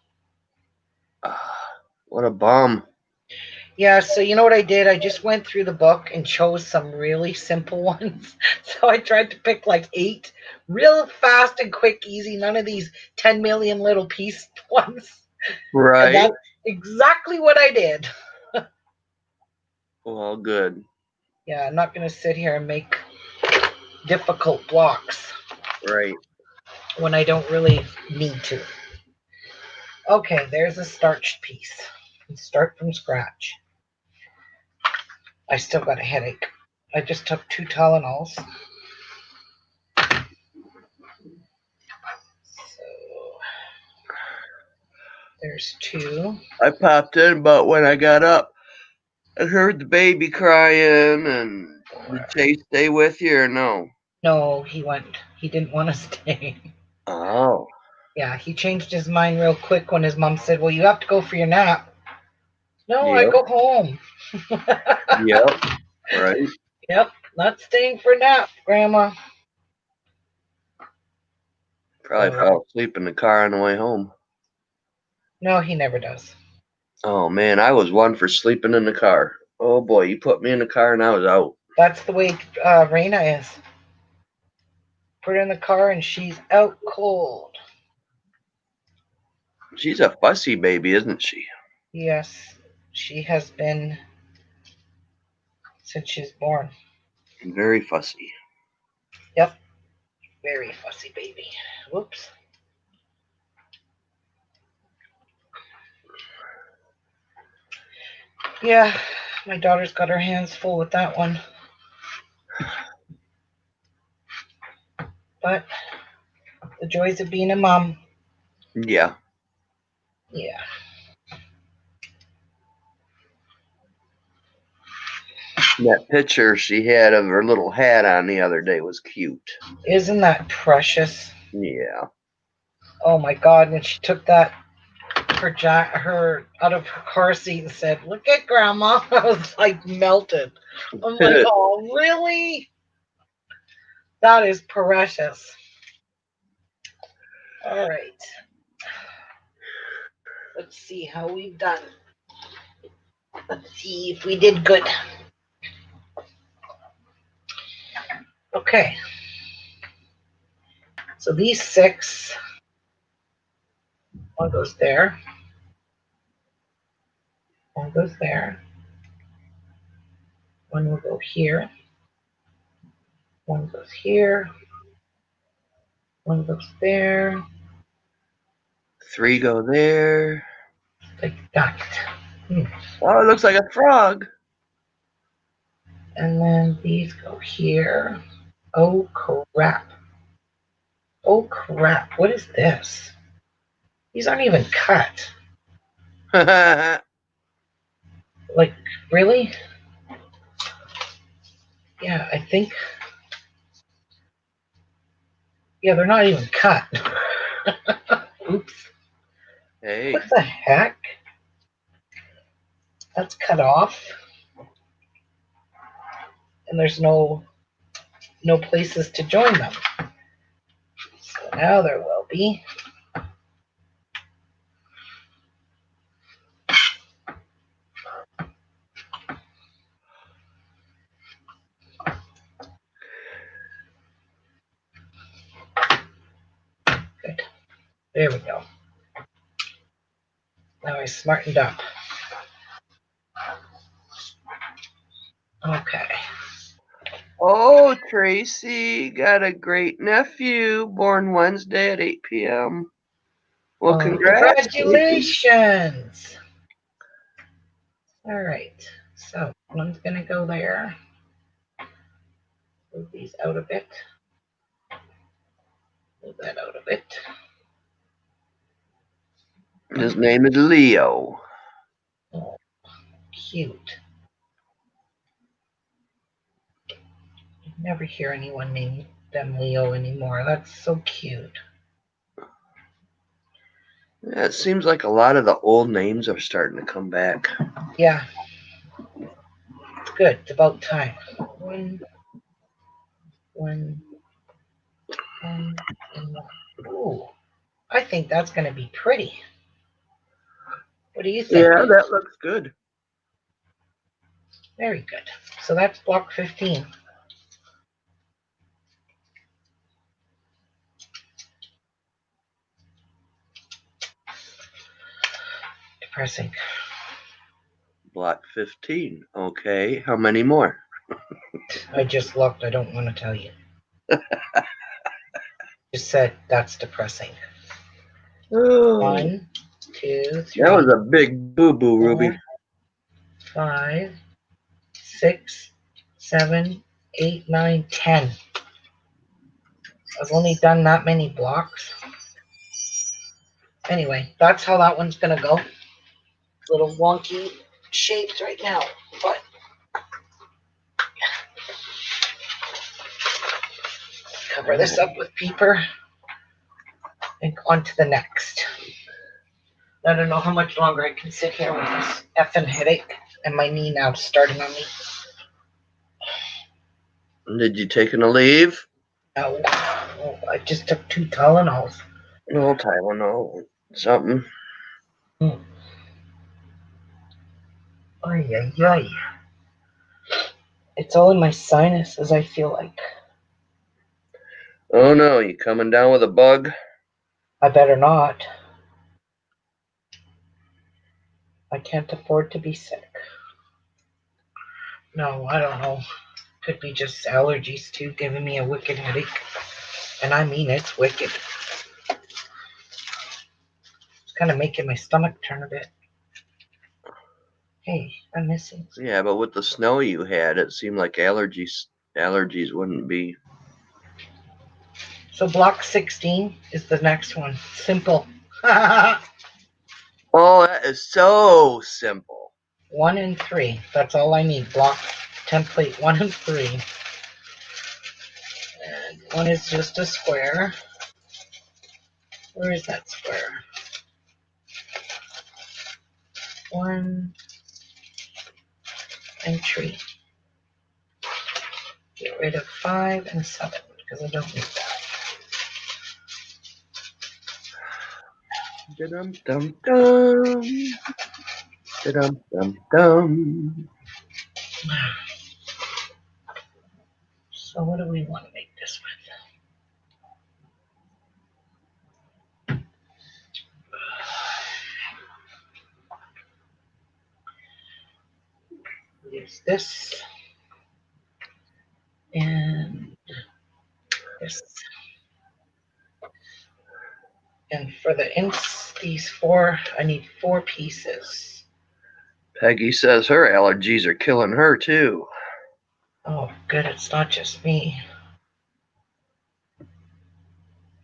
What a bum. Yeah, so you know what I did? I just went through the book and chose some really simple ones. So I tried to pick like 8 real fast and quick, easy, none of these 10 million little piece ones. Right. And that's exactly what I did. Well, good. Yeah, I'm not going to sit here and make difficult blocks. Right. When I don't really need to. Okay, there's a starched piece. Let's start from scratch. I still got a headache. I just took 2 Tylenols. So there's 2. I popped in, but when I got up, I heard the baby crying. And did Chase stay with you or no? No, he went. He didn't want to stay. Oh. Yeah, he changed his mind real quick when his mom said, well, you have to go for your nap. No, I Yep. go home. Yep. Right. Yep, not staying for nap, Grandma. Probably fell asleep in the car on the way home. No, he never does. Oh man, I was one for sleeping in the car. Oh boy, you put me in the car and I was out. That's the way Raina is. Put her in the car and she's out cold. She's a fussy baby, isn't she? Yes, she has been since she's born. Very fussy. Yep, very fussy baby. Whoops. Yeah, my daughter's got her hands full with that one. But the joys of being a mom. Yeah. Yeah. That picture she had of her little hat on the other day was cute. Isn't that precious? Yeah. Oh my God, when she took that her out of her car seat and said, "Look at Grandma," I was like melted. I'm like, oh really? That is precious. All right. Let's see how we've done. Let's see if we did good. Okay. So these 6, one goes there, one goes there, one will go here, one goes here, one goes there, 3 go there. like that. Oh, it looks like a frog. And then these go here. Oh crap. Oh crap. What is this? These aren't even cut. Like, really? Yeah, I think. Yeah, they're not even cut. Oops. Hey. What the heck? That's cut off. And there's no places to join them. So now there will be. Good. There we go. Now I smartened up. Okay. Oh, Tracy got a great nephew born Wednesday at 8 p.m. Well, congrats. Tracy. Congratulations. All right. So one's going to go there. Move these out a bit. Move that out a bit. His name is Leo. Oh, cute. You never hear anyone name them Leo anymore. That's so cute. Yeah, it seems like a lot of the old names are starting to come back. Yeah. It's good. It's about time. One, and one. Ooh, I think that's going to be pretty. What do you think? Yeah, that looks good. Very good. So that's block 15. Depressing. Block 15. Okay, how many more? I just looked. I don't want to tell you. Just said that's depressing. Oh, 1, 2, 3, that was a big boo-boo, Ruby. 4, 5, 6, 7, 8, 9, 10. I've only done that many blocks. Anyway, that's how that one's gonna go. Little wonky shapes right now, but cover this up with paper and on to the next. I don't know how much longer I can sit here with this effing headache and my knee now starting on me. Did you take a leave? No, I just took 2 Tylenols. No, Tylenol. Something. Ay, ay, ay. It's all in my sinuses, I feel like. Oh no, you coming down with a bug? I better not. I can't afford to be sick. No, I don't know. Could be just allergies too, giving me a wicked headache. And I mean, it's wicked. It's kind of making my stomach turn a bit. Hey, I'm missing. Yeah, but with the snow you had, it seemed like allergies wouldn't be. So block 16 is the next one. Simple. Oh, that is so simple. 1 and 3. That's all I need. Block template 1 and 3. And 1 is just a square. Where is that square? 1 entry. Get rid of 5 and 7 because I don't need that. Dum dum dum. Dum dum dum. So what do we want to make this with? Use this and this. And for the inks, these 4, I need 4 pieces. Peggy says her allergies are killing her too. Oh, good, it's not just me.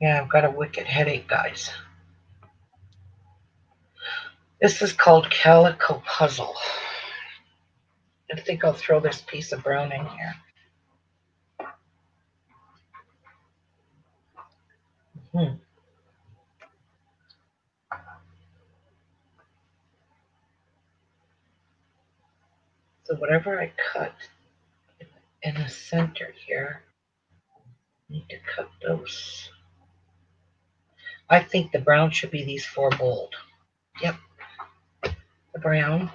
Yeah, I've got a wicked headache, guys. This is called Calico Puzzle. I think I'll throw this piece of brown in here. So whatever I cut in the center here, I need to cut those. I think the brown should be these 4 bold. Yep, the brown.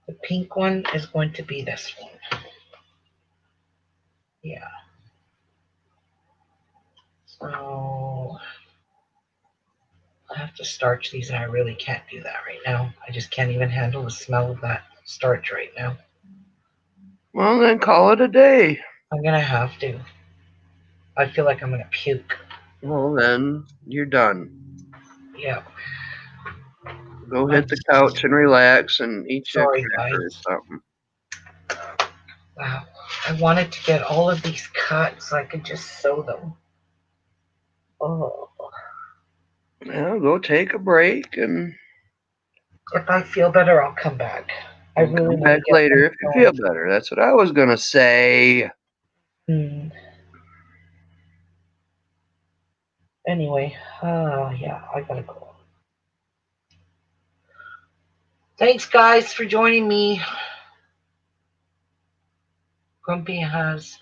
The pink one is going to be this one. Yeah. So I have to starch these, and I really can't do that right now. I just can't even handle the smell of that starch right now. Well, then call it a day. I'm gonna have to. I feel like I'm gonna puke. Well, then you're done. Yeah. Go hit the couch and relax and eat you a Sorry, cracker or guys. something. Wow. I wanted to get all of these cut so I could just sew them. Oh. Well, go take a break and If I feel better, I'll come back. I really come want back to get later them if you going. feel better. That's what I was gonna say. Anyway, yeah, I gotta go. Thanks, guys, for joining me. Grumpy has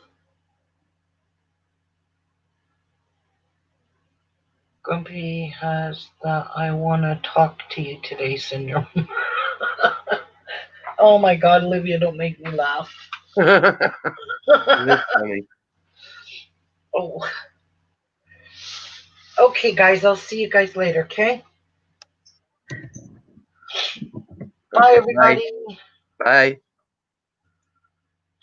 the I wanna talk to you today syndrome. Oh my God, Olivia, don't make me laugh. That's funny. Oh. Okay, guys, I'll see you guys later, okay? Bye, Okay, everybody. bye. Bye.